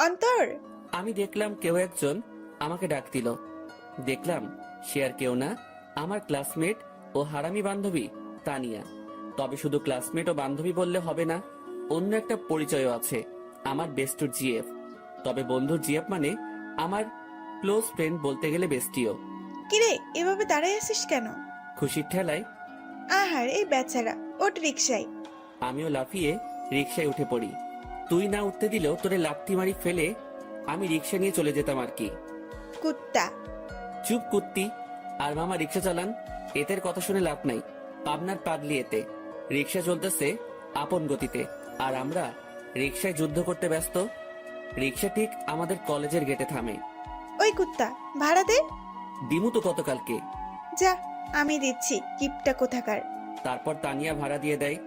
অন্তর, আমি দেখলাম কেউ একজন আমাকে ডাক দিল। দেখলাম সে আর কেউ না, আমার ক্লাসমেট ও হারামি বান্ধবী তানিয়া। তবে শুধু ক্লাসমেট ও বান্ধবী বললে হবে না, অন্য একটা পরিচয়ও আছে, আমার বেস্টুর জিএফ। তবে বন্ধুর জিএফ মানে আমার ক্লোজ ফ্রেন্ড, বলতে গেলে বেস্টিও। কিরে এভাবে দাঁড়ায় আছিস কেন? খুশির ঠেলায় আহার এই বেচারা, ওঠ রিক্সায়। আমিও লাফিয়ে রিকশায় উঠে পড়ি। তুই না উঠতে দিলেও তোরে লাথি মারি ফেলে আমি রিকশা নিয়ে চলে যেতাম আর কি। কুত্তা। চুপ কুত্তি। আর মামা রিক্সা চালান, এদের কথা শুনে লাভ নাই। পাবনার পাগলি এতে। রিক্সা চলতেছে আপন গতিতে, আর আমরা রিক্সায় যুদ্ধ করতে ব্যস্ত। রিক্সা ঠিক আমাদের কলেজের গেটে থামে। ওই কুত্তা, ভাড়া দে। দিমু তো গতকালকে। যা, আমি দিচ্ছি, কিপটা কোথাকার। তারপর তানিয়া ভাড়া দিয়ে দেয়।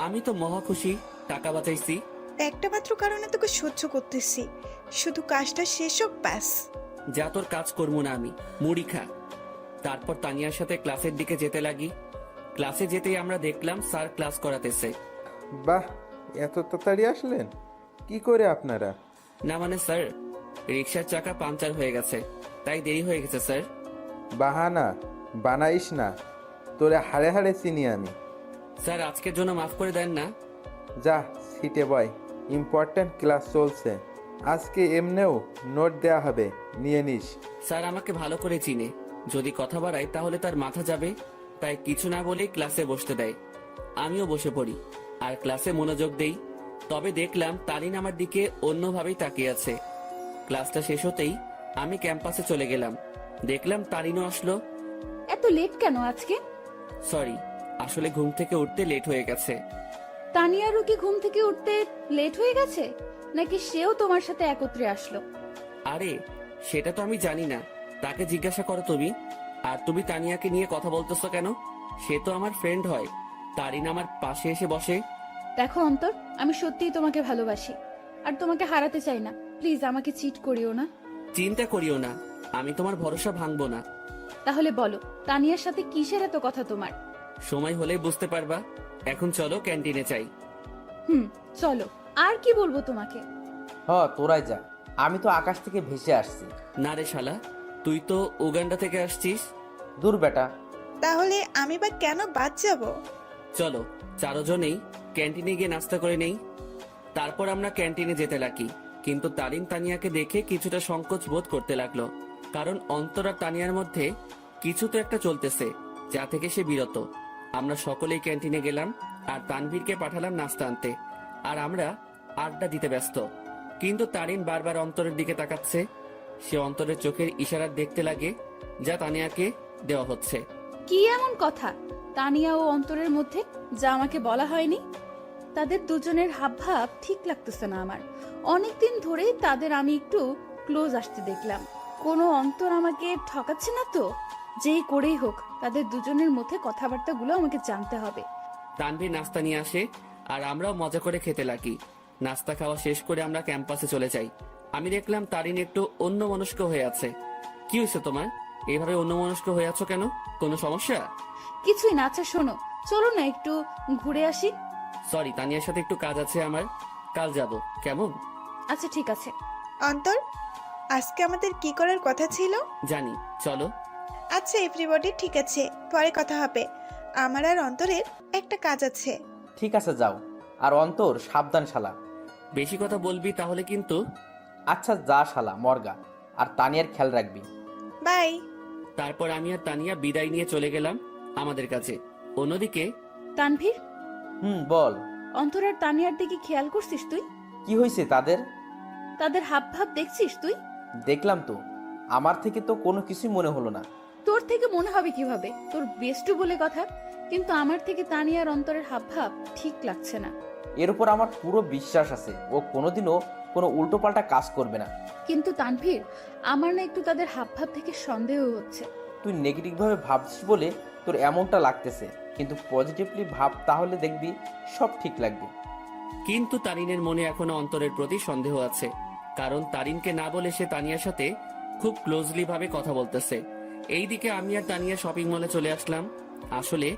আমি তো মহা খুশি, টাকা বাঁচাইছি। একটা মাত্র কারণে তোকে সহ্য করতেছি, শুধু কাজটা শেষ হোক ব্যাস। যা তোর কাজ করবো না আমি, মুড়ি খা। তারপর তানিয়ার সাথে ক্লাসের দিকে যেতে লাগি। ক্লাসে যেতেই আমরা দেখলাম স্যার ক্লাস করাতেছে। বাহ, এত তাড়াতাড়ি আসলেন? কি করে আপনারা? না মানে স্যার, রিক্সার চাকা পাংচার হয়ে গেছে, তাই দেরি হয়ে গেছে স্যার। বাহানা বানাইস না, তোরে হাড়ে হাড়ে চিনি আমি। স্যার আজকের জন্য মাফ করে দেন না। যা সিটে বয়, ইম্পর্ট্যান্ট ক্লাস চলছে। আজকে এমনেও নোট দেয়া হবে, নিয়ে নিস। স্যার আমাকে ভালো করে চিনে, যদি কথা বাড়াই তাহলে তার মাথা যাবে, তাই কিছু না বলেই ক্লাসে বসতে দেয়। আমিও বসে পড়ি আর ক্লাসে মনোযোগ দেই। তবে দেখলাম তারিন আমার দিকে অন্যভাবেই তাকিয়ে আছে। ক্লাসটা শেষ হতেই আমি ক্যাম্পাসে চলে গেলাম। দেখলাম তারিনও আসলো। এত লেট কেন আজকে? সরি, আসলে ঘুম থেকে উঠতে লেট হয়ে গেছে। তানিয়ারও কি ঘুম থেকে উঠতে লেট হয়ে গেছে, নাকি সেও তোমার সাথে একত্রে আসলো? আরে সেটা তো আমি জানি না, তাকে জিজ্ঞাসা করো তুমি। আর তুমি তানিয়াকে নিয়ে কথা বলতেছো কেন? সে তো আমার ফ্রেন্ড হয়। তারিন আমার পাশে এসে বসে। দেখো অন্তর, আমি সত্যিই তোমাকে ভালোবাসি, আর তোমাকে হারাতে চাই না। প্লিজ আমাকে চিট করিও না। চিন্তা করিও না, আমি তোমার ভরসা ভাঙবো না। তাহলে বলো, তানিয়ার সাথে কিসের এত কথা তোমার? সময় হলেই বুঝতে পারবা। এখন চলো ক্যান্টিনে চাই। চলো। আর কি বলবো তোমাকে? তোরাই যা, আমি তো আকাশ থেকে ভেসে আসছি। না রে শালা, তুই তো উগান্ডা থেকে আসছিস। দূর বেটা। তাহলে আমি বা কেন বাদ যাব? চলো চারজনেই ক্যান্টিনে গিয়ে নাস্তা করে নেই। তারপর আমরা ক্যান্টিনে যেতে লাগি, কিন্তু তারিন তানিয়াকে দেখে কিছুটা সংকোচ বোধ করতে লাগলো, কারণ অন্তর আর তানিয়ার মধ্যে কিছু তো একটা চলতেছে, যা থেকে সে বিরত। আমরা সকলেই ক্যান্টিনে গেলাম আর তানভীরকে পাঠালাম নাস্তা আনতে, আর আমরা আড্ডা দিতে ব্যস্ত। কিন্তু তারিন বারবার অন্তরের দিকে তাকাচ্ছে। সে অন্তরের চোখের ইশারা দেখতে লাগে, যা তানিয়াকে দেওয়া হচ্ছে। কি এমন কথা তানিয়া ও অন্তরের মধ্যে, যা আমাকে বলা হয়নি? তাদের দুজনের হাবভাব ঠিক লাগতেছে না আমার। অনেকদিন ধরেই তাদের আমি একটু ক্লোজ আসতে দেখলাম। কোনো অন্তর আমাকে ঠকাচ্ছে না তো? যেই করেই হোক, তাদের দুজনের মধ্যে কথাবার্তাগুলো আমাকে জানতে হবে। তানভীর নাস্তা নিয়ে আসে আর আমরাও মজা করে খেতে লাগি। নাস্তা খাওয়া শেষ করে আমরা ক্যাম্পাসে চলে যাই। আমি দেখলাম তারিন একটু অন্যমনস্ক হয়ে আছে। কি হয়েছে তোমার, এইভাবে অন্যমনস্ক হয়ে আছো কেন? কোনো সমস্যা? কিছুই না। আচ্ছা শোনো, চলো না একটু ঘুরে আসি। সরি, তানিয়ার সাথে একটু কাজ আছে আমার, কাল যাব, কেমন? আচ্ছা ঠিক আছে। অন্তর, আজকে আমাদের কি করার কথা ছিল? জানি, চলো। আচ্ছা এভরিবডি, ঠিক আছে, পরে কথা হবে। আমার আর অন্তরের একটা কাজ আছে। ঠিক আছে যাও। আর অন্তর সাবধান শালা। বেশি কথা বলবি তাহলে কিন্তু। আচ্ছা যা শালা মর্গা, আর তানিয়ার খেয়াল রাখবি। বাই। তারপর আমি আর তানিয়া বিদায় নিয়ে চলে গেলাম আমাদের কাছে। অন্যদিকে তানভীর, বল। অন্তর আর তানিয়ার দিকে খেয়াল করছিস তুই? কি হয়েছে তাদের? তাদের হাবভাব দেখছিস তুই? দেখলাম তো, আমার থেকে তো কোনো কিছুই মনে হলো না। তোর থেকে মনে হবে কিভাবে? তোর বেস্টু বলে কথা। কিন্তু আমার থেকে তানিয়ার অন্তরের হাবভাব ঠিক লাগছে না। এর উপর আমার পুরো বিশ্বাস আছে, ও কোনোদিনও কোনো উল্টোপাল্টা কাজ করবে না। কিন্তু তানভীর, আমার না একটু তাদের হাবভাব থেকে সন্দেহ হচ্ছে। তুই নেগেটিভভাবে ভাবছিস বলে তোর এমনটা লাগতেছে, কিন্তু পজিটিভলি ভাব, তাহলে দেখবি সব ঠিক লাগবে। কিন্তু তারিনের মনে এখনো অন্তরের প্রতি সন্দেহ আছে, কারণ তারিনকে না বলে সে তানিয়ার সাথে খুব ক্লোজলি ভাবে কথা বলতেছে। এইদিকে আমি আর তানিয়া শপিং মলে চলে আসলাম। আসলে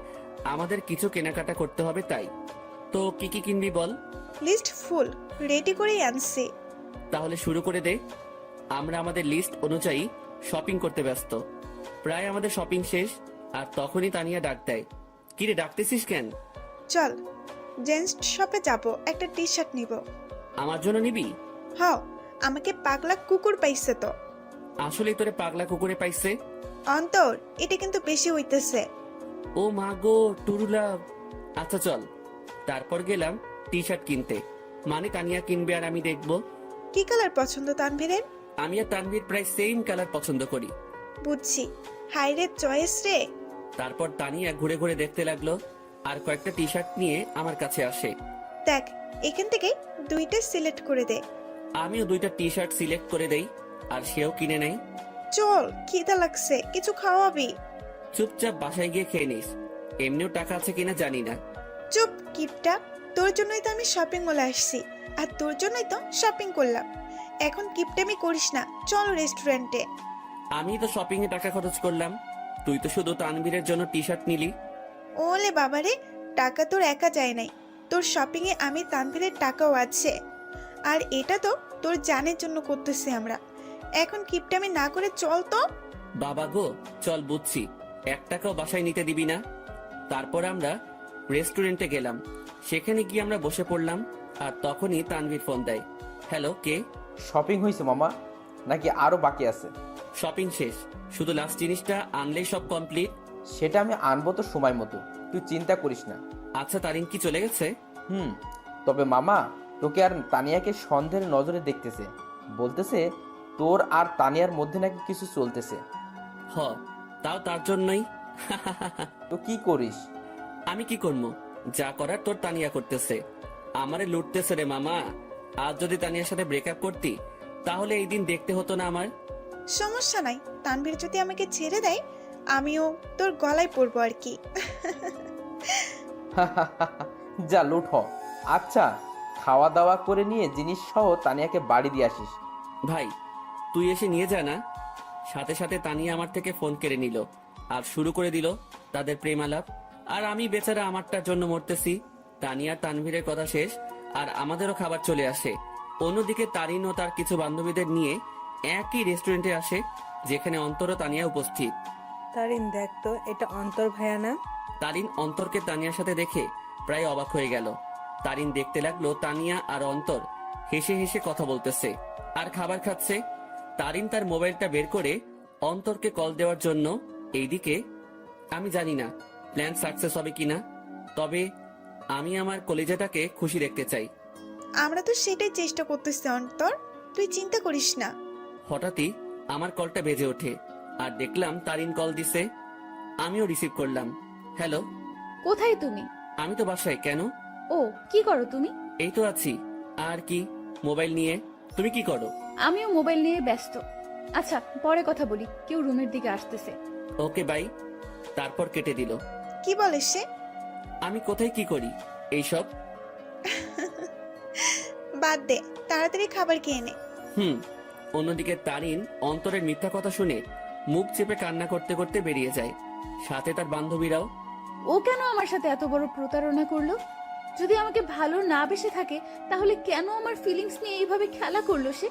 আমাদের কিছু কেনাকাটা করতে হবে, তাই। তো কি কি কিনবি বল? লিস্ট ফুল, রেডি করেই আনছি। তাহলে শুরু করে দে। আমরা আমাদের লিস্ট অনুযায়ী শপিং করতে ব্যস্ত। প্রায় আমাদের শপিং শেষ, আর তখনই তানিয়া ডাক দেয়। কিরে, ডাকতেছিস কেন? চল জেন্টস শপে যাব, একটা টি শার্ট নিব। আমার জন্য নিবি? হাও, আমাকে পাগলা কুকুর পাইছে তো। আসলেই তোরে পাগলা কুকুরে পাইছে? অন্তর, এটা কিন্তু বেশি হইতেছে। ও মা গো, টুরুলাভ। আচ্ছা চল। তারপর গেলাম টি শার্ট কিনতে, মানে তানিয়া কিনবে আর আমি দেখবো। কি কালার পছন্দ তানভীরের? আমি আর তানভীর প্রায় সেম কালার পছন্দ করি। বুঝছি, হাইরে চয়েস রে। তারপর তানিয়া ঘুরে ঘুরে দেখতে লাগলো, আর কয়েকটা টি শার্ট নিয়ে আমার কাছে আসে। দেখ, এখান থেকে দুইটা সিলেক্ট করে দে। আমিও দুইটা টি শার্ট সিলেক্ট করে দেই, আর সেও কিনে নেয়। চল, খিদা লাগছে, কিছু খাওয়াবি? চুপচাপ বাসায় গিয়ে খেয়ে নিস, এমনিও টাকা আছে কিনা জানি না। চুপ কিপটা, তোর জন্যই তো আমি শপিং মলে আসছি, আর তোর জন্যই তো শপিং করলাম। এখন কিপটামি করিস না, চল রেস্টুরেন্টে। আমি তো শপিং এ টাকা খরচ করলাম, তুই তো শুধু তানভীরের জন্য টি শার্ট নিলি। ওলে বাবারে, টাকা তোর একা যায় নাই, তোর শপিং এ আমি তানভীরের টাকাও আছে। আর এটা তো তোর জানের জন্য করতেছি আমরা। এখন কিপটামি না করে চল তো। বাবা গো, চল বুঝছি, 1 টাকাও বাসায় নিতে দিবি না। তারপর আমরা রেস্টুরেন্টে গেলাম, সেখানে গিয়ে আমরা বসে পড়লাম, আর তখনই তানভীর ফোন দেয়। হ্যালো, কে? শপিং হয়েছে মামা, নাকি আরো বাকি আছে? শপিং শেষ, শুধু লাস্ট জিনিসটা আনলেই সব কমপ্লিট। সেটা আমি আনবো তো সময় মতো, তুই চিন্তা করিস না। আচ্ছা, তারিন কি চলে গেছে? তবে মামা, তোকে আর তানিয়াকে সন্দেহের নজরে দেখতেছে, বলতেছে তোর আর তানিয়ার মধ্যে নাকি কিছু চলতেছে। হ, তাও তার জন্যই। তো কি করিস? আমি কি করবো? যা করার তোর তানিয়া করতেছে, আমারে লুটতেছে রে মামা। আজ যদি তানিয়ার সাথে ব্রেকআপ করতি, তাহলে এই দিন দেখতে হতো না আমার। সমস্যা নাই, তানভীর যদি আমাকে ছেড়ে দেয়, আমিও তোর গলায় পড়বো আর কি। যা লুট হ। আচ্ছা, খাওয়া দাওয়া করে নিয়ে জিনিস সহ তানিয়াকে বাড়ি দিয়ে আসিস। ভাই, তুই এসে নিয়ে যা না। সাথে সাথে তানিয়া আমার থেকে ফোন কেড়ে নিল, আর শুরু করে দিল তাদের প্রেম আলাপ। আর আমি বেচারা আমারটার জন্য মরতেছি। তানিয়া তানভীরের কথা শেষ, আর আমাদেরও খাবার চলে আসে। অন্যদিকে তারিন ও তার কিছু বান্ধবীদের নিয়ে একই রেস্টুরেন্টে আসে, যেখানে অন্তর ও তানিয়া উপস্থিত। তারিন, দেখ তো, এটা অন্তর ভাইয়া না? তারিন অন্তরকে তানিয়ার সাথে দেখে প্রায় অবাক হয়ে গেল। তারিন দেখতে লাগলো তানিয়া আর অন্তর হেসে হেসে কথা বলতেছে আর খাবার খাচ্ছে। তারিন তার মোবাইলটা বের করে অন্তরকে কল দেওয়ার জন্য। এইদিকে আমি জানি না প্ল্যান সাকসেস হবে কিনা, তবে আমি আমার কলিজাটাকে খুশি দেখতে চাই। আমরা তো সেটাই চেষ্টা করতেছি অন্তর, তুই চিন্তা করিস না। হঠাৎই আমার কলটা বেজে ওঠে, আর দেখলাম তারিন কল দিছে। আমিও রিসিভ করলাম। হ্যালো। কোথায় তুমি? আমি তো বাসায়। কেন? ও, কি করো তুমি? এই তো আছি। আর কি, মোবাইল নিয়ে। তুমি কি করো? আমিও মোবাইল নিয়ে ব্যস্ত। আচ্ছা, পরে কথা বলি, কেউ রুমের দিকে আসতেছে। Okay bye. তারপর কেটে দিল। কি বলে সে? আমি কোথায় কি করি এইসব? বাদ দে, তাড়াতাড়ি খাবার খেয়ে নে। অন্যদিকে তারিন অন্তরের মিথ্যা কথা শুনে মুখ চেপে কান্না করতে করতে বেরিয়ে যায়, সাথে তার বান্ধবীরাও। ও কেন আমার সাথে এত বড় প্রতারণা করলো? যদি আমাকে ভালো না বেসে থাকে, তাহলে কেন আমার ফিলিংস নিয়ে এইভাবে খেলা করলো সে?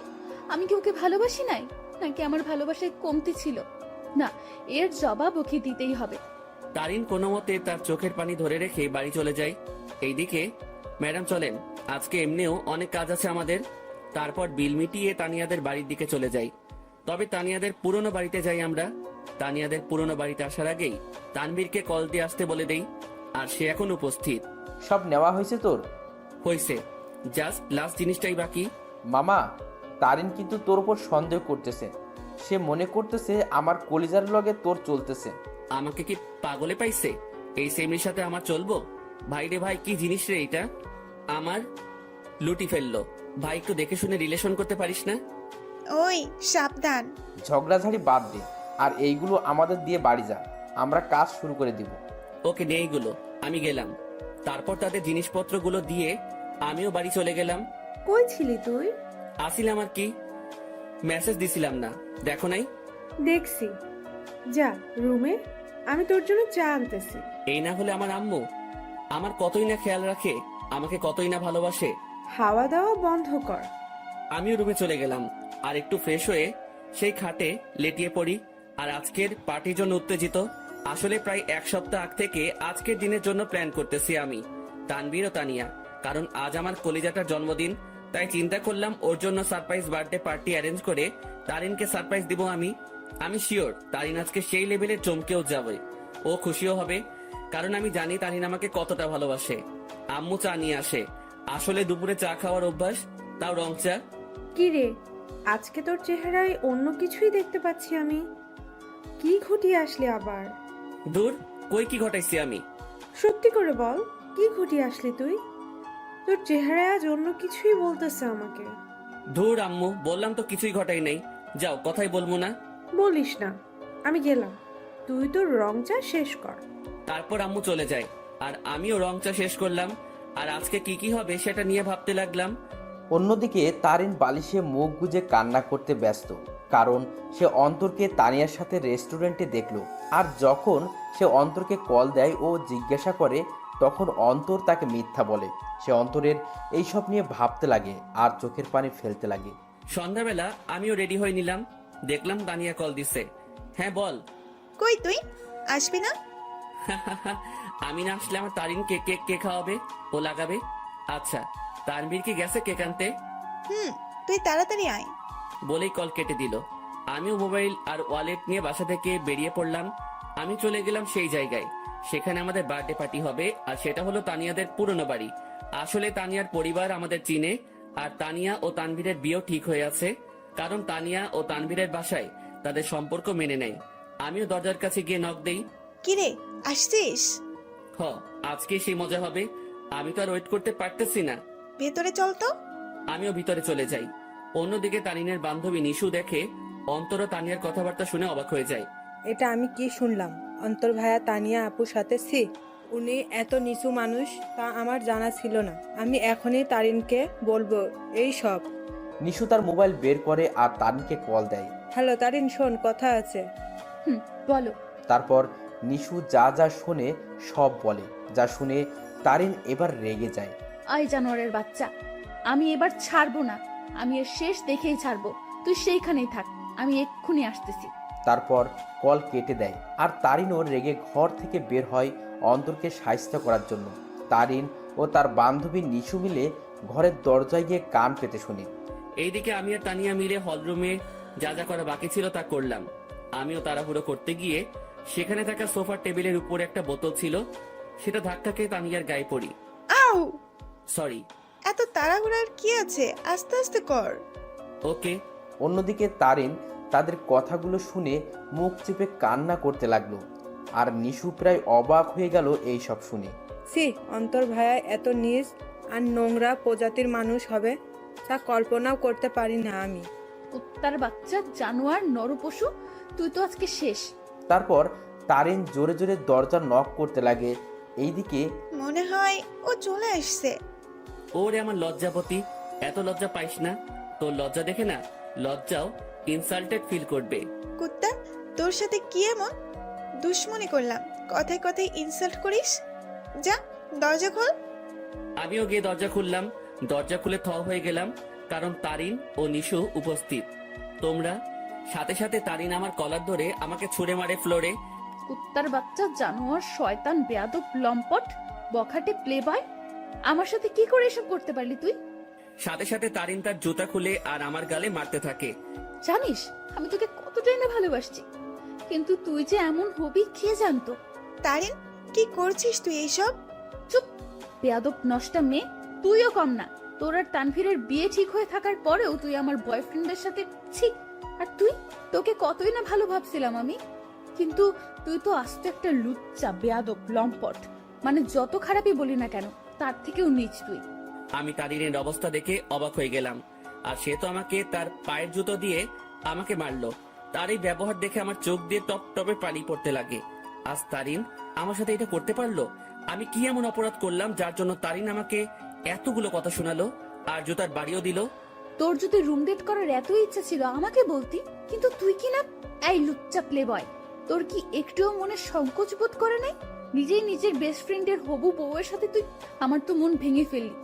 আমি কি ওকে ভালোবাসি নাই, নাকি আমার ভালোবাসায় কমতি ছিল? না, এর জবাব ওকে দিতেই হবে। তারিন কোনো মতে তার চোখের পানি ধরে রেখে বাড়ি চলে যায়। এইদিকে ম্যাডাম চলেন, আজকে এমনিও অনেক কাজ আছে আমাদের। তারপর বিল মিটিয়ে তানিয়াদের বাড়ির দিকে চলে যাই। তবে তানিয়াদের পুরনো বাড়িতে যাই আমরা। তানিয়াদের পুরনো বাড়িতে আসার আগেই তানবীরকে কল দিয়ে আসতে বলে দেই, আর সে এখন উপস্থিত। সব নেওয়া হয়েছে তোর? হয়েছে, জাস্ট লাস্ট জিনিসটাই বাকি। মামা, তারিন কিন্তু তোর উপর সন্দেহ করতেছে। সে মনে করতেছে আমার কলিজার লগে তোর চলতেছে। আমাকে কি পাগলে পাইছে? এই সেমরির সাথে আমার চলবো? ভাই রে ভাই, কি জিনিস রে এটা! আমার লুটি ফেললো। ভাই, একটু দেখে শুনে রিলেশন করতে পারিস না? ওই সাবধান। ঝগড়াঝাড়ি বাদ দে, আর এইগুলো আমাদের দিয়ে বাড়ি যা, আমরা কাজ শুরু করে দিব। ওকে, নে এইগুলো। আমি গেলাম। তারপর তাদের জিনিসপত্রগুলো দিয়ে আমিও বাড়ি চলে গেলাম। কই ছিলি তুই? আসিলাম আর কি, মেসেজ দিছিলাম না, দেখো নাই? দেখছি। যা রুমে, আমি তোর জন্য চা আনতেছি। এই না হলে আমার আম্মু আমার কতই না খেয়াল রাখে, আমাকে কতই না ভালোবাসে। হাওয়া দাওয়া বন্ধ কর। আমিও রুমে চলে গেলাম আর একটু ফ্রেশ হয়ে সেই খাটে লেটিয়ে পড়ি। আর আজকের পার্টির জন্য উত্তেজিত। আসলে প্রায় এক সপ্তাহ আগ থেকে আজকের দিনের জন্য প্ল্যান করতেছি আমি, তানভীর ও তানিয়া। কারণ আজ আমার কলিজাটার জন্মদিন, তাই চিন্তা করলাম ওর জন্য সারপ্রাইজ বার্থডে পার্টি অ্যারেঞ্জ করে তারিনকে সারপ্রাইজ দিব আমি শিওর তারিন আজকে সেই লেভেলে চমকেও যাবে, ও খুশিও হবে। কারণ আমি জানি তারিন আমাকে কতটা ভালোবাসে। আম্মু চা নিয়ে আসে, আসলে দুপুরে চা খাওয়ার অভ্যাস, তাও রং চা। কি রে, আজকে তোর চেহারায় অন্য কিছুই দেখতে পাচ্ছি আমি। কি ঘটিয়ে আসলি আবার? দূর, কই কি ঘটাইছি আমি? সত্যি করে বল, কি ঘটিয়ে আসলি তুই? তোর চেহারায় আজ অন্য কিছুই বলতেছে আমাকে। ধুর আম্মু, বললাম তো কিছুই ঘটাই নাই। যাও, কথাই বলবো না। বলিস না, আমি গেলাম, তুই তোর রং চা শেষ কর। তারপর আম্মু চলে যায় আর আমিও রং চা শেষ করলাম। আর আজকে কি কি হবে সেটা নিয়ে ভাবতে লাগলাম। অন্যদিকে তারিন বালিশে মুখ গুজে কান্না করতে ব্যস্ত, কারণ সে অন্তরকে তানিয়ার সাথে রেস্টুরেন্টে দেখল। আর যখন সে অন্তরকে কল দেয় ও জিজ্ঞাসা করে, তখন অন্তর তাকে মিথ্যা বলে। সে অন্তরের এইসব নিয়ে ভাবতে লাগে আর চোখের পানি ফেলতে লাগে। সন্ধ্যাবেলা আমিও রেডি হয়ে নিলাম, দেখলাম তানিয়া কল দিছে। হ্যাঁ বল। কই তুই আসবি না? আমি না আসলে আমার তারিনকে কেক কে খাওয়াবে, ও লাগাবে? আচ্ছা, তানভীর কি গেছে কেক আনতে? তুই তাড়াতাড়ি আয়। বলেই কল কেটে দিল। আমিও মোবাইল আর ওয়ালেট নিয়ে বাসা থেকে বেরিয়ে পড়লাম। আমি চলে গেলাম সেই জায়গায়, সেখানে আমাদের বার্থডে পার্টি হবে। আর সেটা হলো তানিয়াদের পুরনো বাড়ি। আসলে তানিয়ার পরিবার আমাদের চিনে, আর তানিয়া ও তানভীরের বিয়েও ঠিক হয়ে আছে। কারণ তানিয়া ও তানভীরের বাসায় তাদের সম্পর্ক মেনে নেয়। আমিও দরজার কাছে গিয়ে নক দেই। কিরে, আসছিস? আজকে সেই মজা হবে। আমি তো আর ওয়েট করতে পারতেছি না। ভেতরে চল তো। আমিও ভিতরে চলে যাই। অন্যদিকে তানিনের বান্ধবী নিশু দেখে অন্তর ও তানিয়ার কথাবার্তা শুনে অবাক হয়ে যায়। এটা আমি কি শুনলাম? অন্তর ভাইয়া তানিয়া আপুর সাথে উনি এত নিচু মানুষ তা আমার জানা ছিল না। আমি এখনই তারিনকে বলবো এই সব। নিশু তার মোবাইল বের করে আর তারিনকে কল দেয়। হ্যালো তারিন, শোন, কথা আছে। বলো। তারপর নিশু যা যা শোনে সব বলে। যা শুনে তারিন এবার রেগে যায়। আই জানোয়ারের বাচ্চা, আমি এবার ছাড়বো না। আমি এর শেষ দেখেই ছাড়বো। তুই সেইখানেই থাক, আমি এক্ষুনি আসতেছি। তারপর কল কেটে দেয় আর তারিনও রেগে ঘর থেকে বের হয় অন্তরকে সাহায্য করার জন্য। তারিন ও তার বান্ধবী নিশু মিলে ঘরের দরজায় গিয়ে কান পেতে শুনি। এইদিকে আমি আর তানিয়া মিলে হলরুমে যা যা করা বাকি ছিল তা করলাম। আমিও তাড়াহুড়ো করতে গিয়ে সেখানে থাকা সোফার টেবিলের উপরে একটা বোতল ছিল, সেটা ধাক্কা খেয়ে তানিয়ার গায়ে পড়ি। আউ! সরি। এত তাড়াহুড়ার কি আছে, আস্তে আস্তে কর। ওকে। অন্যদিকে তারিন তাদের কথাগুলো শুনে মুখ চেপে কান্না করতে লাগলো। আর নিশু প্রায় অবাক হয়ে গেল এই সব শুনে। অন্তর ভাইয়া এত নিজ আর নোংরা প্রজাতির মানুষ হবে তা কল্পনাও করতে পারি না আমি। কুত্তার বাচ্চা, জানোয়ার, নরপশু, তুই তো আজকে শেষ। তারপর তারিন জোরে জোরে দরজা নক করতে লাগে। এইদিকে মনে হয় ও চলে আসছে। ওরে আমার লজ্জাপতি, এত লজ্জা পাইস না। তোর লজ্জা দেখে না লজ্জাও ইনসাল্টেড ফিল করবে। কুত্তা, তোর সাথে কি এমন দুশ্মনী করলাম, কথায় কথায় ইনসাল্ট করিস? যা, দরজা খোল। আমিও গিয়ে দরজা খুললাম। দরজা খুলে থ হয়ে গেলাম, কারণ তারিন ও নিশু উপস্থিত। তোমরা সাথে সাথে তারিন আমার কলার ধরে আমাকে ছুঁড়ে মারে ফ্লোরে। কুত্তার বাচ্চা, জানোয়ার, শয়তান, বেয়াদব, লম্পট, বখাটে প্লে বয়, আমার সাথে কি করে এসব করতে পারলি তুই? সাথে সাথে তারিন তার জুতা খুলে আর আমার গালে মারতে থাকে। জানিস আমি তোকে কতটাই না ভালোবাসছি, কিন্তু তুই যে এমন হবি কে জানতো? তারিন, কি করছিস তুই এইসব? চুপ, বেয়াদব নষ্টা মেয়ে। তুইও কম না। তোর আর তানভীরের বিয়ে ঠিক হয়ে থাকার পরেও তুই আমার বয়ফ্রেন্ডের সাথে ছি। আর তুই, তোকে কতই না ভালো ভাবছিলাম আমি, কিন্তু তুই তো আস্ত একটা লুচ্চা, বেয়াদব, লম্পট। মানে যত খারাপই বলি না কেন, তার থেকেও নিচ তুই। আমি তারিনের অবস্থা দেখে অবাক হয়ে গেলাম। আর সে তো আমাকে তার পায়ের জুতো দিয়ে আমাকে মারলো। তার এই ব্যবহার দেখে আমার চোখ দিয়ে টপ টপে পানি পড়তে লাগে। আজ তারিন আমার সাথে এটা করতে পারলো? আমি কি এমন অপরাধ করলাম যার জন্য তারিন আমাকে এতগুলো কথা শোনালো আর জুতার বাড়িও দিল? তোর যদি রুম ডেট করার এত ইচ্ছা ছিল আমাকে বলতি, কিন্তু তুই কি না। এই লুচ্চা প্লে বয়, তোর কি একটুও মনে সংকোচ বোধ করে নাই? নিজেই নিজের বেস্ট ফ্রেন্ডের হবু বউয়ের সাথে তুই আমার তো মন ভেঙে ফেললি।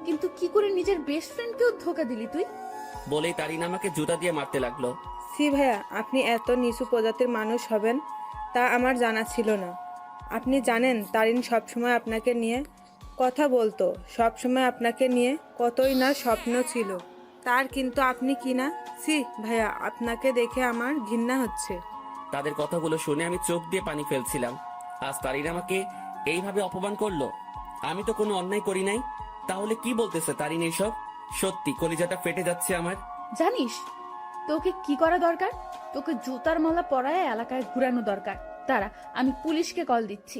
কিন্তু কি করে নিজের বেস্ট ফ্রেন্ডকেও ধোকা দিলি তুই? বলেই তারিন আমাকে জুতা দিয়ে মারতে লাগলো। সি ভাইয়া, আপনি এত নিচু প্রজাতির মানুষ হবেন তা আমার জানা ছিল না। আপনি জানেন তারিন সবসময় আপনাকে নিয়ে কথা বলতো, সবসময় আপনাকে নিয়ে কতই না স্বপ্ন ছিল তার, কিন্তু আপনি কি না। সি ভাইয়া, আপনাকে দেখে আমার ঘৃণা হচ্ছে। তাদের কথাগুলো শুনে আমি চোখ দিয়ে পানি ফেলছিলাম। আজ তারিন আমাকে এইভাবে অপমান করলো। আমি তো কোনো অন্যায় করি নাই, তাহলে কি বলতেছে তারিন এইসব? সত্যি কলিজাটা ফেটে যাচ্ছে আমার। জানিস তোকে কি করা দরকার? তোকে জুতার মালা পরায় এলাকায় ঘুরানো দরকার। দাঁড়া, আমি পুলিশকে কল দিচ্ছি।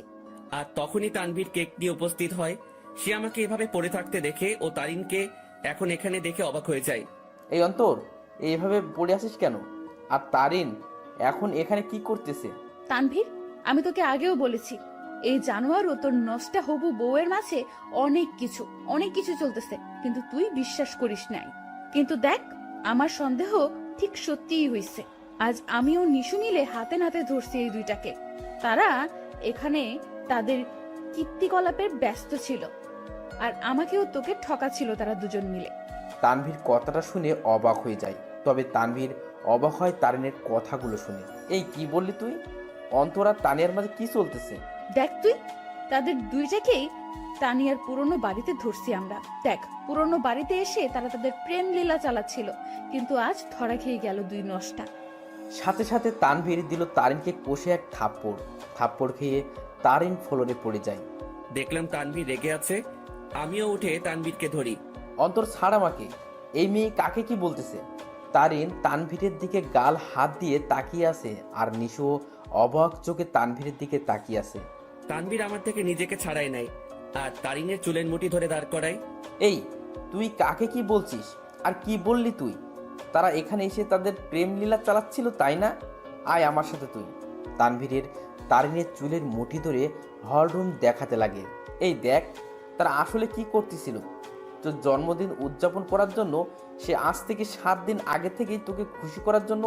আর তখনই তানভীর কেক নিয়ে উপস্থিত হয়। সে আমাকে এভাবে পড়ে থাকতে দেখে ও তারিনকে এখন এখানে দেখে অবাক হয়ে যায়। এই অন্তর, এইভাবে পড়ে আসিস কেন? আর তারিন এখন এখানে কি করতেছে? তানভীর, আমি তোকে আগেও বলেছি এই জানোয়ার ও তোর নষ্টা হবু বউয়ের মাঝে অনেক কিছু চলতেছে, কিন্তু তুই বিশ্বাস করিস নাই। কিন্তু দেখ, আমার সন্দেহ ঠিক সত্যিই হয়েছে। আজ আমিও নিশু মিলে হাতে নাতে ধরছি এই দুইটাকে। তারা এখানে তাদের কীর্তিকলাপে ব্যস্ত ছিল, আর আমাকেও তোকে ঠকাচ্ছিল তারা দুজন মিলে। তানভীর কথাটা শুনে অবাক হয়ে যায়, তবে তানভীর অবাক হয় তারিনের কথাগুলো শুনে। এই কি বললি তুই? অন্তর আর তানিয়ার মাঝে কি চলতেছে? দেখ তুই, তাদের দুইটাকেই তানিয়ার পুরনো বাড়িতে ধরছি আমরা। দেখ, পুরনো বাড়িতে এসে তারা তাদের প্রেম লীলা চালাচ্ছিল, কিন্তু আজ ধরা খেয়ে গেল দুই নষ্টা। সাথে সাথে তানভীর দিল তারিনকে কষে এক থাপ্পড় খেয়ে তারিন ফ্লোরে পড়ে যায়। দেখলাম তানভীর রেগে আছে। আমিও উঠে তানভীরকে ধরি। অন্তর, ছাড় আমাকে। এই মেয়ে কাকে কি বলতেছে? তারিন তানভীরের দিকে গাল হাত দিয়ে তাকিয়ে আছে, আর নিশো অবাক চোখে তানভীরের দিকে তাকিয়ে আছে। তানভীর আমার থেকে নিজেকে ছাড়াই নাই, আর তারিনের চুলের মুঠি ধরে দাঁড় করাই। এই, তুই কাকে কি বলছিস? আর কি বললি তুই? তারা এখানে এসে তাদের প্রেম লীলা চালাচ্ছিল, তাই না? আয় আমার সাথে তুই। তারিনের চুলের মুঠি ধরে হলরুম দেখাতে লাগে। এই দেখ, তারা আসলে কি করতেছিল। তোর জন্মদিন উদযাপন করার জন্য সে আজ থেকে 7 দিন আগে থেকেই তোকে খুশি করার জন্য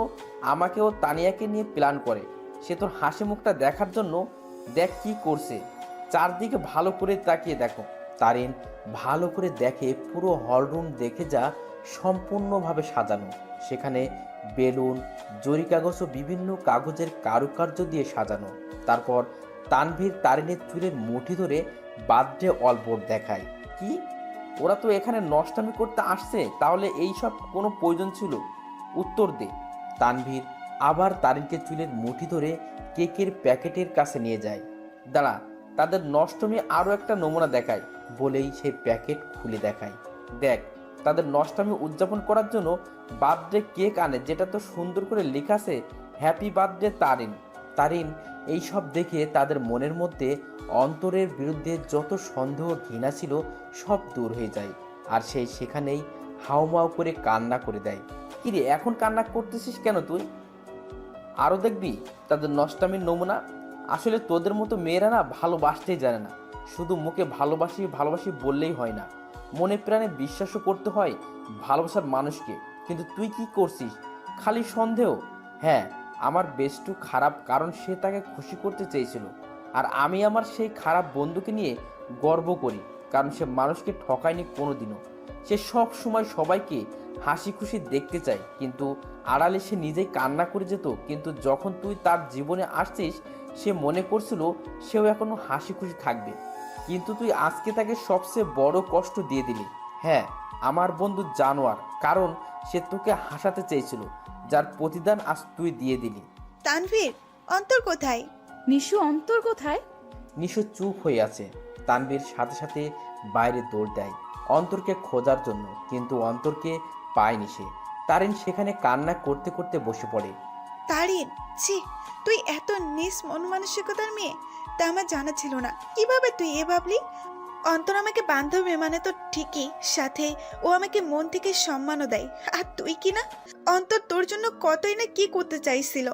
আমাকে ও তানিয়াকে নিয়ে প্ল্যান করে। সে তোর হাসি মুখটা দেখার জন্য দেখ কি করছে। চারদিকে ভালো করে তাকিয়ে দেখো। তারিন ভালো করে দেখে পুরো হলরুম দেখে যা সম্পূর্ণভাবে সাজানো। সেখানে বেলুন, জরি কাগজ ও বিভিন্ন কাগজের কারুকার্য দিয়ে সাজানো। তারপর তানভীর তারিনের চুলের মুঠি ধরে বার্থডে অলবোর্ড দেখায়। কি, ওরা তো এখানে নষ্টামি করতে আসছে, তাহলে এই সব কোনো প্রয়োজন ছিল? উত্তর দে। তানভীর আবার তারিনকে চুলের মুঠি ধরে কেকের প্যাকেটের কাছে নিয়ে যায়। দাঁড়া, তাদের নষ্টমী আরও একটা নমুনা দেখায় বলেই সেই প্যাকেট খুলে দেখায়। দেখ, তাদের নষ্টামি উদযাপন করার জন্য বার্থডে কেক আনে, যেটা তো সুন্দর করে লেখা আছে হ্যাপি বার্থডে তারিন। তারিন এই সব দেখে তাদের মনের মধ্যে অন্তরের বিরুদ্ধে যত সন্দেহ ঘৃণা ছিল সব দূর হয়ে যায়, আর সেই সেখানেই হাউমাউ করে কান্না করে দেয়। কিরে, এখন কান্না করতেছিস কেন তুই? আরও দেখবি তাদের নষ্টামির নমুনা। আসলে তোদের মতো মেয়েরা না ভালোবাসতেই জানে না। শুধু মুখে ভালোবাসি ভালোবাসি বললেই হয় না, মনে প্রাণে বিশ্বাসও করতে হয় ভালোবাসার মানুষকে। কিন্তু তুই কি করছিস? খালি সন্দেহ। হ্যাঁ, আমার বেস্টু খারাপ, কারণ সে তাকে খুশি করতে চেয়েছিল, আর আমি আমার সেই খারাপ বন্ধুকে নিয়ে গর্ব করি, কারণ সে মানুষকে ঠকায়নি কোনোদিনও। সে সব সময় সবাইকে হাসি খুশি দেখতে চায়, কিন্তু আড়ালে সে নিজেই কান্না করে যেত। কিন্তু যখন তুই তার জীবনে আসছিস, সে মনে করছিল সেও এখনো হাসি খুশি থাকবে, কিন্তু তুই আজকে তাকে সবচেয়ে বড় কষ্ট দিয়ে দিলি। হ্যাঁ, আমার বন্ধু জানোয়ার, কারণ সে তোকে হাসাতে চেয়েছিল, যার প্রতিদান আজ তুই দিয়ে দিলি। তানভীর, অন্তর কোথায়? নিশু, অন্তর কোথায়? নিশো চুপ হয়ে আছে। তানভীর সাথে সাথে বাইরে দৌড় দেয় অন্তরকে খোঁজার জন্য, কিন্তু অন্তরকে পায়নি সে। তারিন সেখানে কান্না করতে করতে বসে পড়ে। তারিন, ছি, তুই এত নিস মন মানসিকতার মেয়ে, তা আমার জানা ছিল না। কিভাবে তুই এ ভাবলি? অন্তর আমাকে বান্ধবী মানে তো ঠিকই, সাথে ও আমাকে মন থেকে সম্মানও দেয়। আর তুই কি না, অন্তর তোর জন্য কতই না কি করতে চাইছিল।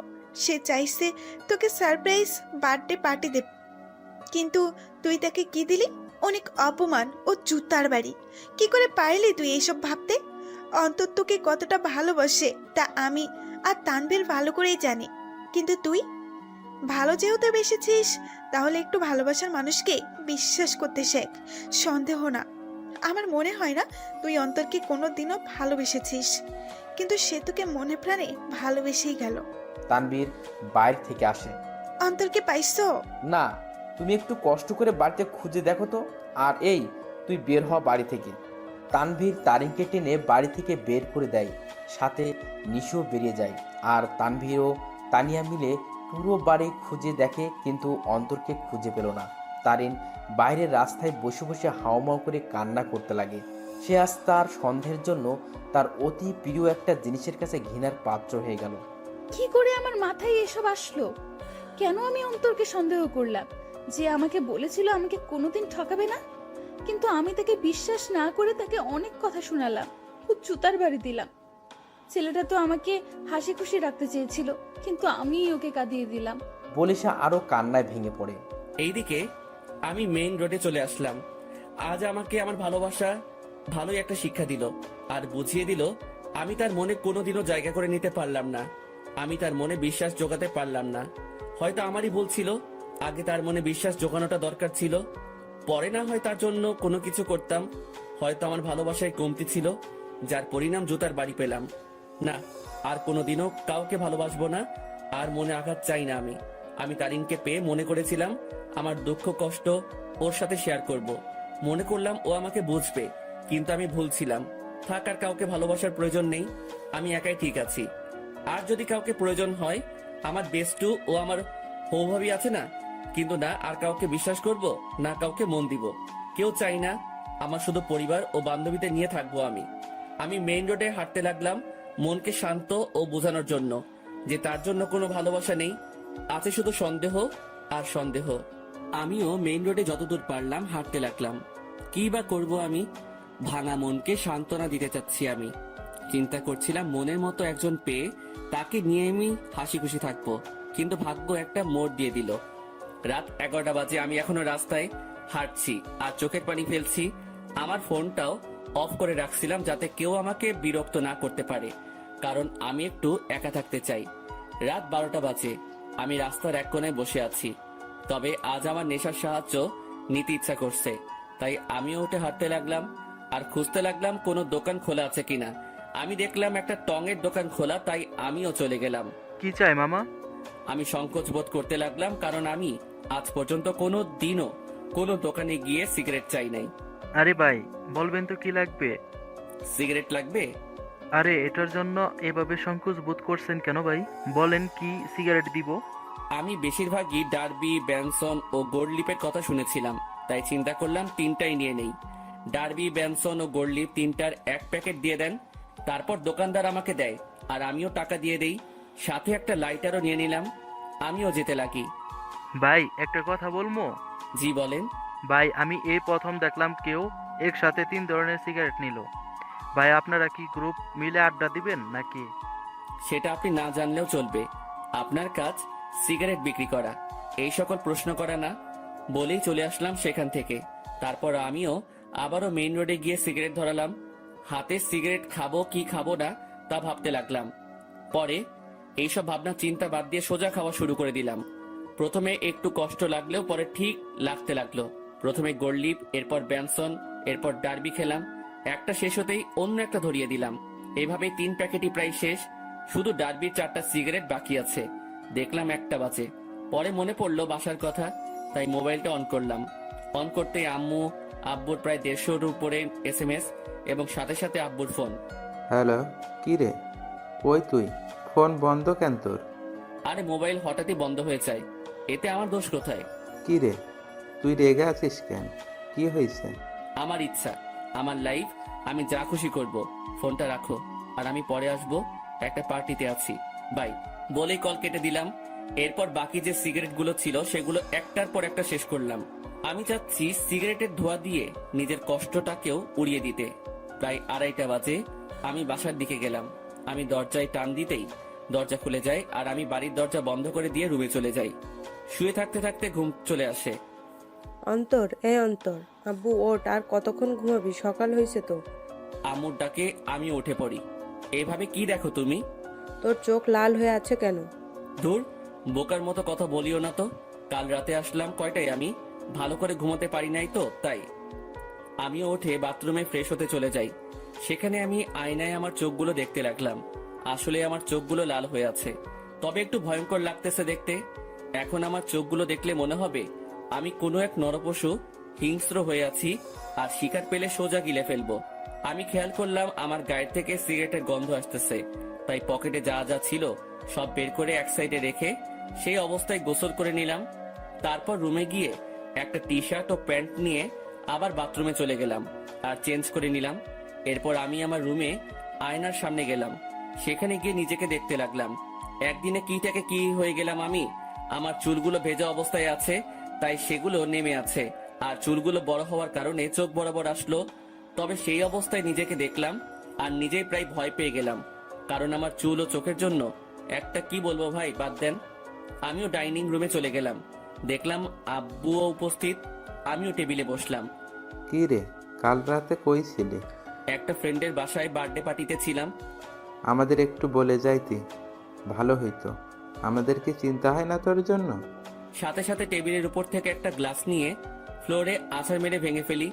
সে চাইছে তোকে সারপ্রাইজ বার্থডে পার্টি দেব, কিন্তু তুই তাকে কি দিলি? অনেক অপমান ও জুতার বাড়ি। কি করে পারলি তুই এইসব ভাবতে? অন্তর তোকে কতটা ভালোবাসে তা আমি আর তানভীর ভালো করেই জানি, কিন্তু তুই ভালো যেহেতু বেসেছিস, তাহলে একটু ভালোবাসার মানুষকে বিশ্বাস করতে শেখ, সন্দেহ না। আমার মনে হয় না তুই অন্তরকে কোনো দিনও ভালোবেসেছিস, কিন্তু সে তোকে মনে প্রাণে ভালোবেসেই গেল। তানভীর বাইরে থেকে আসে। অন্তরকে পাইছো? না, তুমি একটু কষ্ট করে বাড়িতে খুঁজে দেখো তো। আর এই, তুই বের হ বাড়ি থেকে। তানভীর তারিনকে টেনে বাড়ি থেকে বের করে দেয়, সাথে নিশিও বেরিয়ে যায়। আর তানভীর ও তানিয়া মিলে পুরো বাড়ি খুঁজে দেখে, কিন্তু অন্তরকে খুঁজে পেল না। তারিন বাইরের রাস্তায় বসে বসে হাওমাও করে কান্না করতে লাগে। সে আজ তার সন্দেহের জন্য তার অতি প্রিয় একটা জিনিসের কাছে ঘৃণার পাত্র হয়ে গেল। কি করে আমার মাথায় এসব আসলো? কেন আমি অন্তরকে সন্দেহ করলাম? যে আমাকে বলেছিল আমাকে কোনোদিন ঠকাবে না, কিন্তু আমি তাকে বিশ্বাস না করে তাকে অনেক কথা শোনালাম, খুব জুতার বাড়ি দিলাম। ছেলেটা তো আমাকে হাসি খুশি রাখতে চেয়েছিল, কিন্তু আমিই ওকে কাঁদিয়ে দিলাম। বলে সে আরো কান্নায় ভেঙে পড়ে। এইদিকে আমি মেইন রোডে চলে আসলাম। আজ আমাকে আমার ভালোবাসা ভালোই একটা শিক্ষা দিল, আর বুঝিয়ে দিল আমি তার মনে কোনোদিনও জায়গা করে নিতে পারলাম না। আমি তার মনে বিশ্বাস জোগাতে পারলাম না। হয়তো আমারই ভুল ছিল, আগে তার মনে বিশ্বাস জোগানোটা দরকার ছিল। পরে না হয় তার জন্য কোনো কিছু করতাম। হয়তো আমার ভালোবাসায় কমতি ছিল, যার পরিণাম জুতার বাড়ি পেলাম। না, আর কোনোদিনও কাউকে ভালোবাসবো না, আর মনে আঘাত চাই না। আমি তারিনকে পেয়ে মনে করেছিলাম আমার দুঃখ কষ্ট ওর সাথে শেয়ার করব। মনে করলাম ও আমাকে বুঝবে, কিন্তু আমি ভুল ছিলাম। থাক, আর কাউকে ভালোবাসার প্রয়োজন নেই, আমি একাই ঠিক আছি। আর যদি কাউকে প্রয়োজন হয়, আমার বেস্টু ও আমার হৌভাবী আছে না, কিন্তু না আর কাউকে বিশ্বাস করব, না কাউকে মন দিব। কেউ চাই না, আমার শুধু পরিবার ও বান্ধবীদের নিয়ে থাকবো আমি মেইন রোডে হাঁটতে লাগলাম, মনকে শান্ত ও বোঝানোর জন্য যে তার জন্য কোনো ভালোবাসা নেই, আছে শুধু সন্দেহ আর সন্দেহ। আমিও মেইন রোডে যতদূর পারলাম হাঁটতে লাগলাম। কি বা করব আমি? ভাঙা মনকে সান্ত্বনা দিতে চাচ্ছি। আমি চিন্তা করছিলাম মনের মতো একজন পেয়ে তাকে নিয়ে আমি হাসি খুশি থাকবো, কিন্তু ভাগ্য একটা মোড় দিয়ে দিল। রাত 11টা বাজে, আমি এখনো রাস্তায় হাঁটছি আর চোখের পানি ফেলছি। আমার ফোনটাও অফ করে রাখছিলাম যাতে কেউ আমাকে বিরক্ত না করতে পারে, কারণ আমি একটু একা থাকতে চাই। রাত 12টা বাজে, আমি রাস্তার এক কোণায় বসে আছি। তবে আজ আমার নেশার সাহায্য নিতে ইচ্ছা করছে, তাই আমিও উঠে হাঁটতে লাগলাম আর খুঁজতে লাগলাম কোনো দোকান খোলা আছে কিনা। আমি দেখলাম একটা টঙের দোকান খোলা, তাই আমিও চলে গেলাম। কি চাই মামা? আমি সংকোচ বোধ করতে লাগলাম, কারণ আমি আজ পর্যন্ত কোনো দিনও কোনো দোকানে গিয়ে সিগারেট চাই নাই। আরে ভাই, বলবেন তো কি লাগবে? সিগারেট লাগবে? আরে এটার জন্য এভাবে সংকোচ বোধ করছেন কেন ভাই? বলেন কি সিগারেট দিব? আমি বেশিরভাগই ডার্বি, ব্যানসন ও গোল্ডলিপের কথা শুনেছিলাম, তাই চিন্তা করলাম তিনটাই নিয়ে নেই। ডার্বি, ব্যানসন ও গোল্ডলিপ তিনটার এক প্যাকেট দিয়ে দেন। তারপর দোকানদার আমাকে দেয় আর আমিও টাকা দিয়ে দেই। সাথে একটা লাইটারও নিয়ে নিলাম। আমিও যেতে লাগি। ভাই একটা কথা বলবো? জি বলেন। ভাই আমি এই প্রথম দেখলাম কেউ একসাথে 3 ধরনের সিগারেট নিল। ভাই আপনারা কি গ্রুপ মিলে আড্ডা দিবেন নাকি? সেটা আপনি না জানলেও চলবে। আপনার কাজ সিগারেট বিক্রি করা, এই সকল প্রশ্ন করা না। বলেই চলে আসলাম সেখান থেকে। তারপর আমিও আবারও মেইন রোডে গিয়ে সিগারেট ধরালাম। হাতে সিগারেট খাবো কি খাবো না তা ভাবতে লাগলাম। পরে এইসব ভাবনা চিন্তা বাদ দিয়ে সোজা খাওয়া শুরু করে দিলাম। প্রথমে একটু কষ্ট লাগলেও পরে ঠিক লাগতে লাগলো। প্রথমে গোল্ডলিপ, এরপর ব্যানসন, এরপর ডার্বি খেলাম। একটা শেষ হতেই অন্য একটা ধরিয়ে দিলাম। এভাবে 3 প্যাকেটই প্রায় শেষ। শুধু ডার্বির 4টা সিগারেট বাকি আছে। দেখলাম 1টা বাজে। পরে মনে পড়লো বাসার কথা, তাই মোবাইলটা অন করলাম। অন করতে আব্বুর প্রায় 150-র উপরে SMS এবং সাথে সাথে আব্বুর ফোন। হ্যালো, কি রে? কই তুই? ফোন বন্ধ কেন তোর? আরে মোবাইল হঠাৎই বন্ধ হয়ে যায়, এতে আমার দোষ কোথায়? কি রে, তুই রেগে আছিস কেন? কি হয়েছে? আমার ইচ্ছা, আমার লাইফ, আমি যা খুশি করব। ফোনটা রাখো, আর আমি পরে আসবো, একটা পার্টিতে আছি, বাই বলেই কল কেটে দিলাম। এরপর বাকি যে সিগারেটগুলো ছিল সেগুলো একটার পর একটা শেষ করলাম। আমি চাচ্ছি সিগারেটের ধোঁয়া দিয়ে নিজের কষ্টটাকেও উড়িয়ে দিতে। প্রায় 2:30 বাজে আমি বাসার দিকে গেলাম। আমি দরজায় টান দিতেই দরজা খুলে যায়, আর আমি বাড়ির দরজা বন্ধ করে দিয়ে রুমে চলে যাই। শুয়ে থাকতে থাকতে ঘুম চলে আসে। অন্তর, অন্তর, আব্বু ওঠ, আর কতক্ষণ ঘুমাবি? সকাল হয়েছে তো। আম্মুর ডাকে আমি উঠে পড়ি। এভাবে কি দেখো তুমি? তোর চোখ লাল হয়ে আছে কেন? ধুর, বোকার মতো কথা বলিও না তো। কাল রাতে আসলাম কয়টায়? আমি ভালো করে ঘুমোতে পারি নাই তো, তাই। আমিও উঠে বাথরুমে ফ্রেশ হতে চলে যাই। সেখানে আমি আয়নায় আমার চোখগুলো দেখতে লাগলাম। আসলে আমার চোখগুলো লাল হয়ে আছে, তবে একটু ভয়ঙ্কর লাগতেছে দেখতে। এখন আমার চোখগুলো দেখলে মনে হবে আমি কোনো এক নরপশু হিংস্র হয়ে আছি, আর শিকার পেলে সোজা গিলে ফেলবো। আমি খেয়াল করলাম আমার গায়ের থেকে সিগারেটের গন্ধ আসতেছে, তাই পকেটে যা যা ছিল সব বের করে এক সাইডে রেখে সেই অবস্থায় গোসল করে নিলাম। তারপর রুমে গিয়ে একটা টি শার্ট ও প্যান্ট নিয়ে আবার বাথরুমে চলে গেলাম আর চেঞ্জ করে নিলাম। এরপর আমি আমার রুমে আয়নার সামনে গেলাম। সেখানে গিয়ে নিজেকে দেখতে লাগলাম। একদিনে কি থেকে কি হয়ে গেলাম আমি। আমার চুলগুলো ভেজা অবস্থায় আছে, তাই সেগুলো নেমে আছে, আর চুলগুলো বড় হওয়ার কারণে চোখ বরাবর আসলো। তবে সেই অবস্থায় নিজেকে দেখলাম আর নিজেই প্রায় ভয় পেয়ে গেলাম, কারণ আমার চুল ও চোখের জন্য একটা কি বলবো ভাই, বাদ দেন। আমিও ডাইনিং রুমে চলে গেলাম। দেখলাম আব্বুও উপস্থিত। আমিও টেবিলে বসলাম। কি রে, কাল রাতে কই ছিলে? একটা ফ্রেন্ডের বাসায় বার্থডে পার্টিতে ছিলাম। আমাদের একটু বলে যাইতি, ভালো হইতো। আমাদেরকে চিন্তা হয় না তোর জন্য? সাথে সাথে টেবিলের উপর থেকে একটা গ্লাস নিয়ে ফ্লোরে আছাড় মেরে ভেঙে ফেলি।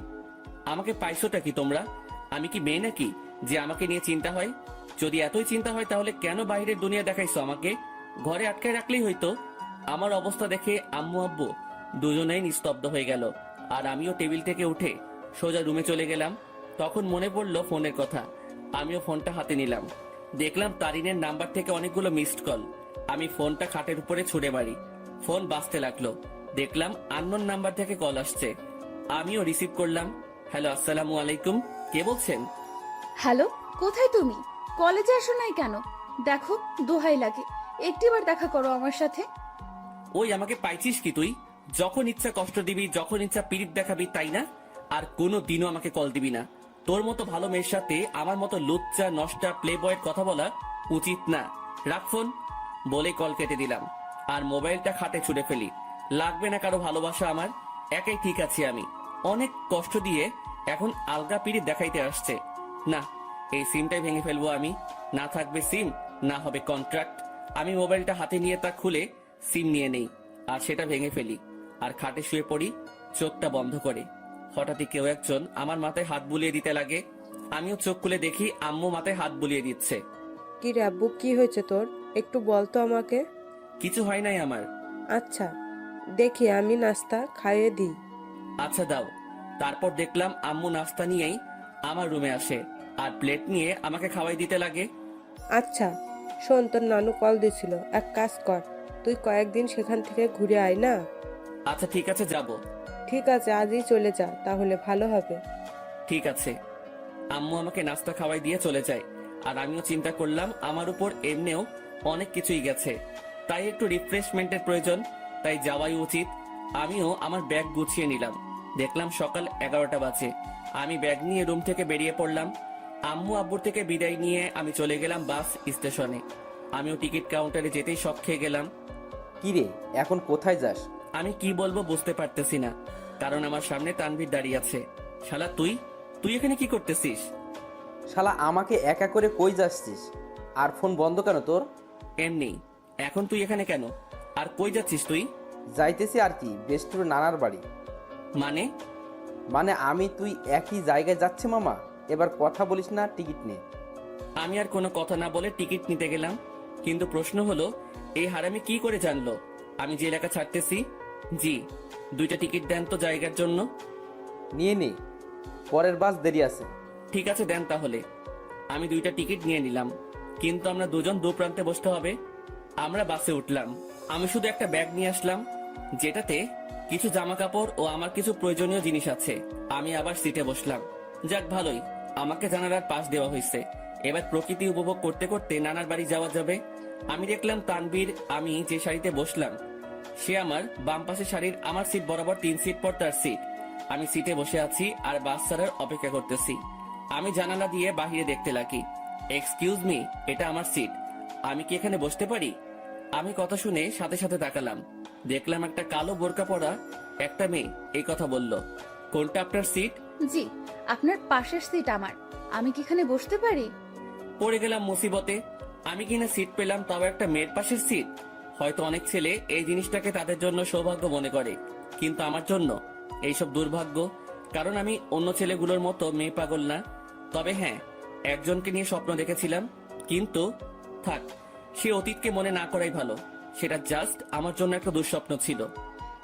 আমাকে পাইছোটা কি তোমরা? আমি কি মেয়ে নাকি যে আমাকে নিয়ে চিন্তা হয়? যদি এতই চিন্তা হয় তাহলে কেন বাইরের দুনিয়া দেখাইছো আমাকে? ঘরে আটকায় রাখলেই হইতো। আমার অবস্থা দেখে আম্মু আব্বু দুজনেই নিস্তব্ধ হয়ে গেল, আর আমিও টেবিল থেকে উঠে সোজা রুমে চলে গেলাম। তখন মনে পড়লো ফোনের কথা। আমিও ফোনটা হাতে নিলাম। দেখলাম তারিনের নাম্বার থেকে অনেকগুলো মিসড কল। আমি ফোনটা খাটের উপরে ছুড়ে মারি। ফোন বাজতে লাগলো। দেখলাম আননোন নাম্বার থেকে কল আসছে। আমিও রিসিভ করলাম। হ্যালো, আসসালামু আলাইকুম, কে বলছেন? হ্যালো, কোথায় তুমি? কলেজে আসো নাই কেন? দেখো, দোহাই লাগে, একটিবার দেখা করো আমার সাথে। ওই আমাকে পাইছিস কি তুই? যখন ইচ্ছা কষ্ট দিবি, যখন ইচ্ছা পিরিত দেখাবি, তাই না? আর কোনো দিনও আমাকে কল দিবি না। তোর মতো ভালো মেয়ের সাথে আমার মতো লুচ্চা নষ্টা প্লে বয়ের কথা বলা উচিত না। রাখ ফোন, বলে কল কেটে দিলাম আর মোবাইলটা খাটে ছুড়ে ফেলি। লাগবে না কারো ভালোবাসা আমার, একাই ঠিক আছি আমি। অনেক কষ্ট দিয়ে এখন আলগা পিরিত দেখাইতে আসছে। না, এই সিমটাই ভেঙে ফেলবো আমি। না থাকবে সিম, না হবে কন্ট্রাক্ট। আমি মোবাইলটা হাতে নিয়ে তা খুলে সিম নিয়ে নেই আর সেটা ভেঙে ফেলি, আর খাটে শুয়ে পড়ি চোখটা বন্ধ করে। হঠাৎই কেউ একজন আমার মাথায় হাত বুলিয়ে দিতে লাগে। আমিও চোখ খুলে দেখি আম্মু মাথায় হাত বুলিয়ে দিচ্ছে। কি রে আব্বু, কি হয়েছে তোর? একটু বল তো আমাকে। কিছু হয় নাই আমার। আচ্ছা, দেখি আমি নাস্তা খাইয়ে দিই। আচ্ছা দাও। তারপর দেখলাম আম্মু নাস্তা নিয়েই আমার রুমে আসে আর প্লেট নিয়ে আমাকে খাওয়াই দিতে লাগে। আচ্ছা শোন, তোর নানু কল দিছিল, এক কাজ কর, তুই কয়েকদিন সেখান থেকে ঘুরে আয় না। আচ্ছা ঠিক আছে, যাব। ঠিক আছে, আজই চলে যা, তাহলে ভালো হবে। ঠিক আছে। আম্মু আমাকে নাস্তা খাওয়াই দিয়ে চলে যায়, আর আমিও চিন্তা করলাম আমার উপর এমনিও অনেক কিছুই গেছে, তাই একটু রিফ্রেশমেন্টের প্রয়োজন, তাই যাওয়াই উচিত। আমিও আমার ব্যাগ গুছিয়ে নিলাম। দেখলাম সকাল 11টা বাজে। আমি ব্যাগ নিয়ে রুম থেকে বেরিয়ে পড়লাম। আম্মু আব্বুর থেকে বিদায় নিয়ে আমি চলে গেলাম বাস স্টেশনে। আমিও টিকিট কাউন্টারে যেতেই শক খেয়ে গেলাম। কি রে, এখন কোথায় যাস? আমি কি বলবো বুঝতে পারতেছি না, কারণ আমার সামনে তানভীর দাঁড়িয়ে আছে। শালা তুই তুই এখানে কি করতেছিস? শালা আমাকে একা করে কই যাচ্ছিস? আর ফোন বন্ধ কেন তোর? এমনি। এখন তুই এখানে কেন? আর কই যাচ্ছিস তুই? যাইতেছি আর কি, বেস্টুর নানার বাড়ি। মানে আমি তুই একই জায়গায় যাচ্ছে মামা। এবার কথা বলিস না, টিকিট নে। আমি আর কোনো কথা না বলে টিকিট নিতে গেলাম, কিন্তু প্রশ্ন হলো এই হারামি কি করে জানলো আমি যে এলাকা ছাড়তেছি? জি, 2টা টিকিট দেন তো জায়গার জন্য। নিয়ে নে, পরের বাস দেরি আছে। ঠিক আছে দেন তাহলে। আমি 2টা টিকিট নিয়ে নিলাম, কিন্তু আমরা দুজন দু প্রান্তে বসতে হবে। আমরা বাসে উঠলাম। আমি শুধু একটা ব্যাগ নিয়ে আসলাম, যেটাতে কিছু জামা কাপড় ও আমার কিছু প্রয়োজনীয় জিনিস আছে। আমি আবার সিটে বসলাম। যাক ভালোই, আমাকে জানালার পাশ দেওয়া হয়েছে। এবার প্রকৃতি উপভোগ করতে করতে নানার বাড়ি যাওয়া যাবে। আমি দেখলাম তানভীর, আমি যে সারিতে বসলাম সে আমার বাম পাশে সারির আমার সিট বরাবর 3 সিট পর তার সিট। আমি সিটে বসে আছি আর বাস ছাড়ার অপেক্ষা করতেছি। আমি জানালা দিয়ে বাহিরে দেখতে লাগি। এক্সকিউজ মি, এটা আমার সিট, আমি কি এখানে বসতে পারি? আমি কথা শুনে সাথে সাথে তাকালাম। দেখলাম একটা কালো বোরকা পরা একটা মেয়ে এই কথা বলল। কোনটা আপনার সিট? জি, আপনার পাশের সিট আমার। আমি কি এখানে বসতে পারি? পড়ে গেলাম মুসিবতে। আমি কিনা সিট পেলাম, তাও একটা মেয়ের পাশের সিট। হয়তো অনেক ছেলে এই জিনিসটাকে তাদের জন্য সৌভাগ্য মনে করে, কিন্তু আমার জন্য এইসব দুর্ভাগ্য। কারণ আমি অন্য ছেলেগুলোর মতো মেয়ে পাগল না। তবে হ্যাঁ, একজনকে নিয়ে স্বপ্ন দেখেছিলাম, কিন্তু থাক, সে অতীতকে মনে না করাই ভালো। সেটা জাস্ট আমার জন্য একটা দুঃস্বপ্ন ছিল।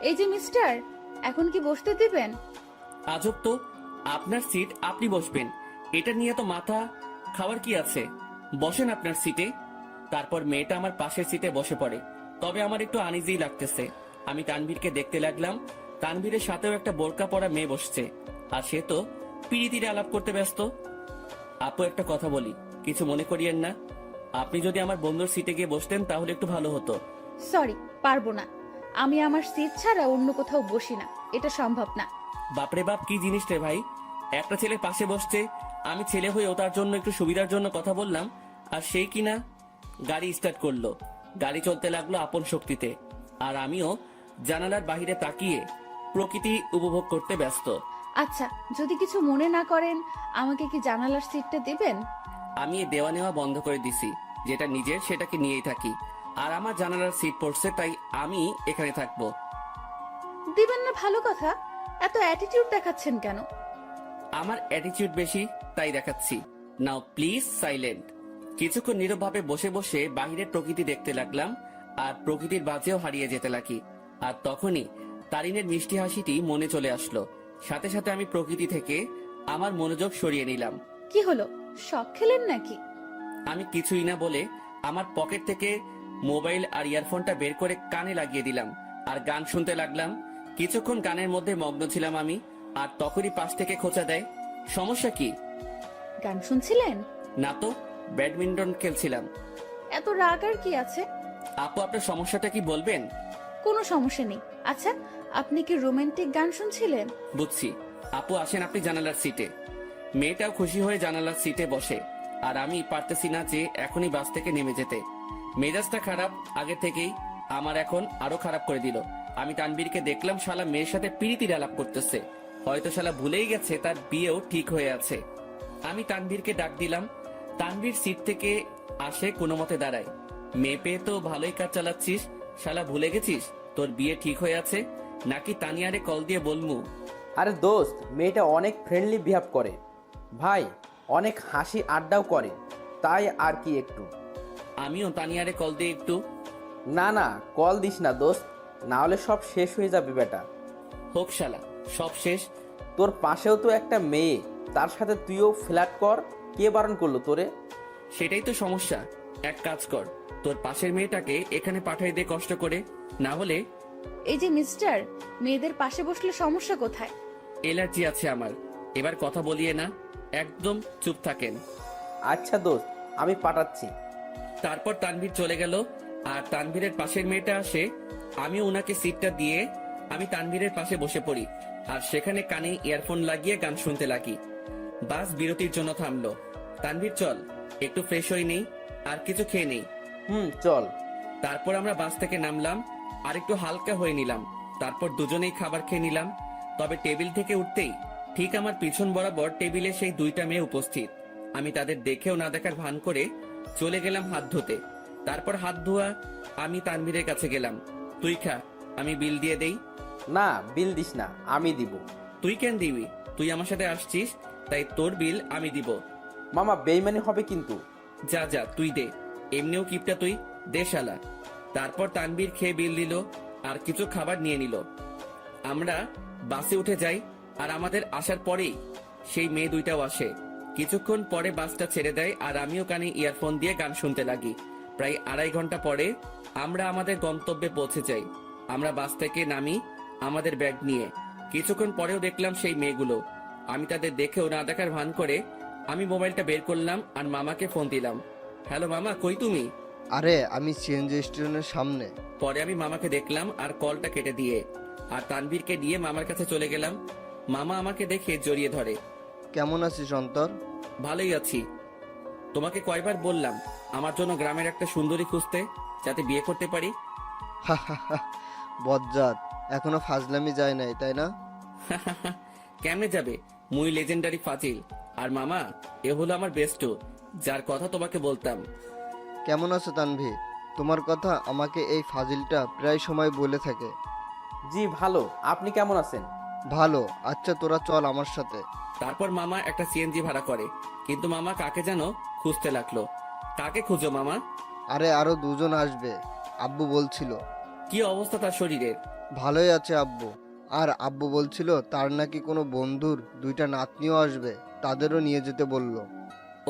এই যে মিস্টার, এখন কি বসতে দিবেন? আজব তো, আপনার সিট আপনি বসবেন, এটা নিয়ে তো মাথা খাওয়ার কি আছে? বসেন আপনার সিটে। তারপর মেয়েটা আমার পাশের সিটে বসে পড়ে। তবে আমার একটু আনইজি লাগতেছে। আমি তানভীরকে দেখতে লাগলাম। তানভীরের সাথেও একটা বোরকা পরা মেয়ে বসছে, আর সে তো পিড়িতিরে আলাপ করতে ব্যস্ত। আপু, একটা কথা বলি, কিছু মনে করিয়েন না। আপনি যদি আমার বন্ধুর সিটে গিয়ে বসতেন তাহলে একটু ভালো হতো। সরি, পারবো না। আমি আমার সিট ছাড়া অন্য কোথাও বসি না, এটা সম্ভব না। বাপরে বাপ, কি জিনিস রে ভাই! একটা ছেলে পাশে বসছে, আমি ছেলে হয়েও তার জন্য একটু সুবিধার জন্য কথা বললাম, আর সেই কিনা গাড়ি স্টার্ট করলো। গাড়ি চলতে লাগলো আপন শক্তিতে, আর আমিও জানালার বাহিরে তাকিয়ে প্রকৃতি উপভোগ করতে ব্যস্ত। আচ্ছা, যদি কিছু মনে না করেন, আমাকে কি জানালার সিটটা দেবেন? আমি এই দেওয়া নেওয়া বন্ধ করে দিছি। যেটা নিজের সেটাকে নিয়েই থাকি, আর আমার জানালার সিট পড়ছে, তাই আমি এখানে থাকবো। দিবেন না, ভালো কথা। এত অ্যাটিটিউড দেখাচ্ছেন কেন? আমার অ্যাটিটিউড বেশি, তাই দেখাচ্ছি। নাও প্লিজ সাইলেন্ট। কিছুক্ষণ নীরবভাবে বসে বসে বাহিরের প্রকৃতি দেখতে লাগলাম, আর প্রকৃতির বাজেও হারিয়ে যেতে লাগি। আর তখনই তারিনের মিষ্টি হাসিটি মনে চলে আসলো। সাথে সাথে আমি প্রকৃতি থেকে আমার মনোযোগ সরিয়ে নিলাম। কি হলো, শখ খেলেন নাকি? আমি কিছুই না বলে আমার পকেট থেকে মোবাইল আর ইয়ারফোনটা বের করে কানে লাগিয়ে দিলাম, আর গান শুনতে লাগলাম। কিছুক্ষণ গানের মধ্যে মগ্ন ছিলাম আমি, আর তখনই পাশ থেকে খোঁচা দেয়। সমস্যা কি? গান শুনছিলেন? না তো, ব্যাডমিন্টন খেলছিলাম। এত রাগ আর কি আছে? আপু, আপনার সমস্যাটা কি বলবেন? কোনো সমস্যা নেই। আচ্ছা, আপনি কি রোমান্টিক গান শুনছিলেন? বুঝছি। আপু, আসেন আপনি জানালার সিটে। মেয়েটাও খুশি হয়ে জানালার সিটে বসে, আর আমি পারতেছি না যে এখনই বাস থেকে নেমে যেতে। মেজাজটা খারাপ আগে থেকেই, আমার এখন আরো খারাপ করে দিল। আমি তানবীরকে দেখলাম, শালা মেয়ের সাথে পিড়িতির আলাপ করতেছে। হয়তো শালা ভুলেই গেছে তার বিয়েও ঠিক হয়ে আছে। আমি তানবীরকে ডাক দিলাম। তানবীর সিট থেকে আসে, কোনো মতে দাঁড়ায়। মেয়ে পেয়ে তো ভালোই কাজ চালাচ্ছিস, শালা ভুলে গেছিস তোর বিয়ে ঠিক হয়ে আছে? নাকি তানিয়ারে কল দিয়ে বলমু? আরে দোস্ত, মেয়েটা অনেক ফ্রেন্ডলি বিহেভ করে ভাই, অনেক হাসি আড্ডাও করে, তাই আর কি একটু। আমিও তানিয়ারে কল দিয়ে একটু। না না, কল দিস না দোস্ত, না হলে সব শেষ হয়ে যাবে বেটা। হোক শালা, সব শেষ। তোর পাশেও তো একটা মেয়ে, তার সাথে তুইও ফ্ল্যাট কর, কে বারণ করলো তোরে? সেটাই তো সমস্যা। এক কাজ কর, তোর পাশের মেয়েটাকে এখানে পাঠাই দে কষ্ট করে, না হলে। এই যে মিস্টার, মেয়েদের পাশে বসলে সমস্যা কোথায়? এলার্জি আছে আমার। এবার কথা বলিয়ে না, একদম চুপ থাকেন। আচ্ছা দোস্ত, আমি পাঠাচ্ছি। তারপর তানভীর চলে গেল, আর তানভীরের পাশের মেয়েটা আসে। আমি ওনাকে সিটটা দিয়ে আমি তানভীরের পাশে বসে পড়ি, আর সেখানে কানে ইয়ারফোন লাগিয়ে গান শুনতে লাগি। বাস বিরতির জন্য থামলো। তানভীর, চল একটু ফ্রেশ হয়ে নেই, আর কিছু খেয়ে নেই। চল। তারপর আমরা বাস থেকে নামলাম, আর একটু হালকা হয়ে নিলাম। তারপর দুজনেই খাবার খেয়ে নিলাম। তবে টেবিল থেকে উঠতেই ঠিক আমার পিছন বরাবর টেবিলে সেই দুইটা মেয়ে উপস্থিত। আমি তাদের দেখেও না দেখার ভান করে চলে গেলাম হাত ধুতে। তারপর হাত ধোয়া আমি তানভীরের কাছে গেলাম। তুই খা, আমি বিল দিয়ে দেই। না, বিল দিস না, আমি দিব। তুই কেন দিবি? তুই আমার সাথে আসছিস, তাই তোর বিল আমি দিব। মামা, বেইমানি হবে কিন্তু। যা যা, তুই দে। এমনিও কিপটা তুই, দে শালা। তারপর তানভীর খেয়ে বিল দিল, আর কিছু খাবার নিয়ে নিল। আমরা বাসে উঠে যাই, আর আমাদের আসার পরেই সেই মেয়ে দুইটাও আসে। কিছুক্ষণ পরে বাসটা ছেড়ে দেয়, আর আমিও কানে ইয়ারফোন দিয়ে গান শুনতে লাগি। প্রায় 2.5 ঘন্টা পরে আমরা আমাদের গন্তব্যে পৌঁছে যাই। আমরা বাস থেকে নামি আমাদের ব্যাগ নিয়ে। কিছুক্ষণ পরেও দেখলাম সেই মেয়েগুলো। আমি তাদের দেখেও না দেখার ভান করে আমি মোবাইলটা বের করলাম, আর মামাকে ফোন দিলাম। হ্যালো মামা, কই তুমি? আরে আমি সিএনজি স্টেশনের সামনে। পরে আমি মামাকে দেখলাম, আর কলটা কেটে দিয়ে আর তানভীরকে নিয়ে মামার কাছে চলে গেলাম। মামা আমাকে দেখে জড়িয়ে ধরে। কেমন আছিস অন্তর? ভালোই আছি। তোমাকে কয়বার বললাম আমার জন্য গ্রামের একটা সুন্দরী খুঁজতে, যাতে বিয়ে করতে পারি? বজ্জাত, এখনো ফাজলামি যায় নাই, তাই না? কেমনে যাবে? মুই লেজেন্ডারি ফাজিল। আর মামা, এ হলো আমার বেস্টু, যার কথা তোমাকে বলতাম। কেমন আছো তানভি? তোমার কথা আমাকে এই ফাজিলটা প্রায় সময় বলে থাকে। জি ভালো, আপনি কেমন আছেন? ভালো, আচ্ছা তোরা চল আমার সাথে। তারপর মামা একটা সিএনজি ভাড়া করে, কিন্তু মামা কাকে যেন খুঁজতে লাগলো। কাকে খুঁজো মামা? আরে আরো দুজন আসবে, আব্বু বলছিল। কি অবস্থা তার শরীরের? ভালোই আছে আব্বু। আর আব্বু বলছিল তার নাকি কোনো বন্ধুর 2টা নাতনিও আসবে, তাদেরও নিয়ে যেতে বলল।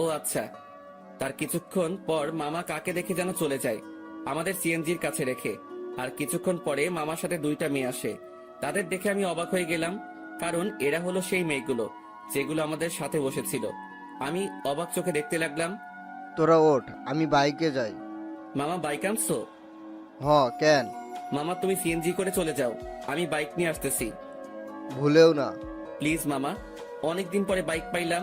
ও আচ্ছা। তার কিছুক্ষণ পর মামা কাকে দেখে যেন চলে যায় আমাদের সিএনজির কাছে রেখে। আর কিছুক্ষণ পরে মামার সাথে 2টা মেয়ে আসে। তাদের দেখে আমি অবাক হয়ে গেলাম, কারণ এরা হলো সেই মেয়েগুলো যেগুলো আমাদের সাথে বসেছিল। আমি অবাক চোখে দেখতে লাগলাম। তোরা ওঠ, আমি বাইকে যাই। মামা বাইক আনছো? কেন? মামা তুমি সিএনজি করে চলে যাও, আমি বাইক নিয়ে আসতেছি। ভুলেও না। প্লিজ মামা, অনেকদিন পরে বাইক পাইলাম।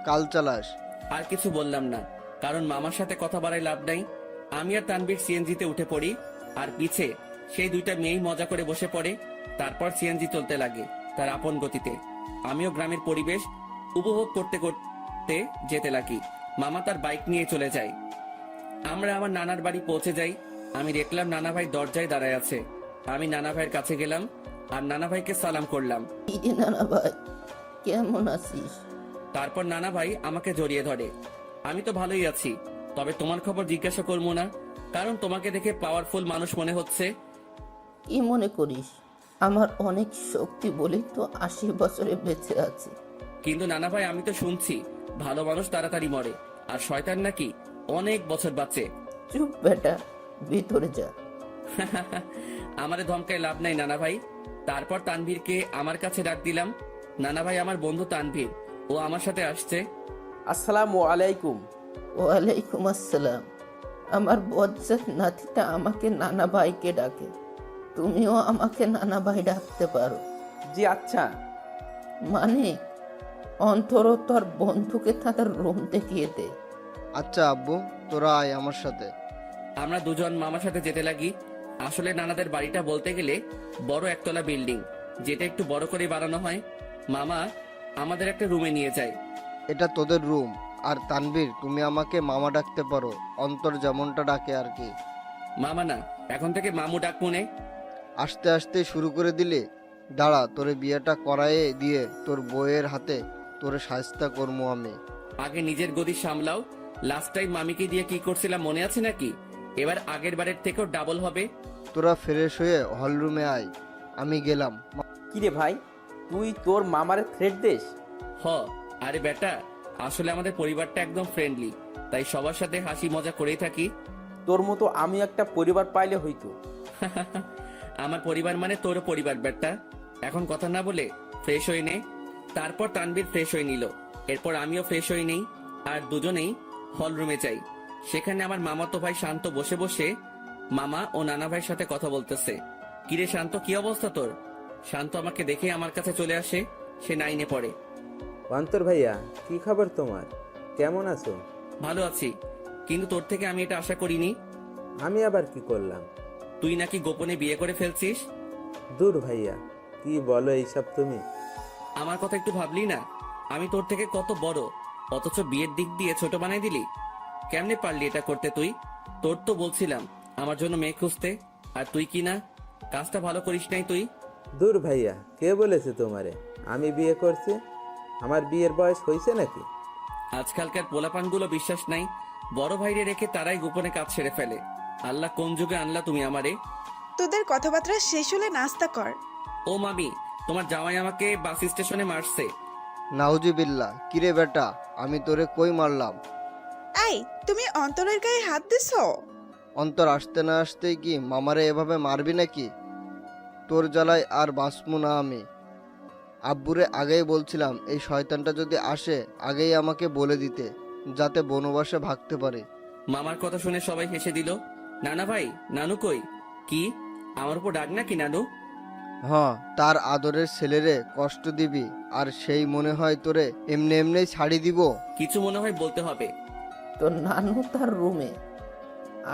কাল চালাস। আর কিছু বললাম না, কারণ মামার সাথে কথা বাড়াই লাভ নাই। আমি আর তানবীর সিএনজিতে উঠে পড়ি, আর পিছে সেই 2টা মেয়েই মজা করে বসে পড়ে। তারপর সিএনজি চলতে লাগে তার আপন গতিতে। আমিও গ্রামের পরিবেশ উপভোগ করতে করতে যেতে লাগি। মামা তার বাইক নিয়ে চলে যায়। আমরা আমার নানার বাড়ি পৌঁছে যাই। আমি দেখলাম নানা ভাই দরজায় দাঁড়ায় আছে। আমি নানা ভাইয়ের কাছে গেলাম আর নানা ভাইকে সালাম করলাম। নানা ভাই, কেমন আছিস? তারপর নানা ভাই আমাকে জড়িয়ে ধরে। আমি তো ভালোই আছি, তবে তোমার খবর জিজ্ঞাসা করবো না, কারণ তোমাকে দেখে পাওয়ারফুল মানুষ মনে হচ্ছে। কি মনে করিস? আমার অনেক শক্তি বলেই তো 80 বছরে বেঁচে আছি। কিন্তু নানা ভাই, আমি তো শুনছি ভালো মানুষ তাড়াতাড়ি মরে, আর শয়তান নাকি অনেক বছর বাঁচে। চুপ বেটা, ভিতরে যা। আমারে ধমকায় লাভ নাই নানা ভাই। তারপর তানভীরকে আমার কাছে ডাক দিলাম। নানা ভাই, আমার বন্ধু তানভীর, ও আমার সাথে আসছে। আসসালামু আলাইকুম। ওয়ালাইকুম আসসালাম। আমার বজ্জাত নাতিটা আমাকে নানা ভাইকে ডাকে, তুমিও আমাকে নানা ভাই ডাকতে পারো। জি আচ্ছা। মানে অন্তর তোর বন্ধুকে তাদের রুম দেখিয়ে দে। আচ্ছা আব্বু, তোরা আয় আমার সাথে। আমরা দুজন মামার সাথে যেতে লাগি। আসলে নানাদের বাড়িটা বলতে গেলে বড় একতলা বিল্ডিং, যেটা একটু বড় করে বানানো হয়। মামা আমাদের একটা রুমে নিয়ে যায়। এটা তোদের রুম। আর তানভীর, তুমি আমাকে মামা ডাকতে পারো, অন্তর যেমনটা ডাকে আর কি। মামা না, এখন থেকে মামু ডাক মনে। আস্তে আস্তে শুরু করে দিলে। দাঁড়া, তোরে বিয়েটা করায়ে দিয়ে তোর বউয়ের হাতে তোরে শায়েস্তা করবো আমি। আগে নিজের গদি সামলাও। লাস্ট টাইম মামিকে দিয়ে কি করছিলাম মনে আছে নাকি? এবার আগের বারের থেকেও ডাবল হবে। তোরা ফ্রেশ হয়ে হলরুমে আয়, আমি গেলাম। কিরে ভাই, তুই তোর মামারে থ্রেট দেস? আরে বেটা, আসলে আমাদের পরিবারটা একদম ফ্রেন্ডলি, তাই সবার সাথে হাসি মজা করেই থাকি। তোর মতো আমি একটা পরিবার পাইলে হইতো। আমার পরিবার মানে তোর পরিবার বেটা। এখন কথা না বলে ফ্রেশ হয়ে নে। তারপর তানবীর ফ্রেশ হয়ে নিল। এরপর আমিও ফ্রেশ হয়ে নেই, আর দুজনেই হল রুমে যাই। সেখানে আমার মামাতো ভাই শান্ত বসে বসে মামা ও নানা ভাইয়ের সাথে কথা বলতেছে। কিরে শান্ত, কি অবস্থা তোর? শান্ত আমাকে দেখে আমার কাছে চলে আসে। সে 9-এ পড়ে। অন্তর ভাইয়া, কি খবর তোমার? কেমন আছো? ভালো আছি, কিন্তু তোর থেকে আমি এটা আশা করিনি। আমি আবার কি করলাম? তুই নাকি গোপনে বিয়ে করে ফেলছিস। দূর ভাইয়া, কি বলো এইসব তুমি? আমার কথা একটু ভাবলি না? আমি তোর থেকে কত বড়, অথচ বিয়ের দিক দিয়ে ছোট বানাই দিলি। কেমনে পারলি এটা করতে তুই? তোর তো বলছিলাম আমার জন্য মেয়ে খুঁজতে, আর তুই কি না, কাজটা ভালো করিস নাই তুই। দূর ভাইয়া, কে বলেছে তোমারে আমি বিয়ে করছি? আমার বিয়ের বয়স হয়েছে নাকি? আজকালকার পোলাপানগুলো বিশ্বাস নাই, বড় ভাইরে রেখে তারাই গোপনে কাজ সেরে ফেলে। আল্লাহ কোন যুগে আনলা তুমি আমারে। তোদের কথাবার্তা শেষ হলে নাস্তা কর। ও মামি, তোমার জামাই আমাকে বাস স্টেশনে মারছে। নাউজুবিল্লাহ, কিরে বেটা, আমি তোরে কই মারলাম? এই, তুমি অন্তরের গায়ে হাত দিছো? অন্তর আসতে না আসতেই কি মামারে এভাবে মারবি নাকি? তোর জ্বালায় আর বাঁচবো না আমি। আব্বুরে আগেই বলছিলাম এই শয়তানটা যদি আসে আগেই আমাকে বলে দিতে, যাতে বনবাসে ভাগতে পারে। মামার কথা শুনে সবাই হেসে দিল। নানা ভাই, নানু কই? কি আমার উপর ডাক নাকি নানু? তার আদরের ছেলেরে কষ্ট দিবি আর সেই মনে হয় তোরে এমনি এমনি ছাড়ি দিব? কিছু মনে হয় বলতে হবে। তো নানু তার রুমে,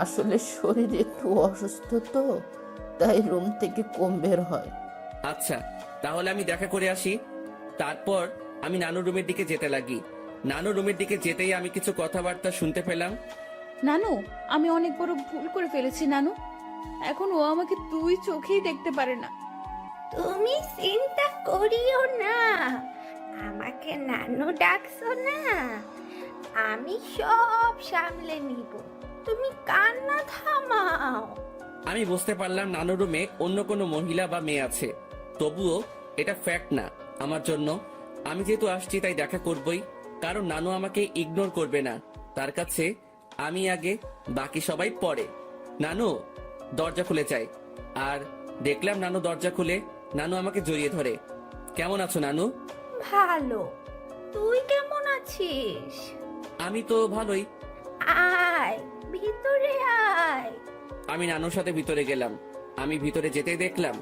আসলে শরীর একটু অসুস্থ তো, তাই রুম থেকে কম বের হয়। আচ্ছা, তাহলে আমি দেখা করে আসি। তারপর আমি নানুর রুমের দিকে যেতে লাগি। নানুর রুমের দিকে যেতেই আমি কিছু কথাবার্তা শুনতে পেলাম। নানু, আমি অনেক বড় ভুল করে ফেলেছি নানু। এখন ও আমাকে দুই চোখেই দেখতে পারে না। তুমি চিন্তা করিও না, আমাকে নানু ডাকছো না, আমি সব সামলে নিব, তুমি কান্না থামাও। আমি বুঝতে পারলাম নানুর রুমে অন্য কোনো মহিলা বা মেয়ে আছে, তবুও এটা ফ্যাক্ট না আমার জন্য। আমি যেহেতু আসছি তাই দেখা করবই, কারণ নানু আমাকে ইগনোর করবে না। তার কাছে আমি আগে, বাকি সবাই পরে। নানু, দরজা খুলে যায়। আর দেখলাম নানু দরজা খুলে নানু আমাকে জড়িয়ে ধরে। কেমন আছো নানু? ভালো, তুই কেমন আছিস? আমি তো ভালোই। আয় ভিতরে আয়। আমি নানুর সাথে ভিতরে গেলাম। আমি ভিতরে যেতেই দেখলাম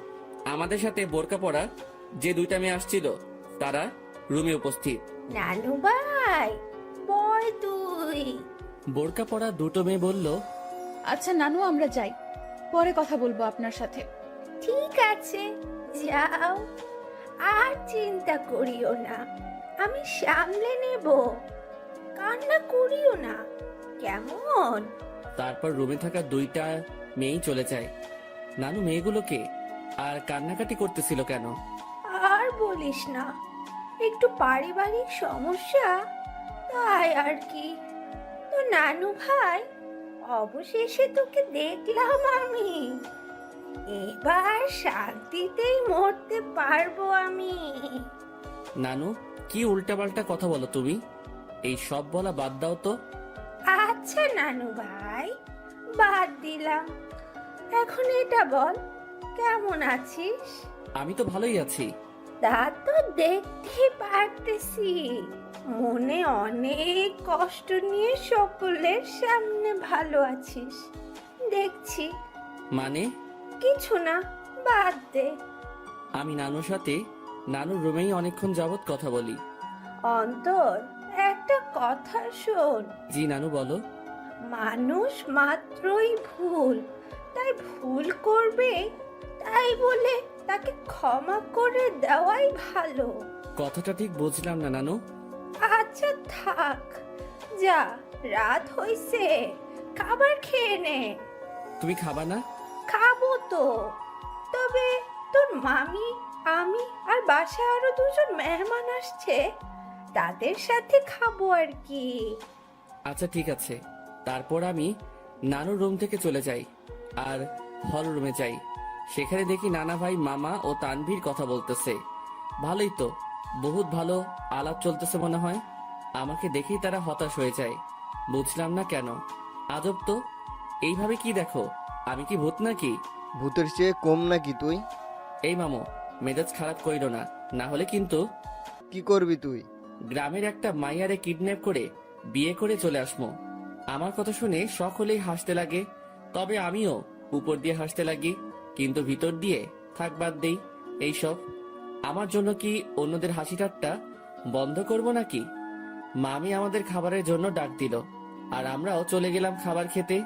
আমাদের সাথে বোরকা পরা যে দুইটা মেয়ে আসছিল তারা রুমে উপস্থিত। নানু ভাই, বয় তুই। বোরকা পরা দুটো মেয়ে বলল, আচ্ছা নানু, আমরা যাই, পরে কথা বলবো আপনার সাথে। ঠিক আছে, যাও, আর চিন্তা করিও না, আমি সামলে নেব, কান্না করিও না, কেমন? তারপর রুমে থাকা দুইটা মেয়েই চলে যায়। নানু মেয়েগুলোকে আর কান্নাকাটি করতেছিল কেন? আর বলিস না, একটু পারিবারিক সমস্যা, তাই আর কি। তো নানু ভাই, অবশেষে তোকে দেখলাম আমি, এবার শান্তিতেই মরতে পারবো আমি। নানু, কি উল্টাপাল্টা কথা বলো তুমি? এই সব বলা বাদ দাও তো। আচ্ছা নানু ভাই, বাদ দিলাম, এখন এটা বল, কেমন আছিস? আমি তো ভালোই আছি। তা তো দেখতেই পারতেছি, মনে অনেক কষ্ট নিয়ে সকলের সামনে ভালো আছিস দেখছি। মানে? কিছু না, বাদ দে। আমি নানুর সাথে নানুর রুমেই অনেকক্ষণ যাবৎ কথা বলি। অন্তর, একটা কথা শোন। জি নানু, বলো। মানুষ মাত্রই ভুল, তাই ভুল করবে, তাই বলে তাকে ক্ষমা করে দেওয়াই ভালো। কথাটা ঠিক বুঝলাম না নানু। আচ্ছা থাক, যা, রাত হইছে, খাবার খেয়ে নে। তুমি খাবা না? খাবো তো, তবে তোর মামি, আমি আর বাসায় আরো দুজন মেহমান আসছে, তাদের সাথে খাবো আর কি। আচ্ছা ঠিক আছে। তারপর আমি নানুর রুম থেকে চলে যাই আর হল রুমে যাই। সেখানে দেখি নানা ভাই, মামা ও তানভীর কথা বলতেছে। ভালোই তো, বহুত ভালো আলাপ চলতেছে মনে হয়। আমাকে দেখেই তারা হতাশ হয়ে যায়। বুঝলাম না কেন। আজব তো, এইভাবে কি দেখো? আমি কি ভূত নাকি? ভূতের চেয়ে কম নাকি তুই? এই মামু, মেজাজ খারাপ কইরো না, না হলে কিন্তু। কি করবি তুই? গ্রামের একটা মাইয়ারে কিডন্যাপ করে বিয়ে করে চলে আসমো। আমার কথা শুনে সকলেই হাসতে লাগে, তবে আমিও উপর দিয়ে হাসতে লাগি, কিন্তু ভিতর দিয়ে থাক বাদ দেই এইসব। আমার জন্য কি অন্যদের হাসি ঠাট্টা বন্ধ করব নাকি? মামি আমাদের খাবারের জন্য ডাক দিল আর আমরাও চলে গেলাম খাবার খেতে।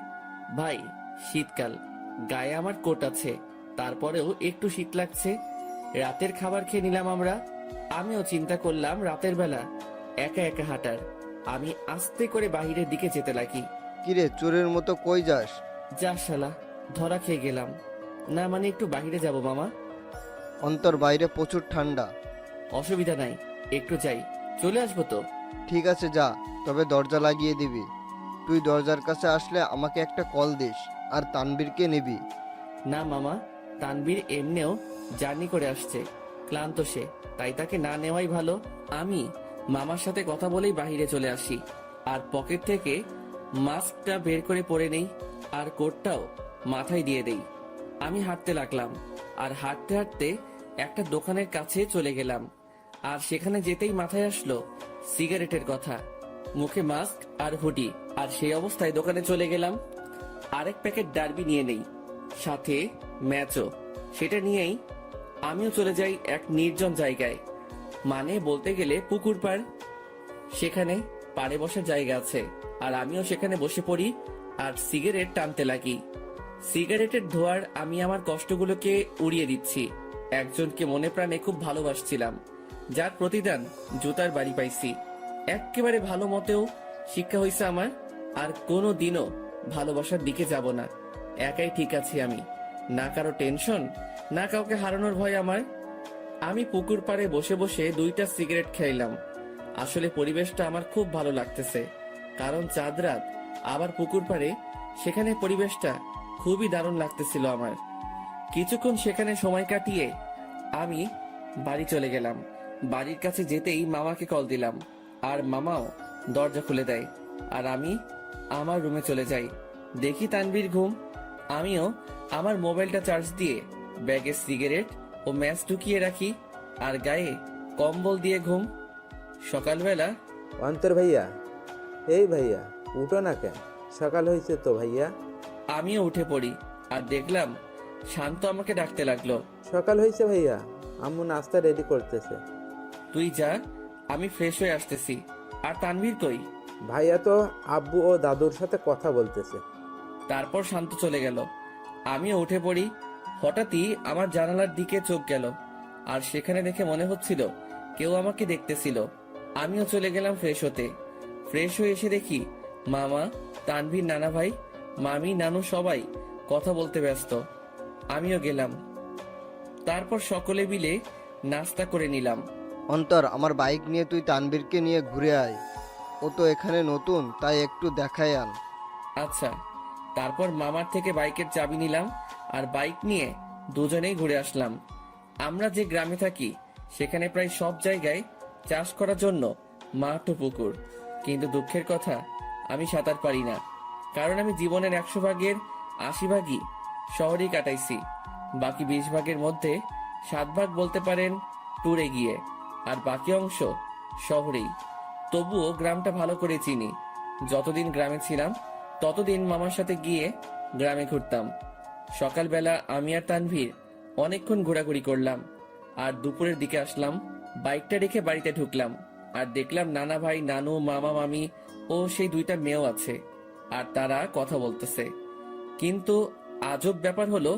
ভাই, শীতকাল, গায়ে আমার কোট আছে, তারপরেও একটু শীত লাগছে। রাতের খাবার খেয়ে নিলাম আমরা। আমিও চিন্তা করলাম রাতের বেলা একা একা হাঁটার। আমি আস্তে করে বাহিরের দিকে যেতে লাগি। কিরে, চোরের মতো কই যাস? যা শালা, ধরা খেয়ে গেলাম। না মানে একটু বাহিরে যাব মামা। অন্তর, বাইরে প্রচুর ঠান্ডা। অসুবিধা নাই, একটু যাই, চলে আসবো তো। ঠিক আছে যা, তবে দরজা লাগিয়ে দিবি। তুই দরজার কাছে আসলে আমাকে একটা কল দিস, আর তানবীরকে নিবি। না মামা, তানবীর এমনিও জার্নি করে আসছে, ক্লান্ত সে, তাই তাকে না নেওয়াই ভালো। আমি মামার সাথে কথা বলেই বাহিরে চলে আসি আর পকেট থেকে মাস্কটা বের করে পরে নেই আর কোটটাও মাথায় দিয়ে দেই। আমি হাঁটতে লাগলাম আর হাঁটতে হাঁটতে একটা দোকানের কাছে চলে গেলাম। আর সেখানে যেতেই মাথায় আসলো সিগারেটের কথা। মুখে মাস্ক আর হুডি, আর সেই অবস্থায় দোকানে চলে গেলাম। আরেক প্যাকেট ডার্বি নিয়ে নেই, সাথে ম্যাচও। সেটা নিয়েই আমিও চলে যাই এক নির্জন জায়গায়, মানে বলতে গেলে পুকুর পাড়। সেখানে পাড়ে বসার জায়গা আছে আর আমিও সেখানে বসে পড়ি আর সিগারেট টানতে লাগি। সিগারেটের ধোঁয়ার আমি আমার কষ্টগুলোকে উড়িয়ে দিচ্ছি। একজনকে মনে প্রাণে খুব ভালোবাসছিলাম, যার প্রতিদান জুতার বাড়ি পাইছি। একেবারে ভালো মতেও শিক্ষা হয়েছে আমার, আর কোনো দিনও ভালোবাসার দিকে যাব না। একাই ঠিক আছি আমি, না কারো টেনশন, না কাউকে হারানোর ভয় আমার। আমি পুকুর পাড়ে বসে বসে 2টা সিগারেট খাইলাম। আসলে পরিবেশটা আমার খুব ভালো লাগতেছে, কারণ চাঁদ রাত, আবার পুকুর পাড়ে, সেখানে পরিবেশটা খুবই দারুণ লাগতেছিল আমার। কিছুক্ষণ সেখানে সময় কাটিয়ে আমি বাড়ি চলে গেলাম। বাড়ির কাছে যেতেই মামাকে কল দিলাম, আর মামাও দরজা খুলে দেয়, আর আমি আমার রুমে চলে যাই। দেখি তানভীর ঘুম। আমিও আমার মোবাইলটা চার্জ দিয়ে ব্যাগে সিগারেট ও ম্যাচ ঢুকিয়ে রাখি, আর গায়ে কম্বল দিয়ে ঘুম। সকালবেলা অন্তর ভাইয়া, এই ভাইয়া উঠো না কেন? সকাল হয়েছে তো ভাইয়া। আমিও উঠে পড়ি, আর দেখলাম শান্ত আমাকে ডাকতে লাগলো। সকাল হয়েছে ভাইয়া, আম্মু নাস্তা রেডি করতেছে। তুই যা, আমি ফ্রেশ হয়ে আসতেছি। আর তানভীর কই? ভাইয়া তো আব্বু ও দাদুর সাথে কথা বলতেছে। তারপর শান্ত চলে গেল। আমিও উঠে পড়ি। হঠাৎই আমার জানালার দিকে চোখ গেল, আর সেখানে দেখে মনে হচ্ছিল কেউ আমাকে দেখতেছিল। আমিও চলে গেলাম ফ্রেশ হতে। ফ্রেশ হয়ে এসে দেখি মামা, তানভীর, নানা ভাই, মামি, নানু সবাই কথা বলতে ব্যস্ত। আমিও গেলাম। তারপর সকলে মিলে নাস্তা করে নিলাম। অন্তর, আমার বাইক নিয়ে তুই তানবীরকে নিয়ে ঘুরে আয়। ও তো এখানে নতুন, তাই একটু দেখাই আন। আচ্ছা। তারপর মামার থেকে বাইকের চাবি নিলাম, আর বাইক নিয়ে দুজনেই ঘুরে আসলাম। আমরা যে গ্রামে থাকি সেখানে প্রায় সব জায়গায় চাষ করার জন্য মাঠ ও পুকুর, কিন্তু দুঃখের কথা আমি সাঁতার পারি না, কারণ আমি জীবনের 100 ভাগের 80 ভাগই শহরেই কাটাইছি। বাকি 20 ভাগের মধ্যে 7 ভাগ বলতে পারেন ট্যুরে গিয়ে, আর বাকি অংশ শহরেই। তবুও গ্রামটা ভালো করে চিনি। যতদিন গ্রামে ছিলাম ততদিন মামার সাথে গিয়ে গ্রামে ঘুরতাম। সকালবেলা আমি আর তানভীর অনেকক্ষণ ঘোরাঘুরি করলাম, আর দুপুরের দিকে আসলাম। বাইকটা রেখে বাড়িতে ঢুকলাম, আর দেখলাম নানা ভাই, নানু, মামা, মামি ও সেই 2টা মেয়েও আছে, আর তারা কথা বলতেছে। কিন্তু আজব ব্যাপার হলো,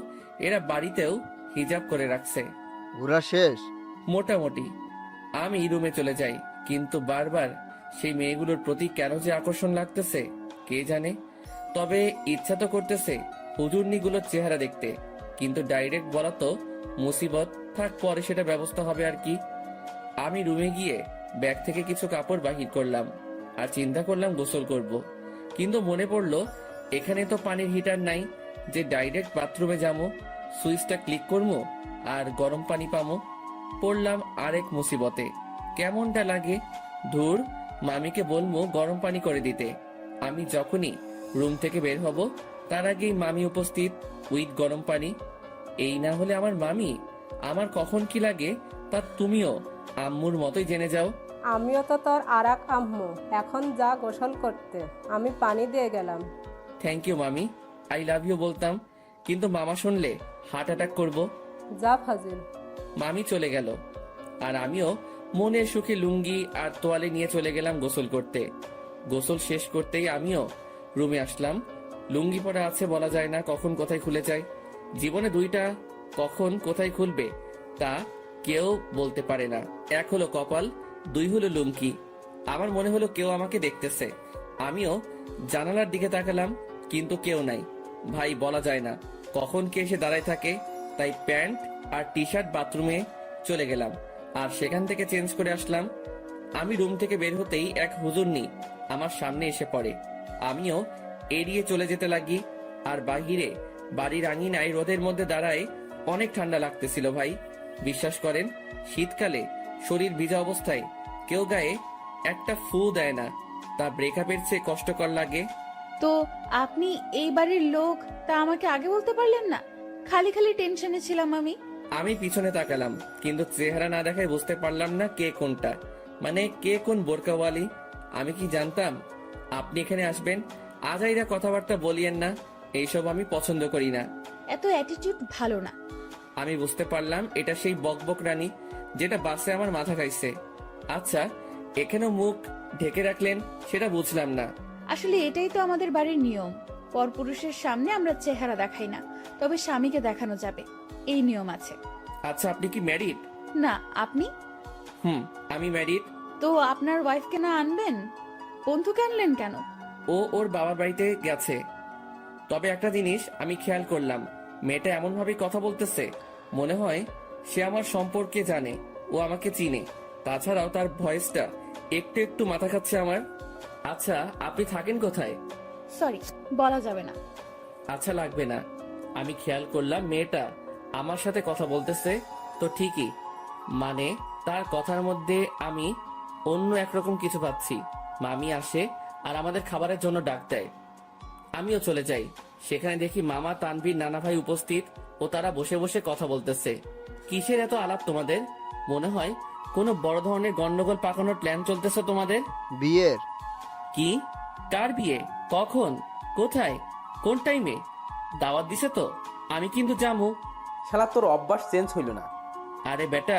এরা বাড়িতেও হিজাব করে রাখছে। ঘোরা শেষ? মোটামুটি। আমি রুমে চলে যাই, কিন্তু বারবার সেই মেয়েগুলোর প্রতি কেন যে আকর্ষণ লাগতেছে কে জানে। তবে ইচ্ছা তো করতেছে হুজুরনিগুলোর চেহারা দেখতে, কিন্তু ডাইরেক্ট বলা তো মুসিবত, থাক পরে সেটা ব্যবস্থা হবে আর কি। আমি রুমে গিয়ে ব্যাগ থেকে কিছু কাপড় বাহির করলাম, আর চিন্তা করলাম গোসল করব। কিন্তু মনে পড়লো এখানে তো পানির হিটার নাই যে ডাইরেক্ট বাথরুমে যাবো, সুইচটা ক্লিক করবো আর গরম পানি পাবো। পড়লাম আরেক মুসিবতে। কেমনটা লাগে, ধুর, মামিকে বলবো গরম পানি করে দিতে। আমি যখনই রুম থেকে বের হব তার আগেই মামি উপস্থিত উইথ গরম পানি। এই না হলে আমার মামি, আমার কখন কি লাগে তা তুমিও আম্মুর মতোই জেনে যাও। আমিও তো তোর আরাক আম্মু, এখন যা গোসল করতে, আমি পানি দিয়ে গেলাম। থ্যাংক ইউ মামি, আই লাভ ইউ বলতাম, কিন্তু মামা শুনলে হার্ট অ্যাটাক করবো। যা ফাজিল। মামি চলে গেল, আর আমিও মনের সুখে লুঙ্গি আর তোয়ালে নিয়ে চলে গেলাম গোসল করতে। গোসল শেষ করতেই আমিও রুমে আসলাম। লুঙ্গি পরা আছে, বলা যায় না কখন কোথায় খুলে যায়। জীবনে 2টা কখন কোথায় খুলবে তা কেউ বলতে পারে না। 1 হলো কপাল, 2 হলো লুঙ্গি। আমার মনে হলো কেউ আমাকে দেখতেছে। আমিও জানালার দিকে তাকালাম, কিন্তু কেউ নাই। ভাই, বলা যায় না কখন কে এসে দাঁড়ায় থাকে, তাই প্যান্ট আর টি শার্ট বাথরুমে চলে গেলাম, আর সেখান থেকে চেঞ্জ করে আসলাম। আমি রুম থেকে বের হতেই এক হুজুরনি আমার সামনে এসে পড়ে। আমিও এড়িয়ে চলে যেতে লাগি, আর বাহিরে বাড়ির আঙিনায় রোদের মধ্যে দাঁড়ায় অনেক ঠান্ডা লাগতেছিল ভাই। বিশ্বাস করেন, শীতকালে শরীর ভিজা অবস্থায় কেউ গায়ে একটা ফু দেয় না, তা ব্রেকআপের চেয়ে কষ্টকর লাগে। তো আপনি এই বাড়ির লোক, তা আমাকে আগে বলতে পারলেন না? খালি খালি টেনশনে ছিলাম আমি। আমি পিছনে তাকালাম, কিন্তু চেহারা না দেখায় বুঝতে পারলাম না কে কোনটা, মানে কে কোন বোরকাওয়ালি। আমি কি জানতাম আপনি এখানে আসবেন? আজাইরা কথাবার্তা বলিয়েন না, এইসব আমি পছন্দ করি না। এত অ্যাটিটিউড ভালো না। আমি বুঝতে পারলাম এটা সেই বকবক রানী যেটা বাসে আমার মাথা খাইছে। আচ্ছা, এখানেও মুখ ঢেকে রাখলেন সেটা বুঝলাম না। আসলে এটাই তো আমাদের বাড়ির নিয়ম। পরপুরুষের সামনে আমরা চেহারা দেখাই না, তবে স্বামীকে দেখানো যাবে, এই নিয়ম আছে। আচ্ছা, আপনি কি ম্যারিড? না, আপনি? আমি ম্যারিড। তো আপনার ওয়াইফকে না আনবেন? বন্ধুকে আনলেন কেন? ও ওর বাবার বাড়িতে গেছে। তবে একটা জিনিস আমি খেয়াল করলাম, মেয়েটা এমন ভাবে কথা বলতেছে মনে হয় সে আমার সম্পর্কে জানে, ও আমাকে চিনে। তাছাড়াও তার ভয়েসটা একটু একটু মাথা খাচ্ছে আমার। আচ্ছা, আপনি থাকেন কোথায়? সরি, বলা যাবে না। আচ্ছা, লাগবে না। আমি খেয়াল করলাম মেয়েটা আমার সাথে কথা বলতেছে তো ঠিকই, মানে তার কথার মধ্যে আমি অন্য একরকম কিছু পাচ্ছি। মামি আসে আর আমাদের খাবারের জন্য ডাক দেয়। আমিও চলে যাই। সেখানে দেখি মামা, তানভীর, নানা ভাই উপস্থিত ও তারা বসে বসে কথা বলতেছে। কিসের এত আলাপ তোমাদের? মনে হয় কোনো বড় ধরনের গন্ডগোল পাকানোর প্ল্যান চলতেছে তোমাদের। বিয়ের। কি? কার বিয়ে? কখন? কোথায়? কোন টাইমে? দাওয়াত দিছে তো? আমি কিন্তু যাবো। শালা তোর অভ্যাস চেঞ্জ হইল না। আরে বেটা,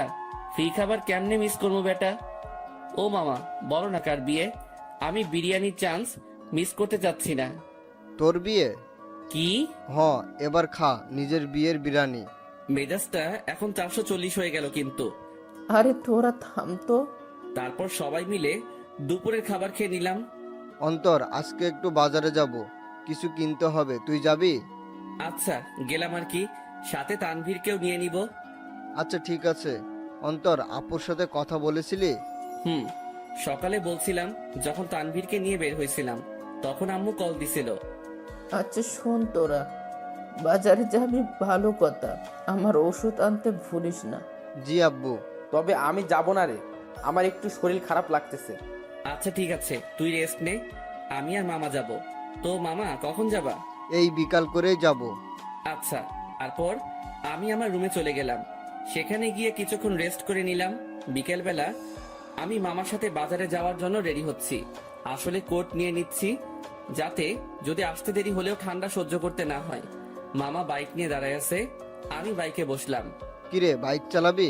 ফ্রি খাবার কেমনে মিস করবো বেটা? ও মামা, বলো না কার বিয়ে? আমি বিরিয়ানির চান্স মিস করতে চাচ্ছি না। তোর বিয়ে? কি? এবার খা নিজের বিয়ের বিরিয়ানি। মেজাজটা এখন 440 হয়ে গেল কিন্তু। আরে তোরা থাম তো। তারপর সবাই মিলে দুপুরের খাবার খেয়ে নিলাম। অন্তর, আজকে একটু বাজারে যাব, কিছু কিনতে হবে, তুই যাবি? আচ্ছা, গেলাম আর কি, সাথে তানভীরকেও নিয়ে নিব। আচ্ছা ঠিক আছে। অন্তর, আপুর সাথে কথা বলেছিলি? হুম, সকালে বলছিলাম যখন তানভীরকে নিয়ে বের হয়েছিলাম, তখন আম্মু কল দিছিল। আচ্ছা শোন, তোরা বাজারে যাবি ভালো কথা, আমার ওষুধ আনতে ভুলিস না। জি আব্বু। তবে আমি যাব না রে, আমার একটু শরীর খারাপ লাগতেছে। আচ্ছা ঠিক আছে, তুই রেস্ট নে, আমি আর মামা যাব। তো মামা, কখন যাবা? এই বিকাল করেই যাব। আচ্ছা। তারপর আমি আমার রুমে চলে গেলাম। সেখানে গিয়ে কিছুক্ষণ রেস্ট করে নিলাম। বিকেলবেলা আমি মামার সাথে বাজারে যাওয়ার জন্য রেডি হচ্ছি। আসলে কোট নিয়ে নিচ্ছি, যাতে যদি আসতে দেরি হলেও ঠান্ডা সহ্য করতে না হয়। মামা বাইক নিয়ে দাঁড়ায় আছে, আমি বাইকে বসলাম। কিরে, বাইক চালাবি?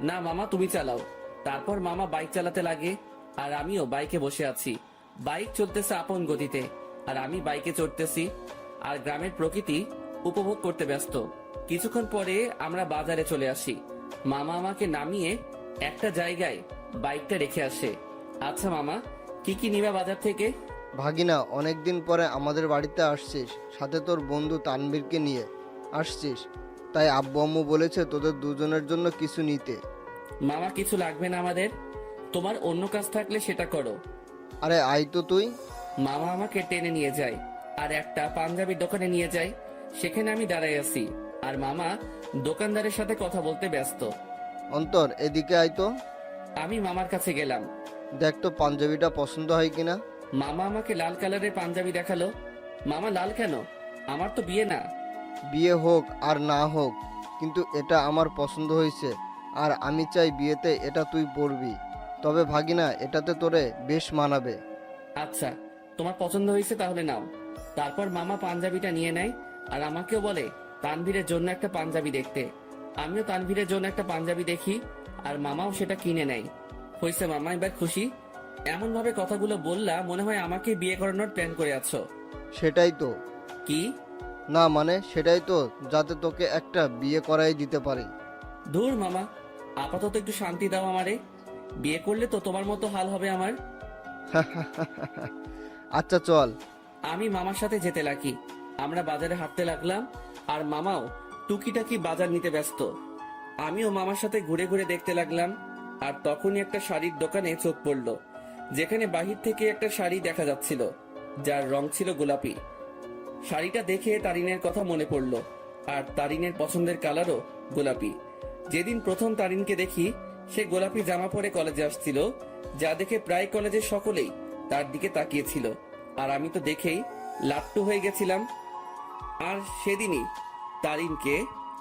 না মামা, তুমি চালাও। তারপর মামা বাইক চালাতে লাগে আর আমিও বাইকে বসে আছি। বাইক চলতেছে আপন গতিতে আর আমি বাইকে চড়তেছি আর গ্রামের প্রকৃতি উপভোগ করতে ব্যস্ত। কিছুক্ষণ পরে আমরা বাজারে চলে আসি। মামা আমাকে নামিয়ে একটা জায়গায় বাইকটা রেখে আসে। আচ্ছা মামা, কি কি নিবা বাজার থেকে? ভাগিনা, অনেকদিন পরে আমাদের বাড়িতে আসছিস, সাথে তোর বন্ধু তানভীরকে নিয়ে আসছিস, তাই আব্বু আম্মু বলেছে তোদের দুজনের জন্য কিছু নিতে। মামা, কিছু লাগবে না আমাদের, তোমার অন্য কাজ থাকলে সেটা করো। আরে আয় তো তুই। মামা আমাকে টেনে নিয়ে যায় আর একটা পাঞ্জাবির দোকানে নিয়ে যায়। সেখানে আমি দাঁড়াই আছি আর মামা দোকানদারের সাথে কথা বলতে ব্যস্ত। অন্তর, এদিকে আয় তো। আমি মামার কাছে গেলাম। দেখ তো পাঞ্জাবিটা পছন্দ হয় কিনা। মামা আমাকে লাল কালারের পাঞ্জাবি দেখালো। মামা, লাল কেন? আমার তো বিয়ে না। বিয়ে হোক আর না হোক, কিন্তু এটা আমার পছন্দ হয়েছে আর আমি চাই বিয়েতে এটা তুই পরবি। তবে ভাগিনা, এটাতে তোরে বেশ মানাবে। আচ্ছা, তোমার পছন্দ হয়েছে তাহলে নাও। তারপর মামা পাঞ্জাবিটা নিয়ে নেয় আর আমাকেও বলে তানভীরের জন্য একটা পাঞ্জাবি দেখতে। আমিও তানভীরের জন্য একটা পাঞ্জাবি দেখি আর মামাও সেটা কিনে নেয়। হয়েছে মামা, এবার খুশি? এমন ভাবে কথাগুলো বললা মনে হয় আমাকে বিয়ে করানোর প্ল্যান করে আছো। সেটাই তো। কি? না মানে সেটাই তো, যাতে তোকে একটা বিয়ে করাই দিতে পারি। ধুর মামা, আপাতত একটু শান্তি দাও আমারে। বিয়ে করলে তো তোমার মতো হাল হবে আমার। আচ্ছা চল। আমি মামার সাথে যেতে লাগি। আমরা বাজারে হাঁটতে লাগলাম আর মামাও টুকিটাকি বাজার নিতে ব্যস্ত। আমিও মামার সাথে ঘুরে ঘুরে দেখতে লাগলাম। আর তখনই একটা শাড়ির দোকানে চোখ পড়লো, যেখানে বাহির থেকে একটা শাড়ি দেখা যাচ্ছিল যার রং ছিল গোলাপি। শাড়িটা দেখে তারিনের কথা মনে পড়লো আর তারিনের পছন্দের কালারও গোলাপি। যেদিন প্রথম তারিনকে দেখি, সে গোলাপি জামা পরে কলেজে আসছিল, যা দেখে প্রায় কলেজের সকলেই তার দিকে তাকিয়েছিল। আর আমি তো দেখেই লাট্টু হয়ে গেছিলাম। আর সেদিনই তারিনকে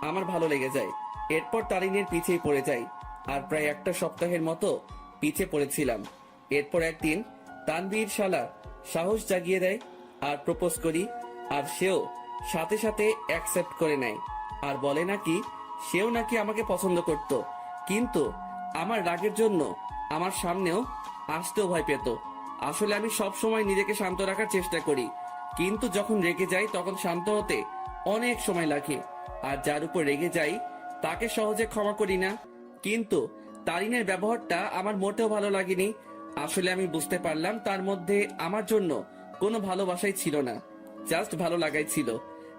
আমার ভালো লেগে যায়। এরপর তারিনের পিছেই পড়ে যাই আর প্রায় একটা সপ্তাহের মতো পিছে পড়েছিলাম। এরপর একদিন তানভীর শালা সাহস জাগিয়ে দেয় আর প্রপোজ করি, আর সেও সাথে সাথে অ্যাকসেপ্ট করে নেয় আর বলে নাকি সেও নাকি আমাকে পছন্দ করত, কিন্তু আমার রাগের জন্য আমার সামনেও আসতেও ভয় পেত। আসলে আমি সব সময় নিজেকে শান্ত রাখার চেষ্টা করি, কিন্তু যখন রেগে যাই তখন শান্ত হতে অনেক সময় লাগে। আর যার উপর রেগে যাই তাকে সহজে ক্ষমা করি না। কিন্তু তারিনের ব্যবহারটা আমার মোটেও ভালো লাগেনি। আসলে আমি বুঝতে পারলাম তার মধ্যে আমার জন্য কোনো ভালোবাসাই ছিল না, জাস্ট ভালো লাগাই ছিল,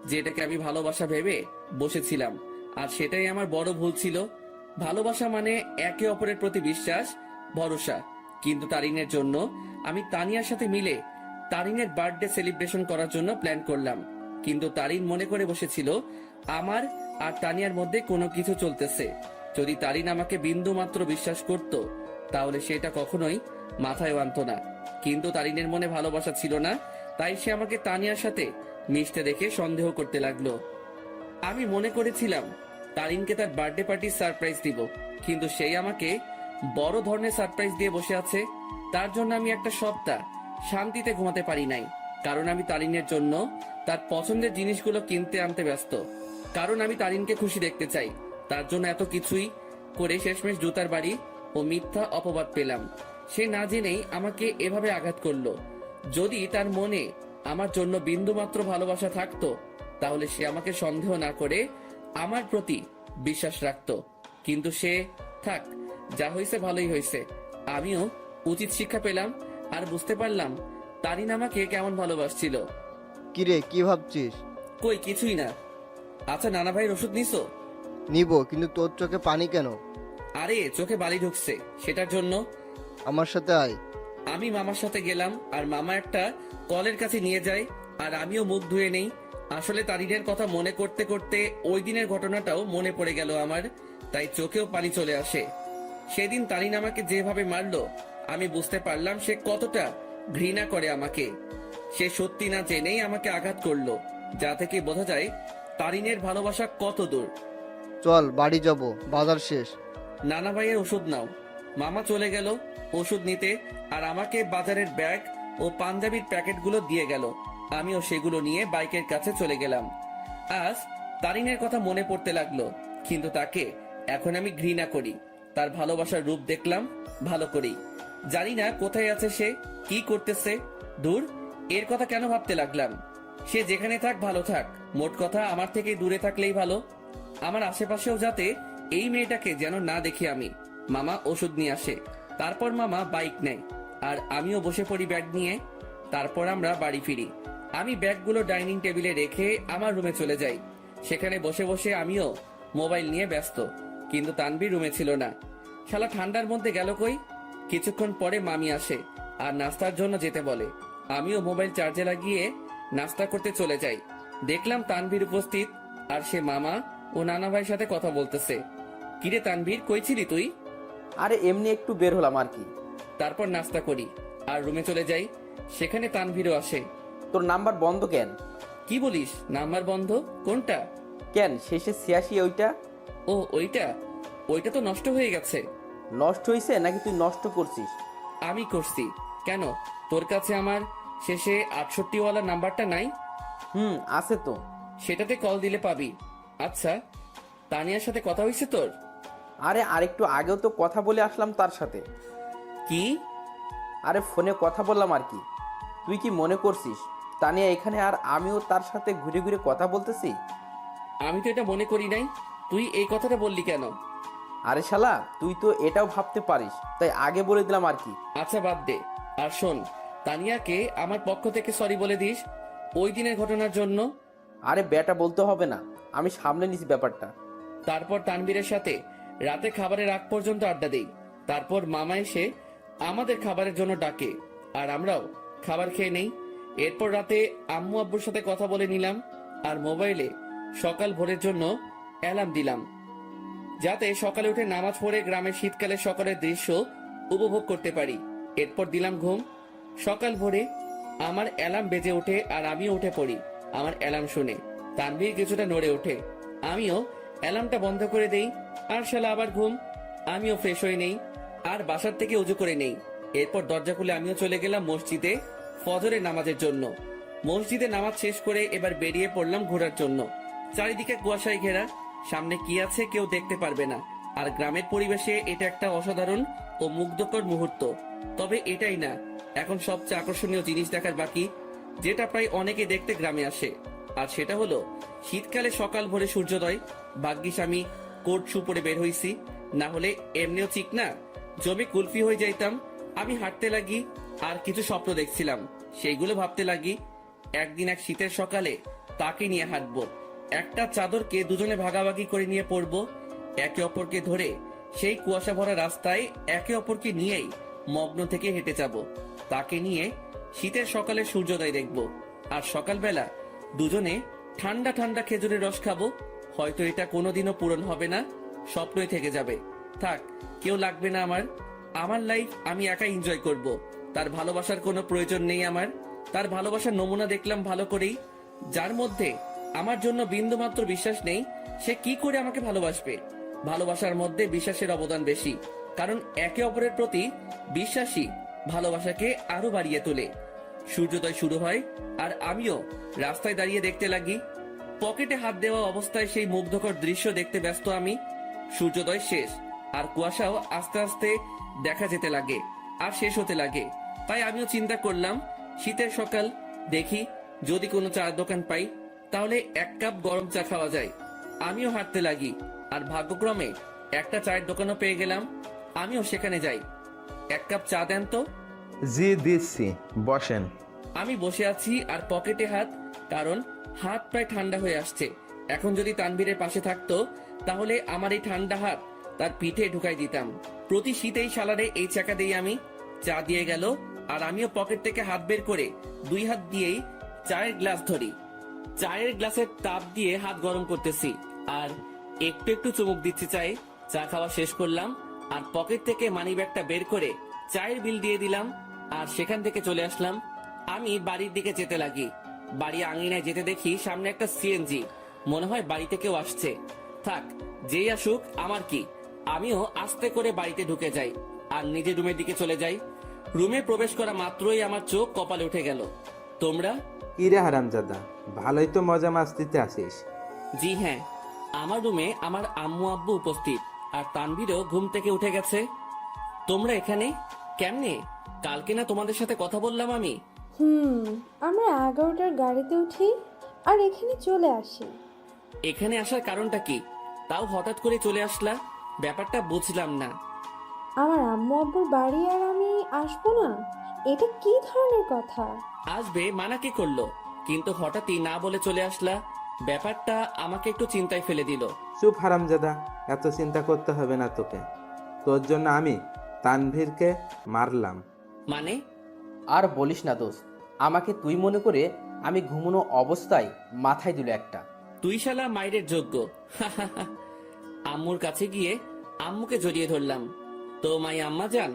যেটাকে আমি ভালোবাসা ভেবে বসেছিলাম। আর সেটাই আমার বড় ভুল ছিল। ভালোবাসা মানে একে অপরের প্রতি বিশ্বাস, ভরসা। কিন্তু তারিনের জন্য আমি তানিয়ার সাথে মিলে তারিনের বার্থডে সেলিব্রেশন করার জন্য প্ল্যান করলাম। কিন্তু তারিন মনে করে বসেছিল আমার আর তানিয়ার মধ্যে কোনো কিছু চলতেছে। যদি তারিন আমাকে বিন্দু মাত্র বিশ্বাস করত তাহলে সেটা কখনোই মাথায় আনতো না। কিন্তু তারিনের মনে ভালোবাসা ছিল না, তাই সে আমাকে তানিয়ার সাথে মিশতে দেখে সন্দেহ করতে লাগলো। আমি মনে করেছিলাম তারিনকে তার বার্থডে পার্টির সারপ্রাইজ দিব, কিন্তু সেই আমাকে বড় ধরনের সারপ্রাইজ দিয়ে বসে আছে। তার জন্য আমি একটা সপ্তাহ শান্তিতে ঘুমাতে পারি নাই, কারণ আমি তারিনের জন্য তার পছন্দের জিনিসগুলো কিনতে আনতে ব্যস্ত। কারণ আমি তারিনকে খুশি দেখতে চাই। তার জন্য এত কিছুই করে শেষমেশ জুতার বাড়ি ও মিথ্যা অপবাদ পেলাম। সে না জেনেই আমাকে এভাবে আঘাত করলো। যদি তার মনে আমার জন্য বিন্দুমাত্র ভালোবাসা থাকতো তাহলে সে আমাকে সন্দেহ না করে আমার প্রতি বিশ্বাস রাখতো। কিন্তু সে থাক, যা হয়েছে ভালোই হয়েছে। আমিও উচিত শিক্ষা পেলাম আর বুঝতে পারলাম তারিন আমাকে কেমন ভালোবাসছিল। কিরে, কি ভাবছিস? কই কিছুই না। আচ্ছা নানা ভাইয়ের ওষুধ নিছো? নিব, কিন্তু তোর চোখে পানি কেন? আরে চোখে বালি ঢুকছে, সেটার জন্য। আমার সাথে আয়। আমি মামার সাথে গেলাম আর মামা একটা কলের কাছে নিয়ে যায় আর আমিও মুখ ধুয়ে নেই। আসলে তারিনের কথা মনে করতে করতে ওই দিনের ঘটনাটাও মনে পড়ে গেল আমার, তাই চোখেও পানি চলে আসে। সেদিন তারিন আমাকে যেভাবে মারলো আমি বুঝতে পারলাম সে কতটা ঘৃণা করে আমাকে। সে সত্যি না জেনেই আমাকে আঘাত করলো, যা থেকে বোঝা যায় তারিনের ভালোবাসা কত দূর। চল বাড়ি যাব, বাজার শেষ। নানা ভাইয়ের ওষুধ নাও। মামা চলে গেল ওষুধ নিতে আর আমাকে বাজারের ব্যাগ ও পাঞ্জাবির প্যাকেটগুলো দিয়ে গেল। আমিও সেগুলো নিয়ে বাইকের কাছে চলে গেলাম। আজ তারিনের কথা মনে পড়তে লাগলো, কিন্তু তাকে এখন আমি ঘৃণা করি। তার ভালোবাসার রূপ দেখলাম ভালো করেই। জানি না কোথায় আছে সে, কি করতেছে। দূর, এর কথা কেন ভাবতে লাগলাম? সে যেখানে থাক ভালো থাক, মোট কথা আমার থেকে দূরে থাকলেই ভালো। আমার আশেপাশেও যাতে এই মেয়েটাকে যেন না দেখি আমি। মামা ওষুধ নিয়ে আসে, তারপর মামা বাইক নেয় আর আমিও বসে পড়ি ব্যাগ নিয়ে। তারপর আমরা বাড়ি ফিরি। আমি ব্যাগগুলো ডাইনিং টেবিলে রেখে আমার রুমে চলে যাই। সেখানে বসে বসে আমিও মোবাইল নিয়ে ব্যস্ত, কিন্তু তানভীর রুমে ছিল না। শালা ঠান্ডার মধ্যে গেল কই? কিছুক্ষণ পরে মামি আসে আর নাস্তার জন্য যেতে বলে। আমিও মোবাইল চার্জে লাগিয়ে নাস্তা করতে চলে যাই। দেখলাম তানভীর উপস্থিত আর সে মামা ও নানা ভাইয়ের সাথে কথা বলতেছে। কিরে তানভীর, কই ছিলি তুই? আরে এমনি একটু বের হলাম আর কি। তারপর নাস্তা করি আর রুমে চলে যাই। সেখানে তানভীরও আসে। তোর নাম্বার বন্ধ কেন? কি বলিস? নাম্বার বন্ধ? কোনটা? কেন, শেষে 86 ওইটা? ও ওইটা? ওইটা তো নষ্ট হয়ে গেছে। নষ্ট হয়েছে নাকি তুই নষ্ট করছিস? আমি করছি। কেন, তোর কাছে আমার শেষে 68 ওয়ালা নাম্বারটা নাই? আছে তো। সেটাতে কল দিলে পাবি। আচ্ছা, তানিয়ার সাথে কথা হয়েছে তোর? আরে আরেকটু আগেও তো কথা বলে আসলাম তার সাথে। কি? আরে ফোনে কথা বললাম আর কি। তুই কি মনে করছিস তানিয়া এখানে আর আমিও তার সাথে ঘুরে ঘুরে কথা বলতেছি? আমি তো এটা মনে করি নাই। তুই এই কথাটা বললি কেন? আরে শালা, তুই তো এটাও ভাবতে পারিস, তাই আগে বলে দিলাম আর কি। আচ্ছা বাদ দে। আর শোন, তানিয়াকে আমার পক্ষ থেকে সরি বলে দিস ওই দিনের ঘটনার জন্য। আরে বেটা বলতে হবে না, আমি সামলে নিছি ব্যাপারটা। তারপর তানবীরের সাথে রাতে খাবারের আগ পর্যন্ত আড্ডা দেই। তারপর মামা এসে আমাদের খাবারের জন্য ডাকে আর আমরাও খাবার খেয়ে নেই। এরপর রাতে আম্মু আব্বুর সাথে কথা বলে নিলাম আর মোবাইলে সকাল ভোরের জন্য অ্যালার্ম দিলাম, যাতে সকালে উঠে নামাজ পড়ে গ্রামের শীতকালে সকালের দৃশ্য উপভোগ করতে পারি। এরপর দিলাম ঘুম। সকাল ভোরে আমার অ্যালার্ম বেজে ওঠে আর আমিও উঠে পড়ি। আমার অ্যালার্ম শুনে তানভীর কিছুটা নড়ে ওঠে। আমিও অ্যালার্মটা বন্ধ করে দেই আর শালা আবার ঘুম। আমিও ফ্রেশ হয়ে নেই আর বাসার থেকে উজু করে নেই। এরপর দরজা খুলে আমিও চলে গেলাম মসজিদে ফজরের নামাজের জন্য। মসজিদে নামাজ শেষ করে এবার বেরিয়ে পড়লাম ঘোরার জন্য। চারিদিকে কুয়াশায় ঘেরা, সামনে কি আছে কেউ দেখতে পারবে না। আর গ্রামের পরিবেশে এটা একটা অসাধারণ ও মুগ্ধকর মুহূর্ত। তবে এটাই না, এখন সবচেয়ে আকর্ষণীয় জিনিস দেখার বাকি, যেটা প্রায় অনেকে দেখতে গ্রামে আসে। আর সেটা হলো শীতকালে সকাল ভোরে সূর্যোদয়। ভাগ্যিস আমি কোট শু পরে বের হইছি, না হলে এমনিও ঠিক না জমে কুলফি হয়ে যাইতাম। আমি হাঁটতে লাগি আর কিছু স্বপ্ন দেখছিলাম, সেইগুলো ভাবতে লাগি। একদিন এক শীতের সকালে তাকে নিয়ে হাঁটবো, একটা চাদরকে দুজনে ভাগাভাগি করে নিয়ে পড়বো, একে অপরকে ধরে সেই কুয়াশা ভরা রাস্তায় একে অপরকে নিয়েই মগ্ন থেকে হেঁটে যাব। তাকে নিয়ে শীতের সকালে সূর্যোদয় দেখব, আর সকালবেলা দুজনে ঠান্ডা ঠান্ডা খেজুরের রস খাবো। হয়তো এটা কোনোদিনও পূরণ হবে না, স্বপ্নই থেকে যাবে। থাক, কেউ লাগবে না আমার। আমার লাইফ আমি একা এনজয় করব। তার ভালোবাসার কোনো প্রয়োজন নেই আমার। তার ভালোবাসার নমুনা দেখলাম ভালো করেই। যার মধ্যে আমার জন্য বিন্দুমাত্র বিশ্বাস নেই, সে কি করে আমাকে ভালোবাসবে? ভালোবাসার মধ্যে বিশ্বাসের অবদান বেশি, কারণ একে অপরের প্রতি বিশ্বাসী ভালোবাসাকে আরো বাড়িয়ে তোলে। সূর্যোদয় শুরু হয় আর আমিও রাস্তায় দাঁড়িয়ে দেখতে লাগি। পকেটে হাত দেওয়া অবস্থায় সেই মুগ্ধকর দৃশ্য দেখতে ব্যস্ত আমি। সূর্যোদয় শেষ আর কুয়াশাও আস্তে আস্তে দেখা যেতে লাগে আর শেষ হতে লাগে। তাই আমিও চিন্তা করলাম, শীতের সকাল, দেখি যদি কোনো চায়ের দোকান পাই তাহলে 1 কাপ গরম চা খাওয়া যায়। আমিও হাঁটতে লাগি আর ভাগ্যক্রমে একটা চায়ের দোকানও পেয়ে গেলাম। আমিও সেখানে যাই। 1 কাপ চা দেন তো। জি দিচ্ছি, বসেন। আমি বসে আছি আর পকেটে হাত, কারণ হাত প্রায় ঠান্ডা হয়ে আসছে। এখন যদি তানভীরের পাশে থাকতো তাহলে আমার এই ঠান্ডা হাত তার পিঠে ঢুকাই দিতাম। প্রতি শীতেই সালারে এই চাকা দেই আমি। চা দিয়ে গেল আর আমিও পকেট থেকে হাত বের করে 2 হাত দিয়েই চায়ের গ্লাস ধরি। চায়ের গ্লাসের তাপ দিয়ে হাত গরম করতেছি আর একটু একটু চুমুক দিচ্ছি চায়ে। চা খাওয়া শেষ করলাম আর পকেট থেকে মানিব্যাগটা বের করে চায়ের বিল দিয়ে দিলাম আর সেখান থেকে চলে আসলাম। আমি বাড়ির দিকে যেতে লাগি। বাড়ি আঙিনায় যেতে দেখি সামনে একটা সিএনজি। মনে হয় বাড়িতে কেউ আসছে। থাক, যেই আসুক আমার কি। আমিও আস্তে করে বাড়িতে ঢুকে যাই আর নিজের রুমের দিকে চলে যাই। রুমে প্রবেশ করা মাত্রই আমার চোখ কপালে উঠে গেল। তোমরা? কিরে হারামজাদা, ভালোই তো মজা মাস্তিতে আসিস। জি হ্যাঁ, আমার রুমে আমার আম্মু আব্বু উপস্থিত আর তানভীরও ঘুম থেকে উঠে গেছে। তোমরা এখানে কেমনে? কালকে না তোমাদের সাথে কথা বললাম আমি? আমরা 11টার গাড়িতে উঠি আর এখানে চলে আসি। এখানে আসার কারণটা কি? তাও হঠাৎ করে চলে আসলা, ব্যাপারটা বুঝলাম না। আমার আম্মু আব্বুর বাড়ি আর আমি আসবো না, এটা কি ধরনের কথা? আসবে মানা কি করলো, কিন্তু হঠাৎই না বলে চলে আসলা। ব্যাপারটা আমাকে একটু চিন্তায় ফেলে দিল। চুপ হারামজাদা, এত চিন্তা করতে হবে না তোকে। তোর জন্য আমি তানভীরকে মারলাম। মানে? আর বলিস না দোস্ত, আমাকে তুই মনে করে আমি ঘুমানো অবস্থায় মাথায় দিল একটা। তুই শালা মাইরের যোগ্য। আম্মুর কাছে গিয়ে আম্মুকে জড়িয়ে ধরলাম। তো মাই আম্মা জান,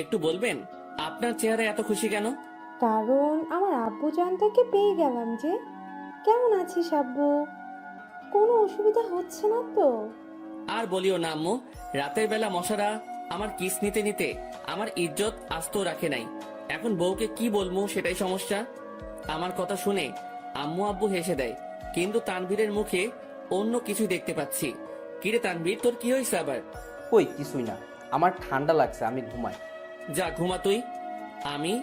একটু বলবেন আপনার চেহারা এত খুশি কেন? কারণ আমার আব্বু জানটাকে পেয়ে গেলাম যে। কেমন আছিস আব্বু? কোনো অসুবিধা হচ্ছে না তো? আর বলিও না আম্মু, রাতের বেলা মশারা আমার কিস নিতে নিতে আমার ইজ্জত আস্ত রাখে নাই। এখন বউকে কি বলবো সেটাই সমস্যা। আমার কথা শুনে আম্মু আব্বু হেসে দেয়, কিন্তু তানভীরের মুখে অন্য কিছু দেখতে পাচ্ছি। কিরে তানভীর, তোর কি হয়েছে আবার? কই কিছুই না, আমার ঠান্ডা লাগছে, আমি ঘুমাই। যা ঘুমা তুই। আমি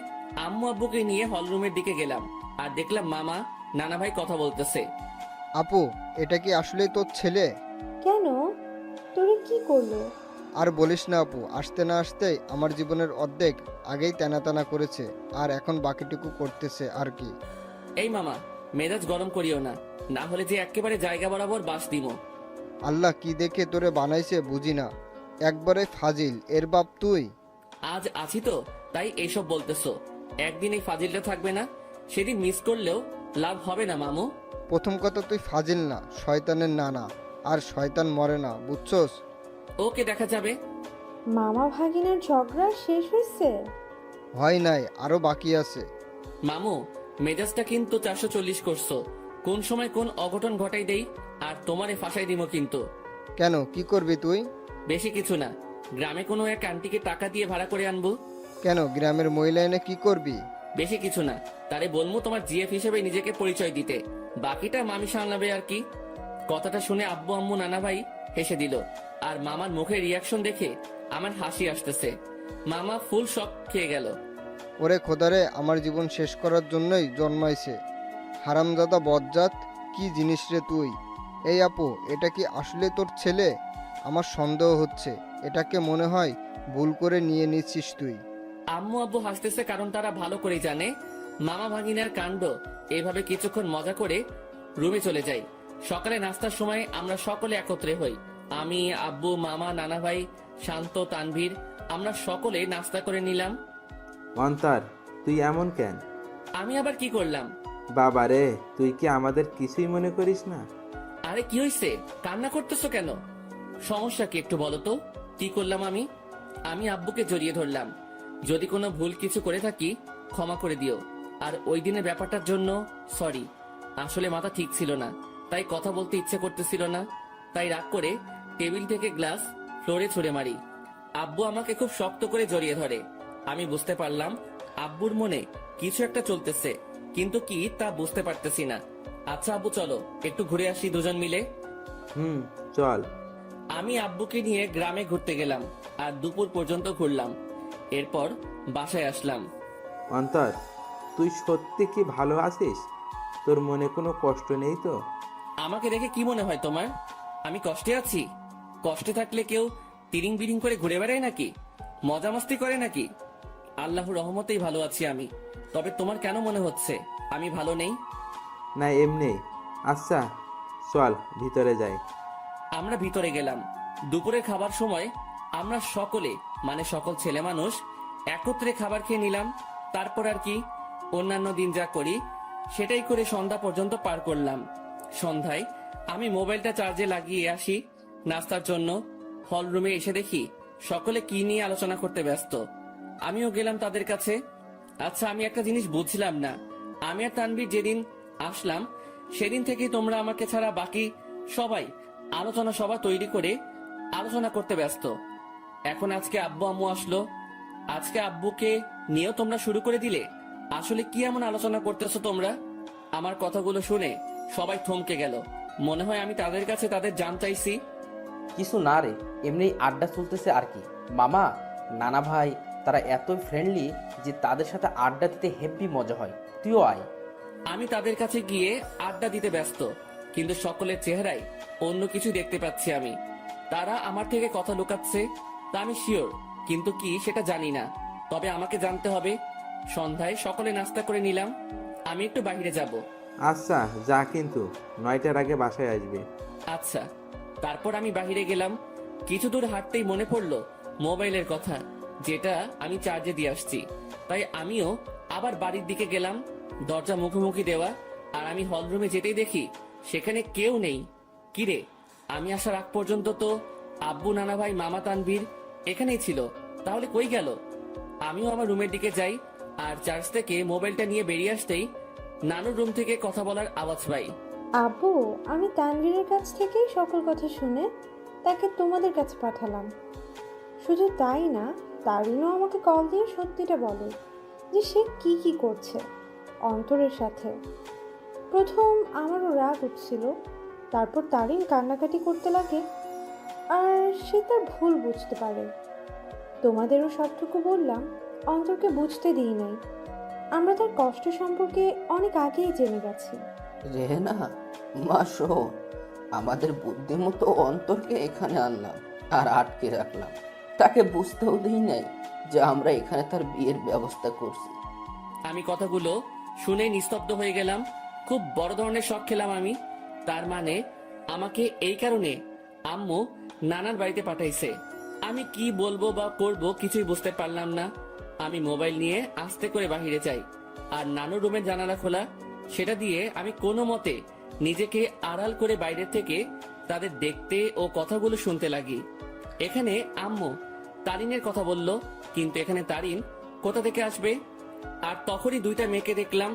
আম্মু আব্বুকে নিয়ে হলরুমের দিকে গেলাম আর দেখলাম মামা নানা ভাই কথা বলতেছে। আপু, এটা কি আসলেই তোর ছেলে? কেন? তোরে কি করলো? আর বলিস না আপু, আসতে না আসতেই আমার জীবনের অর্ধেক আগেই টানা করেছে, আর এখন বাকিটুকু করতেছে আর কি। এই মামা, মেজাজ গরম করিও না, না হলে যে একেবারে জায়গা বরাবর বাস দিমো। আল্লাহ কি দেখে তোরে বানাইছে বুঝি না, একবারে ফাজিল, এর বাপ তুই। আজ আছি তো তাই এইসব বলতেছো। একদিন এই ফাজিলটা থাকবে না, সেদিন মিস করলেও লাভ হবে না মামু। প্রথম কথা, তুই ফাজিল না, শয়তানের নানা, আর শয়তান মরে না, বুঝছস? ওকে, দেখা যাবে। মামা ভাগিনার ঝগড়া শেষ হয়েছে? হয় নাই, আরো বাকি আছে। মামু, মেজাজটা কিন্তু 440 করছো। কোন সময় কোন অঘটন ঘটাই দেই আর তোমারে ফাঁসাই দিমো কিন্তু। কেন, কি করবি তুই? বেশি কিছু না, গ্রামে কোনো এক আন্টিকে টাকা দিয়ে ভাড়া করে আনবো। কেন, গ্রামের মহিলা এনে কি করবি? বেশি কিছু না, তারে বলবো তোমার জিএফ হিসেবে নিজেকে পরিচয় দিতে, বাকিটা মামি সামলাবে আর কি। কথাটা শুনে আব্বু আম্মু নানা ভাই হেসে দিল আর মামার মুখের রিয়াকশন দেখে আমার হাসি আসতেছে। মামা ফুল শক খেয়ে গেল। ওরে খোদারে, আমার জীবন শেষ করার জন্যই জন্মাইছে হারামজাদা বজ্জাত, কি জিনিস রে তুই? এই আপু, এটা কি আসলে তোর ছেলে? আমার সন্দেহ হচ্ছে, এটাকে মনে হয় ভুল করে নিয়ে নিচ্ছিস তুই। আম্মু আব্বু হাসতেছে কারণ তারা ভালো করে জানে মামা ভাগিনার কাণ্ড। এভাবে কিছুক্ষণ মজা করে রুমে চলে যাই। সকালে নাস্তার সময় আমরা সকলে একত্রে হই। আমি, আব্বু, মামা, নানা ভাই, শান্ত, তানভীর, আমরা সকলে নাস্তা করে নিলাম। অন্তর, তুই এমন কেন? আমি আবার কি করলাম? বাবা রে, তুই কি আমাদের কিছুই মনে করিস না? আরে কি হয়েছে? কান্না করতেছো কেন? সমস্যা কি একটু বলো তো? কি করলাম আমি? আমি আব্বুকে জড়িয়ে ধরলাম। যদি কোনো ভুল কিছু করে থাকি ক্ষমা করে দিও। আর ওই দিনের ব্যাপারটার জন্য সরি। আসলে মাথা ঠিক ছিল না, তাই কথা বলতে ইচ্ছে করতেছিল না। তাই রাগ করে টেবিল থেকে গ্লাস ফ্লোরে ছুঁড়ে মারি। আব্বু আমাকে খুব শক্ত করে জড়িয়ে ধরে। আমি বুঝতে পারলাম আব্বুর মনে কিছু একটা চলতেছে, কিন্তু কি তা বুঝতে পারতেছি না। আচ্ছা আব্বু, চলো একটু ঘুরে আসি দুজন মিলে। চল। আমি আব্বুকে নিয়ে গ্রামে ঘুরতে গেলাম আর দুপুর পর্যন্ত ঘুরলাম। এরপর বাসায় আসলাম। অন্তর, তুই সত্যি কি ভালো আছিস? তোর মনে কোনো কষ্ট নেই তো? আমাকে দেখে কি মনে হয় তোমার? আমি কষ্টে আছি? কষ্টে থাকলে কেউ তিরিং বিরিং করে ঘুরে বেড়ায় নাকি? মজা মস্তি করে নাকি? আল্লাহর রহমতেই ভালো আছি আমি। তবে তোমার কেন মনে হচ্ছে আমি ভালো নেই? না, এমনি। আচ্ছা চল ভিতরে যাই। আমরা ভিতরে গেলাম। দুপুরে খাবার সময় আমরা সকলে মানে সকল ছেলে মানুষ একত্রে খাবার খেয়ে নিলাম। তারপর আর কি, অন্যান্য দিন যা করি সেটাই করে সন্ধ্যা পর্যন্ত পার করলাম। সন্ধ্যায় আমি মোবাইলটা চার্জে লাগিয়ে আসি নাস্তার জন্য। হল রুমে এসে দেখি সকলে কি নিয়ে আলোচনা করতে ব্যস্ত। আমিও গেলাম তাদের কাছে। আচ্ছা, আমি একটা জিনিস বুঝলাম না। আমি আর তানভীর যেদিন আসলাম সেদিন থেকেই তোমরা আমাকে ছাড়া বাকি সবাই আলোচনা সভা তৈরি করে আলোচনা করতে ব্যস্ত। এখন আজকে আব্বু আম্মু আসলো, আজকে আব্বুকে নিয়েও তোমরা শুরু করে দিলে। আসলে কি এমন আলোচনা করতেছো তোমরা? আমার কথাগুলো শুনে সবাই থমকে গেল। মনে হয় আমি তাদের কাছে তাদের জান চাইছি। কিছু না রে, এমনি আড্ডা চলতেছে আর কি। মামা, নানা ভাই তারা এতই ফ্রেন্ডলি যে তাদের সাথে আড্ডা দিতে হেব্বি মজা হয়। তুইও আয়। আমি তাদের কাছে গিয়ে আড্ডা দিতে ব্যস্ত, কিন্তু সকলের চেহারায় অন্য কিছু দেখতে পাচ্ছি আমি। তারা আমার থেকে কথা লুকাচ্ছে তা আমি শিওর, কিন্তু কি সেটা জানি না। তবে আমাকে জানতে হবে। সন্ধ্যায় সকলে নাস্তা করে নিলাম। আমি একটু বাইরে যাব। আচ্ছা যা, কিন্তু 9টার আগে বাসায় আসবে। আচ্ছা। তারপর আমি বাইরে গেলাম। কিছু দূর হাঁটতেই মনে পড়লো মোবাইলের কথা, যেটা আমি চার্জে দিয়ে আসছি। তাই আমিও আবার বাড়ির দিকে গেলাম। দরজা মুখোমুখি দেওয়া, আর আমি হলরুমে যেতেই দেখি সেখানে কেউ নেই। কিরে, আমি আসার আগ পর্যন্ত তো আব্বু, নানা ভাই, মামা, তানভীর এখানেই ছিল। তাহলে কই গেল? আমিও আমার রুমের দিকে যাই, আর চার্জ থেকে মোবাইলটা নিয়ে বেরিয়ে আসতেই নানুর রুম থেকে কথা বলার আওয়াজ পাই। আব্বু, আমি তানভীরের কাছ থেকেই সকল কথা শুনে তাকে তোমাদের কাছে পাঠালাম। শুধু তাই না, তারিনও আমাকে কল দিয়ে সত্যিটা বলে যে সে কি কি করছে অন্তরের সাথে। প্রথম আমারও রাগ উঠছিল, তারপর তারিন কান্নাকাটি করতে লাগে আর সে তার ভুল বুঝতে পারে। তোমাদেরও সবটুকু বললাম, অন্তরকে বুঝতে দিই নাই। আমরা তার কষ্ট সম্পর্কে অনেক আগেই জেনে গেছি। রেহেনা, মা শোন, আমাদের বুদ্ধিমতো অন্তরকে এখানে আনলাম আর আটকে রাখলাম। তাকে বুঝতেও দিই নাই যে আমরা এখানে তার বিয়ের ব্যবস্থা করছি। আমি কথাগুলো শুনে নিস্তব্ধ হয়ে গেলাম। খুব বড় ধরনের শখ খেলাম আমি। তার মানে আমাকে এই কারণে আম্মু নানার বাড়িতে পাঠাইছে। আমি কি বলবো বা করবো কিছুই বুঝতে পারলাম না। আমি মোবাইল নিয়ে আস্তে করে বাহিরে যাই, আর নানুর রুমের জানালা খোলা, সেটা দিয়ে আমি কোনো মতে নিজেকে আড়াল করে বাইরে থেকে তাদের দেখতে ও কথাগুলো শুনতে লাগি। এখানে আম্মু তারিনের কথা বলল, কিন্তু এখানে তারিন কোথা থেকে আসবে? আর তখনই দুইটা মেয়েকে দেখলাম।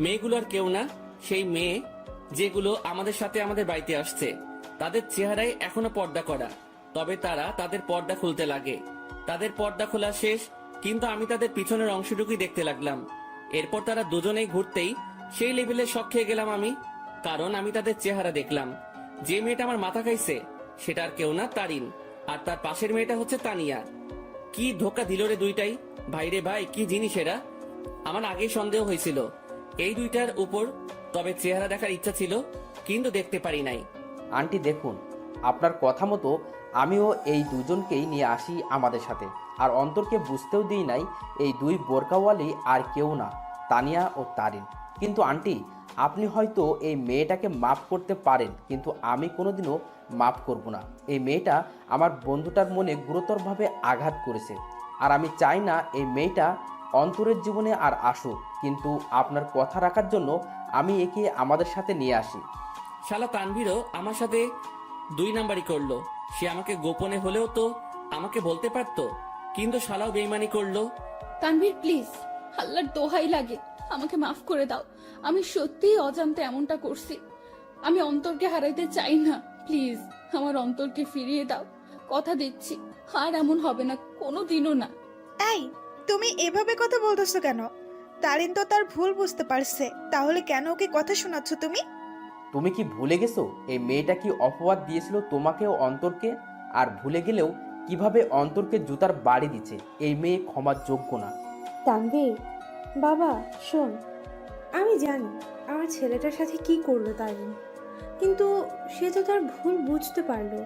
মেয়েগুলো আর কেউ না, সেই মেয়ে যেগুলো আমাদের সাথে আমাদের বাড়িতে আসছে। তাদের চেহারায় এখনো পর্দা করা, তবে তারা তাদের পর্দা খুলতে লাগে। তাদের পর্দা খোলা শেষ, কিন্তু আমি তাদের পিছনের অংশটুকুই দেখতে লাগলাম। এরপর তারা দুজনেই ঘুরতেই সেই লেভেলে শখ খেয়ে গেলাম আমি, কারণ আমি তাদের চেহারা দেখলাম। যে মেয়েটা আমার মাথা খাইছে সেটা আর কেউ না, তারিন। আর তার পাশের মেয়েটা হচ্ছে তানিয়া। কি ধোকা দিল রে দুইটাই! ভাইরে ভাই, কি জিনিস এরা! আমার আগেই সন্দেহ হয়েছিল এই দুইটার উপর, তবে চেহারা দেখার ইচ্ছা ছিল, কিন্তু দেখতে পারি নাই। আন্টি দেখুন, আপনার কথা মতো আমিও এই দুজনকেই নিয়ে আসি আমাদের সাথে। আর অন্তরকে বুঝতেও দিই নাই এই দুই বোরকাওয়ালি আর কেউ না, তানিয়া ও তারিন। কিন্তু আন্টি, আপনি হয়তো এই মেয়েটাকে মাফ করতে পারেন, কিন্তু আমি কোনোদিনও মাফ করব না। এই মেয়েটা আমার বন্ধুটার মনে গুরুতরভাবে আঘাত করেছে, আর আমি চাই না এই মেয়েটা অন্তরের জীবনে আর আসুক। কিন্তু আপনার কথা রাখার জন্য আমি একে আমাদের সাথে নিয়ে আসি। শালা তানভীরও আমার সাথে 2 নাম্বারই করলো। সে আমাকে গোপনে হলেও তো আমাকে বলতে পারতো, কিন্তু শালাও বেইমানি করলো। তানভীর প্লিজ, আল্লাহর দোহাই লাগে, আমাকে মাফ করে দাও। আমি সত্যিই অজান্তে এমনটা করছি। আমি অন্তরকে হারাইতে চাই না। প্লিজ আমার অন্তরকে ফিরিয়ে দাও। কথা দিচ্ছি আর এমন হবে না, কোনো দিনও না। এই, তুমি এভাবে কথা বলতেছো কেন? তারিন তো তার ভুল বুঝতে পারছে, তাহলে কেন ওকে কথা শোনাচ্ছ তুমি? তুমি কি ভুলে গেছো এই মেয়েটা কি অপবাদ দিয়েছিল তোমাকে ও অন্তরকে? আর ভুলে গেলেও কিভাবে অন্তরকে জুতার বাড়ি দিচ্ছে। এই মেয়ে ক্ষমার যোগ্য না। তানভীর বাবা শোন, আমি জানি আমার ছেলেটার সাথে কি করলো তারিন, কিন্তু সে তো তার ভুল বুঝতে পারলো।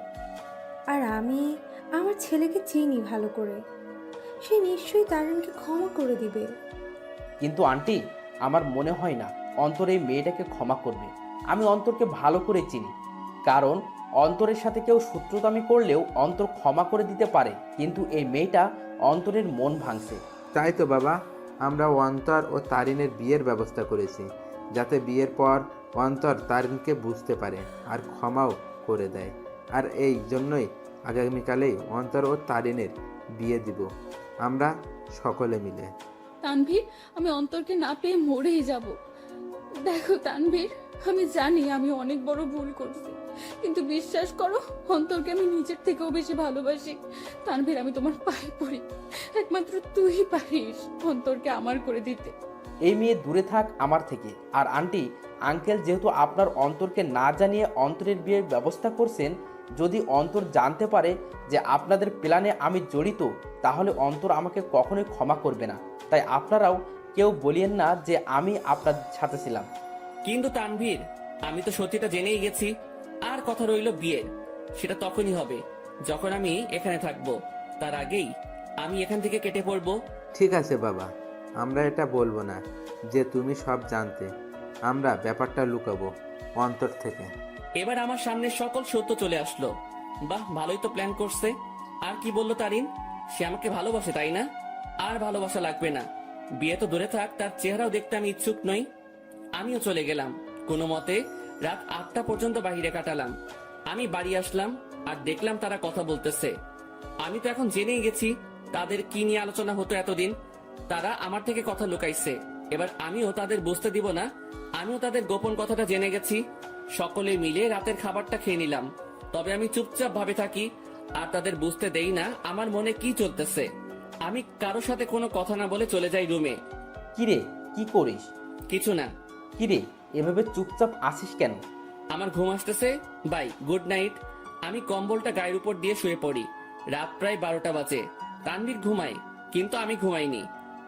আর আমি আমার ছেলেকে চিনি ভালো করে, সে নিশ্চয়ই তারিনকে ক্ষমা করে দিবে। কিন্তু আন্টি, আমার মনে হয় না অন্তর এই মেয়েটাকে ক্ষমা করবে। আমি অন্তরকে ভালো করে চিনি, কারণ অন্তরের সাথে কেউ শত্রুতামি করলেও অন্তর ক্ষমা করে দিতে পারে, কিন্তু এই মেয়েটা অন্তরের মন ভাঙছে। তাই তো বাবা, আমরা অন্তর ও তারিনের বিয়ের ব্যবস্থা করেছি, যাতে বিয়ের পর অন্তর তারিনকে বুঝতে পারে আর ক্ষমাও করে দেয়। আর এই জন্যই আগামীকালেই অন্তর ও তারিনের বিয়ে দিব আমরা সকলে মিলে। তানভীর, আমি অন্তরকে না পেয়ে মরেই যাব। দেখো তানভীর, আমি জানি আমি অনেক বড় ভুল করছি, কিন্তু বিশ্বাস করো অন্তরকে আমি নিজের থেকেও বেশি ভালোবাসি। তানভীর, আমি তোমার পায়ে পড়ি, একমাত্র তুই পারিস অন্তরকে আমার করে দিতে। এই মেয়ে দূরে থাক আমার থেকে। আর আন্টি আঙ্কেল যেহেতু আপনার অন্তরকে না জানিয়ে অন্তরের বিয়ের ব্যবস্থা করছেন, যদি অন্তর জানতে পারে যে আপনাদের প্ল্যানে আমি জড়িত, তাহলে অন্তর আমাকে কখনোই ক্ষমা করবে না। তাই আপনারাও কেউ বলিয়েন না যে আমি আপনার সাথে ছিলাম। কিন্তু তানভীর, আমি তো সত্যিটা জেনেই গেছি। আর কথা রইল বিয়ের, সেটা তখনই হবে যখন আমি এখানে থাকবো। তার আগেই আমি এখান থেকে কেটে পড়বো। ঠিক আছে বাবা, আমরা এটা বলবো না যে তুমি সব জানতে। আমরা ব্যাপারটা লুকাবো অন্তর থেকে। এবার আমার সামনে সকল সত্য চলে আসলো। বাহ, ভালোই তো প্ল্যান করছে। আর কি বললো তারিন? সে আমাকে ভালোবাসে, তাই না? আর ভালোবাসা লাগবে না। বিয়ে তো দূরে থাক, তার চেহারাও দেখতে আমি ইচ্ছুক নই। আমিও চলে গেলাম। কোনো মতে রাত 8টা পর্যন্ত বাইরে কাটালাম। আমি বাড়ি আসলাম আর দেখলাম তারা কথা বলতেছে। আমি তো এখন জেনেই গেছি তাদের কি নিয়ে আলোচনা হতো এতদিন। তারা আমার থেকে কথা লুকাইছে। এবার আমিও তাদের বুঝতে দিব না আমিও তাদের গোপন কথাটা জেনে গেছি। সকলে মিলে রাতের খাবারটা খেয়ে নিলাম। তবে আমি চুপচাপ ভাবে থাকি আর তাদের বুঝতে দেই না আমার মনে কি চলতেছে। আমি কারোর সাথে কোনো কথা না বলে চলে যাই রুমে। কিরে, কি করিস? কিছু না। কিরে, এভাবে চুপচাপ আসিস কেন? আমার ঘুম আসতেছে। Bye, good night. আমি কম্বলটা গায়ের উপর দিয়ে শুয়ে পড়ি। রাত প্রায় 12টা বাজে। তানভীর ঘুমায়, কিন্তু আমি ঘুমাইনি,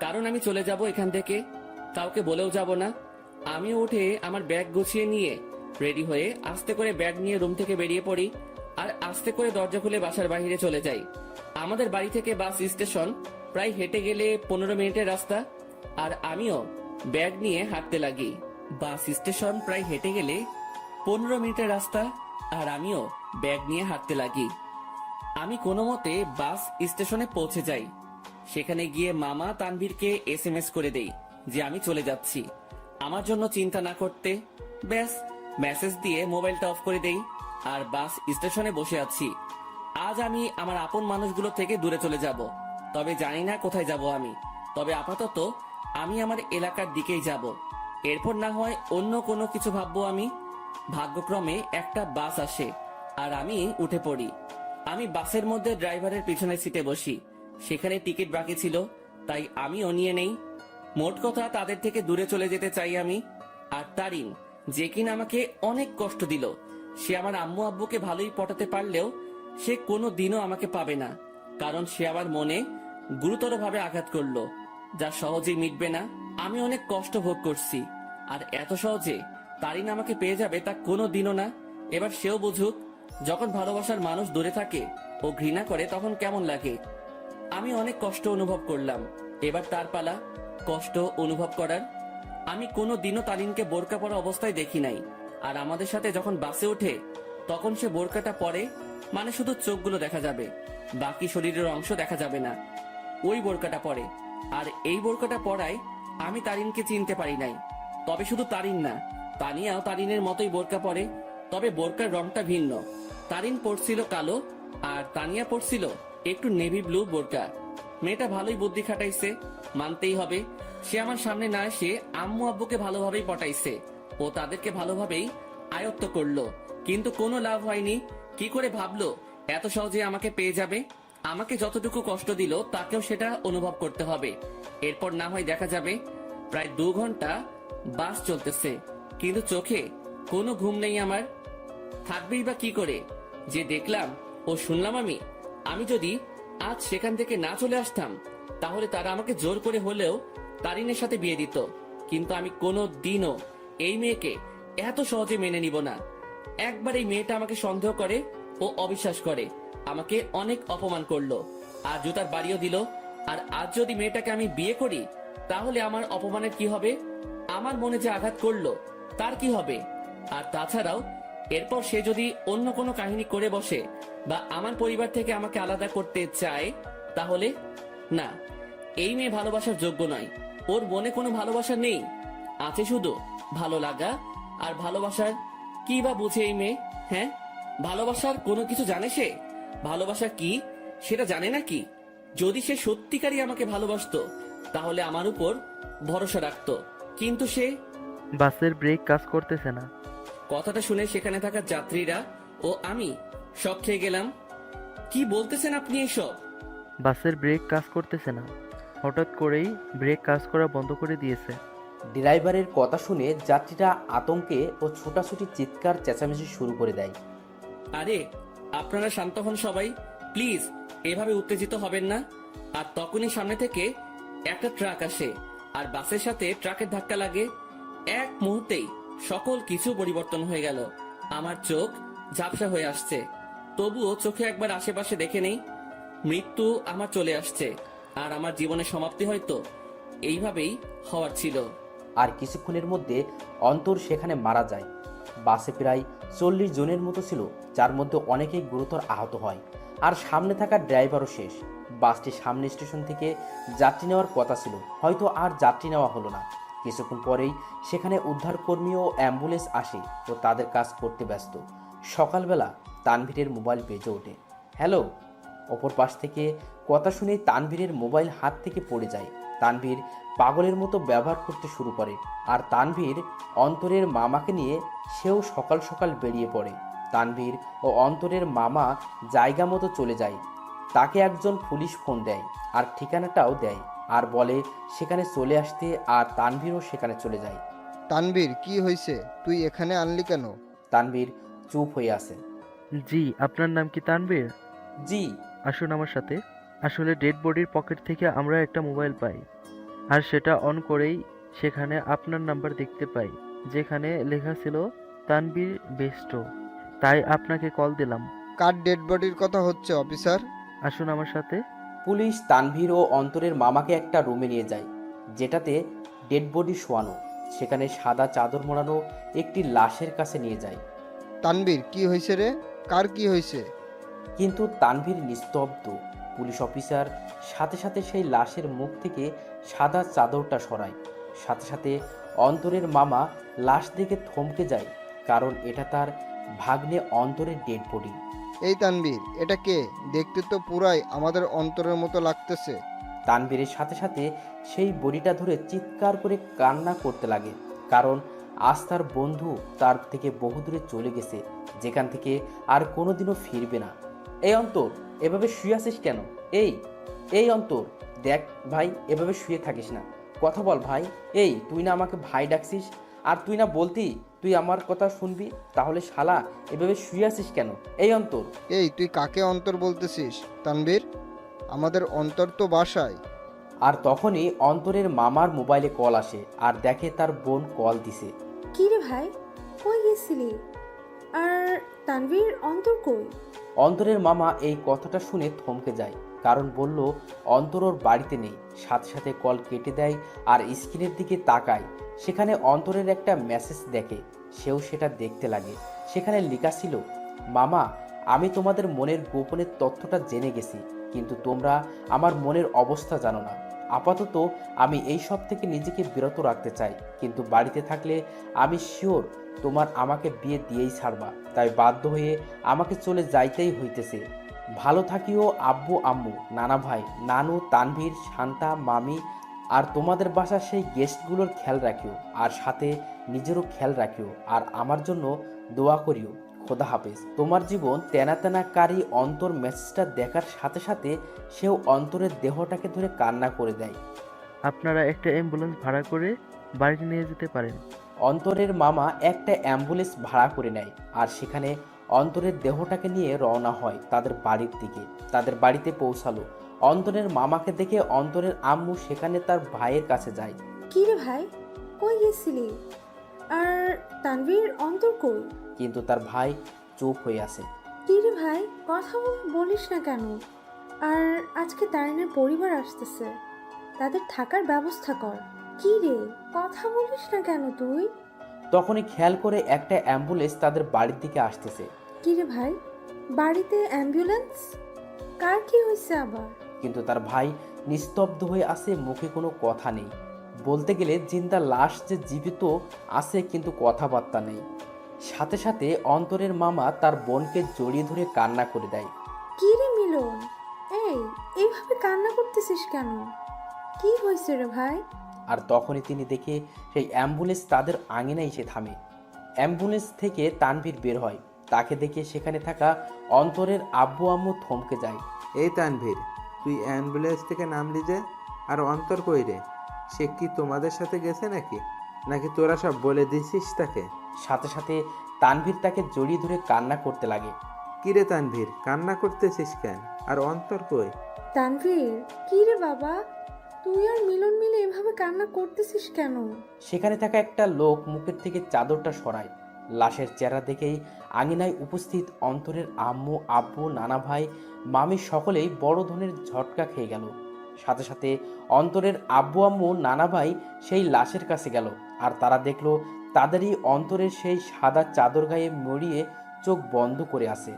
কারণ আমি চলে যাব এখান থেকে। কাউকে বলেও যাব না। আমি উঠে আমার ব্যাগ গুছিয়ে নিয়ে রেডি হয়ে আস্তে করে ব্যাগ নিয়ে রুম থেকে বেরিয়ে পড়ি আর আস্তে করে দরজা খুলে বাসার বাইরে চলে যাই। আমাদের বাড়ি থেকে বাস স্টেশন প্রায় হেঁটে গেলে 15 মিনিটের রাস্তা। আর আমিও ব্যাগ নিয়ে হাঁটতে লাগি। বাস স্টেশন প্রায় হেঁটে গেলে 15 মিনিটের রাস্তা আর আমিও ব্যাগ নিয়ে হাঁটতে লাগি। আমি কোনো মতে বাস স্টেশনে পৌঁছে যাই। সেখানে গিয়ে মামা তানভীরকে SMS করে দেই যে আমি চলে যাচ্ছি, আমার জন্য চিন্তা না করতে। ব্যাস, মেসেজ দিয়ে মোবাইলটা অফ করে দেই আর বাস স্টেশনে বসে আছি। আজ আমি আমার আপন মানুষগুলো থেকে দূরে চলে যাব, তবে জানি না কোথায় যাব আমি। তবে আপাতত আমি আমার এলাকার দিকেই যাব, এরপর না হয় অন্য কোনো কিছু ভাববো আমি। ভাগ্যক্রমে একটা বাস আসে আর আমি উঠে পড়ি। আমি বাসের মধ্যে ড্রাইভারের পিছনের সিটে বসি। সেখানে টিকিট বাকি ছিল, তাই আমিও নিয়ে নেই। মোট কথা তাদের থেকে দূরে চলে যেতে চাই আমি। আর তারিন, যে কিনা আমাকে অনেক কষ্ট দিল, সে আমার আম্মু আব্বুকে ভালোই পটাতে পারলেও সে কোনো দিনও আমাকে পাবে না, কারণ সে আমার মনে গুরুতরভাবে আঘাত করলো, যা সহজেই মিটবে না। আমি অনেক কষ্ট ভোগ করছি, আর এত সহজে তারিন আমাকে পেয়ে যাবে তা কোনো দিনও না। এবার সেও বুঝুক, যখন ভালোবাসার মানুষ দূরে থাকে ও ঘৃণা করে তখন কেমন লাগে। আমি অনেক কষ্ট অনুভব করলাম, এবার তার পালা কষ্ট অনুভব করার। আমি কোনো দিনও তারিনকে বোরকা পরা অবস্থায় দেখি নাই। আর আমাদের সাথে যখন বাসে ওঠে তখন সে বোরকাটা পরে, মানে শুধু চোখগুলো দেখা যাবে, বাকি শরীরের অংশ দেখা যাবে না। ওই বোরকাটা পরে। আর এই বোরকাটা পরায় আমি তারিনকে চিনতে পারি নাই। তবে শুধু তারিন না, তানিয়াও তারিনের মতোই বোরকা পরে, তবে বোরকার রংটা ভিন্ন। তারিন পরছিল কালো আর তানিয়া পরছিল একটু নেভি ব্লু বোরকা। মেয়েটা ভালোই বুদ্ধি খাটাইছে, মানতেই হবে। সে আমার সামনে না এসে আম্মু আব্বুকে ভালোভাবেই পটাইছে ও তাদেরকে ভালোভাবেই আয়ত্ত করলো, কিন্তু কোনো লাভ হয়নি। কি করে ভাবলো এত সহজে আমাকে পেয়ে যাবে? আমাকে যতটুকু কষ্ট দিল তাকেও সেটা অনুভব করতে হবে। এরপর না হয় দেখা যাবে। প্রায় 2 ঘন্টা বাস চলতেছে, কিন্তু চোখে কোনো ঘুম নেই আমার। থাকবেই বা কি করে? যে দেখলাম ও শুনলাম আমি যদি আজ সেখান থেকে না চলে আসতাম তাহলে তারা আমাকে জোর করে হলেও তারিনের সাথে বিয়ে দিত। কিন্তু আমি কোনো দিনও এই মেয়েকে এত সহজে মেনে নিব না। একবার এই মেয়েটা আমাকে সন্দেহ করে ও অবিশ্বাস করে, আমাকে অনেক অপমান করলো আর জুতার বাড়িও দিল। আর আজ যদি মেয়েটাকে আমি বিয়ে করি তাহলে আমার অপমানের কি হবে? আমার মনে যে আঘাত করলো তার কি হবে? আর তাছাড়াও এরপর সে যদি অন্য কোনো কাহিনী করে বসে বা আমার পরিবার থেকে আমাকে আলাদা করতে চায় তাহলে না, এই মেয়ে ভালোবাসার যোগ্য নয়। ওর মনে কোনো ভালোবাসা নেই, আছে শুধু ভালো লাগা। আর ভালোবাসার কি বা বুঝে এই মেয়ে? হ্যাঁ, ভালোবাসার কোনো কিছু জানে সে? ভালোবাসা কি সেটা জানে নাকি? যদি সে সত্যিকারই আমাকে ভালোবাসতো তাহলে আমার উপর ভরসা রাখতো, কিন্তু সে। বাসের ব্রেক কাজ করতেছে না। কথাটা শুনে সেখানে থাকা যাত্রীরা ও আমি শক খেয়ে গেলাম। কি বলতেছেন আপনি এসব? বাসের ব্রেক কাজ করতেছে না, হঠাৎ করেই ব্রেক কাজ করা বন্ধ করে দিয়েছে। ড্রাইভারের কথা শুনে যাত্রীরা আতঙ্কে ও ছোটাছুটি চিৎকার চেঁচামেচি শুরু করে দেয়। আরে আপনারা শান্ত হন সবাই, প্লিজ এভাবে উত্তেজিত হবেন না। আর তখনই সামনে থেকে একটা ট্রাক আসে আর বাসের সাথে ট্রাকের ধাক্কা লাগে। এক মুহূর্তেই সকল কিছু পরিবর্তন হয়ে গেল। আমার চোখ ঝাপসা হয়ে আসছে, তবুও চোখে একবার আশেপাশে দেখে নেই। মৃত্যু আমার চলে আসছে আর আমার জীবনের সমাপ্তি হয়তো এইভাবেই হওয়ার ছিল। আর কিছুক্ষণের মধ্যে অন্তর সেখানে মারা যায়। বাসে প্রায় 40 জনের মতো ছিল, যার মধ্যে অনেকেই গুরুতর আহত হয়। আর সামনে থাকা ড্রাইভারও শেষ। বাসটি সামনে স্টেশন থেকে যাত্রী নেওয়ার কথা ছিল, হয়তো আর যাত্রী নেওয়া হলো না। কিছুক্ষণ পরেই সেখানে উদ্ধারকর্মী ও অ্যাম্বুলেন্স আসে ও তাদের কাজ করতে ব্যস্ত। সকালবেলা তানভীরের মোবাইল বেজে ওঠে। হ্যালো। অপর পাশ থেকে কথা শুনেই তানভীরের মোবাইল হাত থেকে পড়ে যায়। তানভীর পাগলের মতো ব্যবহার করতে শুরু করে। আর তানভীর অন্তরের মামাকে নিয়ে সেও সকাল সকাল বেরিয়ে পড়ে। তানভীর ও অন্তরের মামা জায়গা মতো চলে যায়। তাকে একজন পুলিশ ফোন দেয় আর ঠিকানাটাও দেয় আর বলে সেখানে চলে আসতে, আর তানভীরও সেখানে চলে যায়। তানবীর, কি হয়েছে? তুই এখানে আনলি কেন? তানভীর চুপ হয়ে আছে। জি, আপনার নাম কি তানবীর? জি। আসুন আমার সাথে। আসলে ডেড বডির পকেট থেকে আমরা একটা মোবাইল পাই, আর সেটা অন করেই সেখানে আপনার নাম্বার দেখতে পাই, যেখানে লেখা ছিল তানবীর বেস্টো। তাই আপনাকে কল দিলাম। কার ডেড বডির কথা হচ্ছে অফিসার? আসুন আমার সাথে। পুলিশ তানভীর ও অন্তরের মামাকে একটা রুমে নিয়ে যায়, যেটাতে ডেড বডি শোয়ানো। সেখানে সাদা চাদর মোড়ানো একটি লাশের কাছে নিয়ে যায়। তানবীর, কি হয়েছে রে? কার কি হয়েছে? কিন্তু তানভীর নিস্তব্ধ। পুলিশ অফিসার সাথে সাথে সেই লাশের মুখ থেকে সাদা চাদরটা সরায়। সাথে সাথে অন্তরের মামা লাশ দেখে থমকে যায়, কারণ এটা তার ভাগ্নে অন্তরের ডেড বডি। এই তানবীর, এটা কে? দেখতে তো পুরাই আমাদের অন্তরের মতো লাগতেছে। তানভীরের সাথে সাথে সেই বডিটা ধরে চিৎকার করে কান্না করতে লাগে, কারণ আজ তার বন্ধু তার থেকে বহু দূরে চলে গেছে, যেখান থেকে আর কোনোদিনও ফিরবে না। এই অন্তর, এভাবে শুয়ে আছিস কেন? এই অন্তর, দেখ ভাই, এভাবে শুয়ে থাকিস না, কথা বল ভাই। এই তুই না আমাকে ভাই ডাকছিস, আর তুই না বলতি তুই আমার কথা শুনবি, তাহলে শালা এভাবে শুয়ে আছিস কেন? এই অন্তর। এই তুই কাকে অন্তর বলতেছিস তানবীর? আমাদের অন্তর তো বাসায়। আর তখনই অন্তরের মামার মোবাইলে কল আসে আর দেখে তার বোন কল দিছে। কি রে ভাই, কই গেছিলি? আর তানভীর, অন্তর কই? অন্তরের মামা এই কথাটা শুনে থমকে যায়, কারণ বলল অন্তর ওর বাড়িতে নেই। সাথে সাথে কল কেটে দেয় আর স্ক্রিনের দিকে তাকায়। সেখানে অন্তরের একটা মেসেজ দেখে। সেও সেটা দেখতে লাগে। সেখানে লেখা ছিল, মামা, আমি তোমাদের মনের গোপনের তথ্যটা জেনে গেছি, কিন্তু তোমরা আমার মনের অবস্থা জানো না। আপাতত আমি এই সব থেকে নিজেকে বিরত রাখতে চাই, কিন্তু বাড়িতে থাকলে আমি শিওর তোমার আমাকে বিয়ে দিয়েই ছাড়বা। তাই বাধ্য হয়ে আমাকে চলে যাইতেই হইতেছে। ভালো থাকিও আব্বু আম্মু, নানা ভাই, নানু, তানভীর, শান্তা, মামি আর তোমাদের বাসার সেই গেস্টগুলোর খেয়াল রাখিও, আর সাথে নিজেরও খেয়াল রাখিও, আর আমার জন্য দোয়া করিও। খোদা হাফেজ। তোমার জীবন তেনা তেনা কারি। অন্তর মেসেজটা দেখার সাথে সাথে সেও অন্তরের দেহটাকে ধরে কান্না করে দেয়। আপনারা একটা অ্যাম্বুলেন্স ভাড়া করে বাড়িতে নিয়ে যেতে পারেন। অন্তরের মামা একটা অ্যাম্বুলেন্স ভাড়া করে নেয় আর সেখানে অন্তরের দেহটাকে নিয়ে রওনা হয় তাদের বাড়ির দিকে। তাদের বাড়িতে পৌঁছালো। অন্তরের মামাকে দেখে অন্তরের আম্মু সেখানে তার ভাইয়ের কাছে যায়। কি রে ভাই, কই গেছিলি? আর তানভীর, অন্তর কই? কিন্তু তার ভাই চুপ হয়ে আছে। কি রে ভাই, কথা বলিস না কেন? আর আজকে তারিনের পরিবার আসতেছে, তাদের থাকার ব্যবস্থা কর। কি রে, কথা বলিস না কেন তুই? তখনই খেয়াল করে একটা অ্যাম্বুলেন্স তাদের বাড়ির দিকে আসতেছে। কি রে ভাই, বাড়িতে অ্যাম্বুলেন্স? কার কি হয়েছে আবার? কিন্তু তার ভাই নিস্তব্ধ হয়ে আছে, মুখে কোনো কথা নেই। বলতে গেলে জিন্দা লাশ যে জীবিত আছে, কিন্তু কথাবার্তা নেই। সাথে সাথে অন্তরের মামা তার বোনকে জড়িয়ে ধরে কান্না করে দেয়। কি রে মিলন, এইভাবে কান্না করতেছিস কেন? কি হয়েছে রে ভাই? আর তখনই তিনি দেখে সেই অ্যাম্বুলেন্স তাদের আঙিনায় এসে থামে। অ্যাম্বুলেন্স থেকে তানভীর বের হয়। তাকে দেখে সেখানে থাকা অন্তরের আব্বু আম্মু থমকে যায়। এই তানভীর, তুই অ্যাম্বুলেন্স থেকে নামলি যে? আর অন্তর কই রে? সে কি তোমাদের সাথে গেছে নাকি? নাকি তোরা সব বলে দিছিস তাকে? সাথে সাথে তানভীর তাকে জড়িয়ে ধরে কান্না করতে লাগে। কি রে তানভীর, কান্না করতেছিস কেন? আর অন্তর কই? তানভীর, কি রে বাবা, তুই আর মিলন মিলে এভাবে কান্না করতেছিস কেন? সেখানে থাকা একটা লোক মুখের থেকে চাদরটা সরায়। লাশের চেহারা দেখেই আঙিনায় উপস্থিত অন্তরের আম্মু, আব্বু, নানা ভাই, মামি সকলেই বড় ধরনের ঝটকা খেয়ে গেল। সাথে সাথে অন্তরের আব্বু আম্মু, নানা ভাই সেই লাশের কাছে গেল। আর তারা দেখলো তাদেরই অন্তরের সেই সাদা চাদর গায়ে মরিয়ে চোখ বন্ধ করে আছে।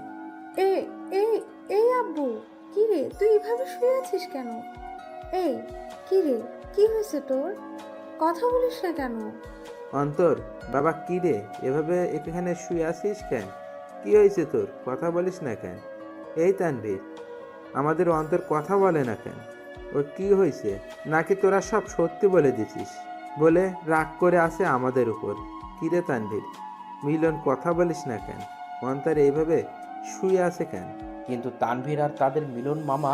এই আব্বু, কি রে, তুই এভাবে শুয়ে আছিস কেন? কি রে, কি হয়েছে তোর? কথা বলিস না কেন? অন্তর, বাবা, কি রে, এভাবে এখানে শুয়ে আছিস কেন? কি হয়েছে তোর? কথা বলিস না কেন? এই তানভীর, আমাদের অন্তর কথা বলে না কেন? ওর কি হয়েছে? নাকি তোরা সব সত্যি বলে দিছিস বলে রাগ করে আছে আমাদের উপর? কি রে তানভীর, মিলন, কথা বলিস না কেন? অন্তর এইভাবে শুয়ে আছে কেন? কিন্তু তানভীর আর তাদের মিলন মামা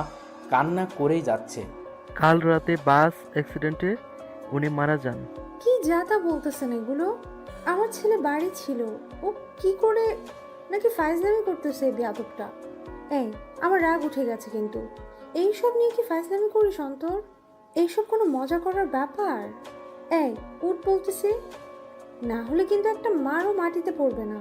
কান্না করেই যাচ্ছে। কাল রাতে বাস অ্যাক্সিডেন্টে উনি মারা যান। কি যাতা বলতেছেন এগুলো? আমার ছেলে বাড়ি ছিল, ও কি করে? নাকি ফাইজলামি করতেছে এই বেয়াদবটা? আমার রাগ উঠে গেছে, কিন্তু এইসব নিয়ে কি ফাইজলামি করিস অন্তর? এইসব কোনো মজা করার ব্যাপার? উঠ বলতেছি, না হলে কিন্তু একটা মারও মাটিতে পড়বে না।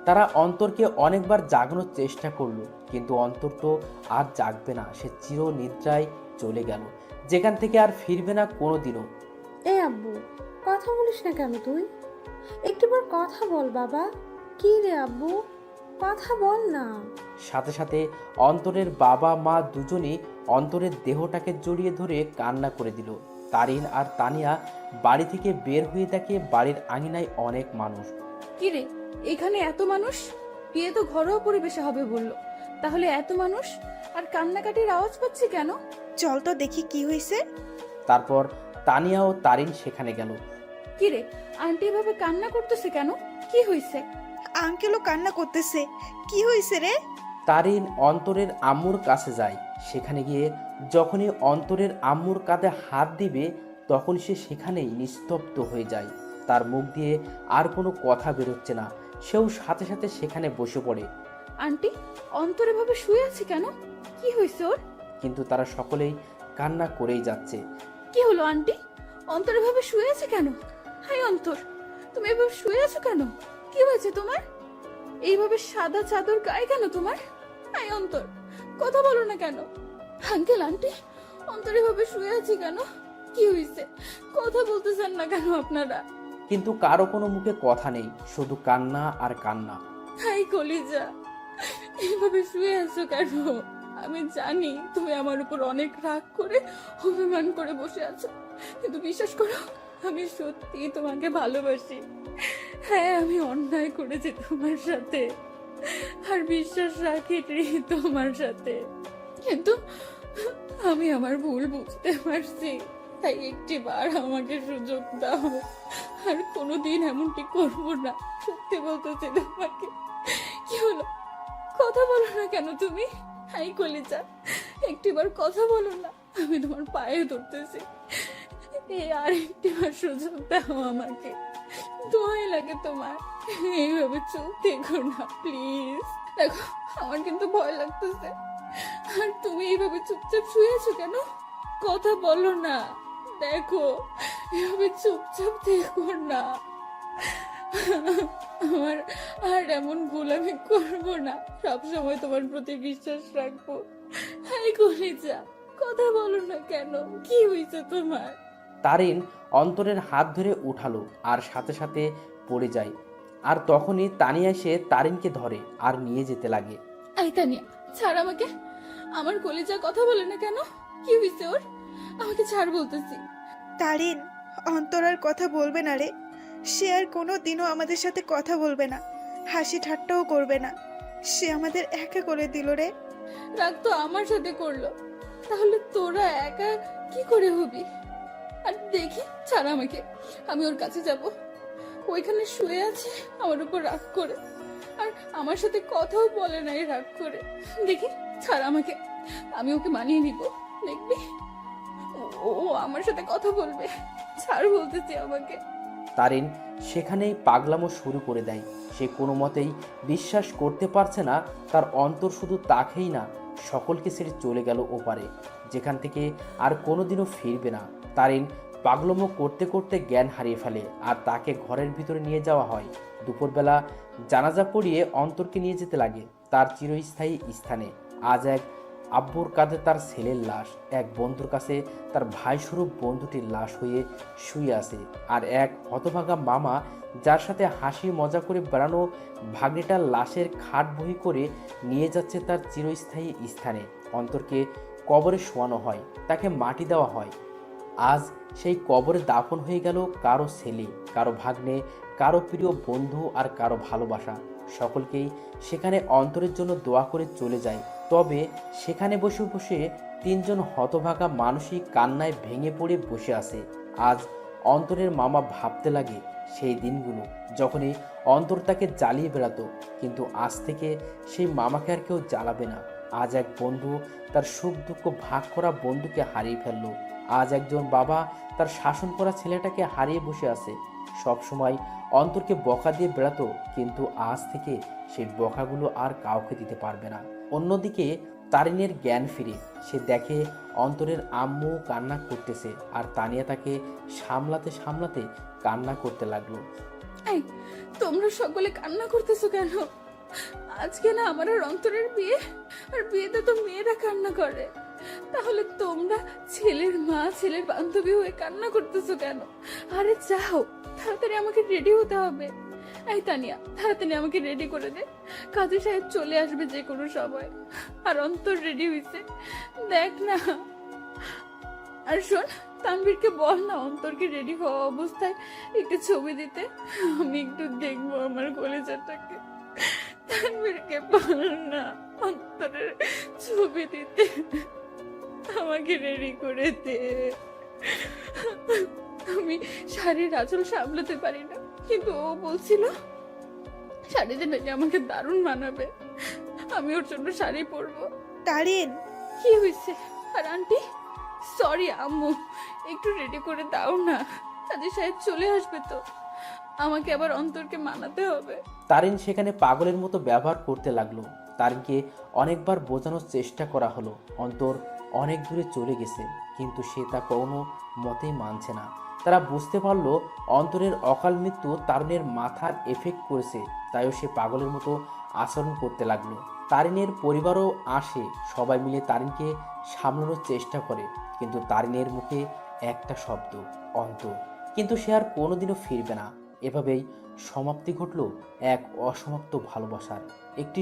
তারা অন্তরকে অনেকবার জাগানোর চেষ্টা করলো, কিন্তু অন্তর তো আর জাগবে না। সে চির নিদ্রায় চলে গেল, যেখান থেকে আর ফিরবে না কোনোদিনও। আব্বু, কথা বলিস না কেন তুই? একটিবার কথা বল বাবা। কি রে আব্বু, কথা বল না। সাথে সাথে অন্তরের বাবা মা দুজনেই অন্তরের দেহটাকে জড়িয়ে ধরে কান্না করে দিল। তারিন আর তানিয়া বাড়ি থেকে বের হয়ে দেখে বাড়ির আঙিনায় অনেক মানুষ। কি রে, এখানে এত মানুষ? বিয়ে তো ঘরোয়া পরিবেশে হবে বললো, তাহলে এত মানুষ আর কান্নাকাটির আওয়াজ পাচ্ছি কেন? চল তো দেখি কি হয়েছে। তারপর তানিয়া ও তারিন সেখানে গেল। কি রে, আন্টি এভাবে কান্না করতেছে কেন? কি হয়েছে? আঙ্কেলও কান্না করতেছে। কি হয়েছে রে? তারিন অন্তরের আম্মুর কাছে যায়। সেখানে গিয়ে যখনই অন্তরের আম্মুর কাঁধে হাত দিবে, তখন সে সেখানেই নিস্তব্ধ হয়ে যায়। তার মুখ দিয়ে আর কোনো কথা বেরোচ্ছে না। সেও সাথে সাথে সেখানে বসে পড়ে। আন্টি, অন্তর এভাবে শুয়ে আছে কেন? কি হয়েছে ওর? কিন্তু তারা সকলেই কান্না করেই যাচ্ছে। কি হলো আন্টি? অন্তর এভাবে শুয়ে আছে কেন? হাই অন্তর, তুমি এভাবে শুয়ে আছো কেন? কি হয়েছে তোমার? এইভাবে সাদা চাদর গায়ে কেন তোমার? হাই অন্তর, কথা বলো না কেন? আঙ্কেল আন্টি অন্তর এভাবে শুয়ে আছি কেন? কি হয়েছে? কথা বলতেছেন না কেন আপনারা? কিন্তু কারো কোনো মুখে কথা নেই, শুধু কান্না আর কান্না। হাই কলিজা, এভাবে শুয়ে আছো কেন? আমি জানি তুমি আমার উপর অনেক রাগ করে অভিমান করে বসে আছো, কিন্তু বিশ্বাস করো আমি সত্যি তোমাকে ভালোবাসি। হ্যাঁ, আমি অন্যায় করেছি তোমার সাথে, আর বিশ্বাস রাখি তোমার সাথে, কিন্তু আমি আমার ভুল বুঝতে পারছি। তাই একটিবার আমাকে সুযোগ দাও, আর কোনোদিন এমনটি করবো না। সত্যি বলতেছি তোমাকে। কি হলো, কথা বলো না কেন তুমি? হাই কলিজা, একটিবার কথা বলো না, আমি তোমার পায়ে ধরতেছি। এই আর একটিবার সুযোগ দাও আমাকে, দোয়াই লাগে তোমার। এইভাবে চুপ থেকো না প্লিজ। দেখো আমার কিন্তু ভয় লাগতেছে, আর তুমি এইভাবে চুপচাপ শুয়ে আছো কেন? কথা বলো না। দেখো এভাবে চুপচাপ থেকো না। আমার আর এমন ভুল আমি করবো না, সবসময় তোমার প্রতি বিশ্বাস রাখবো। হাই কলিজা, কথা বলো না কেন? কি হয়েছে তোমার? তারিন অন্তরের হাত ধরে উঠালো আর সাথে সাথে পড়ে যায়। আর তখনই তানিয়া এসে তারিনকে ধরে আর নিয়ে যেতে লাগে। এই তানিয়া, ছাড় আমাকে। আমার কলিজা কথা বলে না কেন? কি হয়েছে ওর? আমাকে ছাড় বলতেছি। তারিন, অন্তর আর কথা বলবে না রে। সে আর কোনো দিনও আমাদের সাথে কথা বলবে না, হাসি ঠাট্টাও করবে না। সে আমাদের একা করে দিল রে। রাগ তো আমার সাথে করলো, তাহলে তোরা একা কি করে হবি? আর দেখি, ছাড় আমাকে, আমি ওর কাছে যাব। ওইখানে শুয়ে আছে আমার উপর রাগ করে, আর আমার সাথে কথাও বলে নাই রাগ করে। দেখি, ছাড় আমাকে, আমি ওকে মানিয়ে নিব। দেখবি ও ও আমার সাথে কথা বলবে। ছাড় বলতেছি আমাকে। তারিন সেখানেই পাগলামো শুরু করে দেয়। সে কোনো মতেই বিশ্বাস করতে পারছে না তার অন্তর শুধু তাকেই না, সকলকে ছেড়ে চলে গেল ওপারে, যেখান থেকে আর কোনোদিনও ফিরবে না। তারিন পাগলামো করতে করতে জ্ঞান হারিয়ে ফেলে, আর তাকে ঘরের ভিতরে নিয়ে যাওয়া হয়। দুপুরবেলা জানাজা পড়িয়ে অন্তরকে নিয়ে যেতে লাগে তার চিরস্থায়ী স্থানে। আজ এক আব্বুর কাঁধে তার ছেলের লাশ, এক বন্ধুর কাছে তার ভাইস্বরূপ বন্ধুটির লাশ হয়ে শুয়ে আছে, আর এক হতভাগা মামা যার সাথে হাসি মজা করে বেড়ানো ভাগ্নিটার লাশের খাট বহি করে নিয়ে যাচ্ছে তার চিরস্থায়ী স্থানে। অন্তরকে কবরে শোয়ানো হয়, তাকে মাটি দেওয়া হয়। আজ সেই কবরে দাফন হয়ে গেল কারো ছেলে, কারো ভাগ্নে, কারো প্রিয় বন্ধু, আর কারো ভালোবাসা। সকলকেই সেখানে অন্তরের জন্য দোয়া করে চলে যায়। তবে সেখানে বসে বসে তিনজন হতভাগা মানসিক কান্নায় ভেঙে পড়ে বসে আছে। আজ অন্তরের মামা ভাবতে লাগে সেই দিনগুলো যখনই অন্তর তাকে জ্বালিয়ে বেড়াতো, কিন্তু আজ থেকে সেই মামাকে আর কেউ জ্বালাবে না। আজ এক বন্ধু তার সুখ দুঃখ ভাগ করা বন্ধুকে হারিয়ে ফেললো। আজ একজন বাবা তার শাসন করা ছেলেটাকে হারিয়ে বসে আছে। সব সময় অন্তরকে বকা দিয়ে বেড়াতো, কিন্তু আজ থেকে সেই বকাগুলো আর কাউকে দিতে পারবে না। অন্যদিকে তারিনের জ্ঞান ফিরে সে দেখে অন্তরের আম্মু কান্না করতেছে, আর তানিয়া তাকে সামলাতে সামলাতে কান্না করতে লাগলো। এই, তোমরা সকলে কান্না করতেছো কেন? আজকে না আমার আর অন্তরের বিয়ে, আর বিয়েতে তো মেয়েরা কান্না করে, তাহলে তোমরা ছেলের মা ছেলের বান্ধবী হয়ে কান্না করতেছো কেন? আরে যাও, তাড়াতাড়ি আমাকে রেডি হতে হবে। এই তানিয়া, তাড়াতাড়ি আমাকে রেডি করে দে, কাজী সাহেব চলে আসবে যে কোনো সময়। আর অন্তর রেডি হইছে, দেখ না। আর শোন, তানভীরকে বল না অন্তরকে রেডি হওয়া অবস্থায় একটু ছবি দিতে, আমি একটু দেখবো আমার কলেজাটাকে। তানভীরকে বল না অন্তরের ছবি দিতে, আমাকে রেডি করে দে। আমি শাড়ির আঁচল সামলাতে পারি না, কিন্তু ও বলছিল শাড়িতে নাকি আমাকে দারুণ মানাবে, আমি ওর জন্য শাড়ি পরবো। তারিন, কি হয়েছে? আর আন্টি, সরি আম্মু, একটু রেডি করে দাও না, কাজী সাহেব চলে আসবে তো, আমাকে আবার অন্তরকে মানাতে হবে। তারিন সেখানে পাগলের মতো ব্যবহার করতে লাগলো। তারিনকে অনেকবার বোঝানোর চেষ্টা করা হলো অন্তর অনেক দূরে চলে গেছে, কিন্তু সে তা কোনো মতেই মানছে না। তারা বুঝতে পারলো অন্তরের অকাল মৃত্যু তারুণের মাথার এফেক্ট করেছে, তাইও সে পাগলের মতো আচরণ করতে লাগলো। তারিনের পরিবারও আসে, সবাই মিলে তারিনকে সামলানোর চেষ্টা করে, কিন্তু তারিনের মুখে একটা শব্দ, অন্তর। কিন্তু সে আর কোনোদিনও ফিরবে না। এভাবেই সমাপ্তি ঘটল এক অসমাপ্ত ভালোবাসার। একটি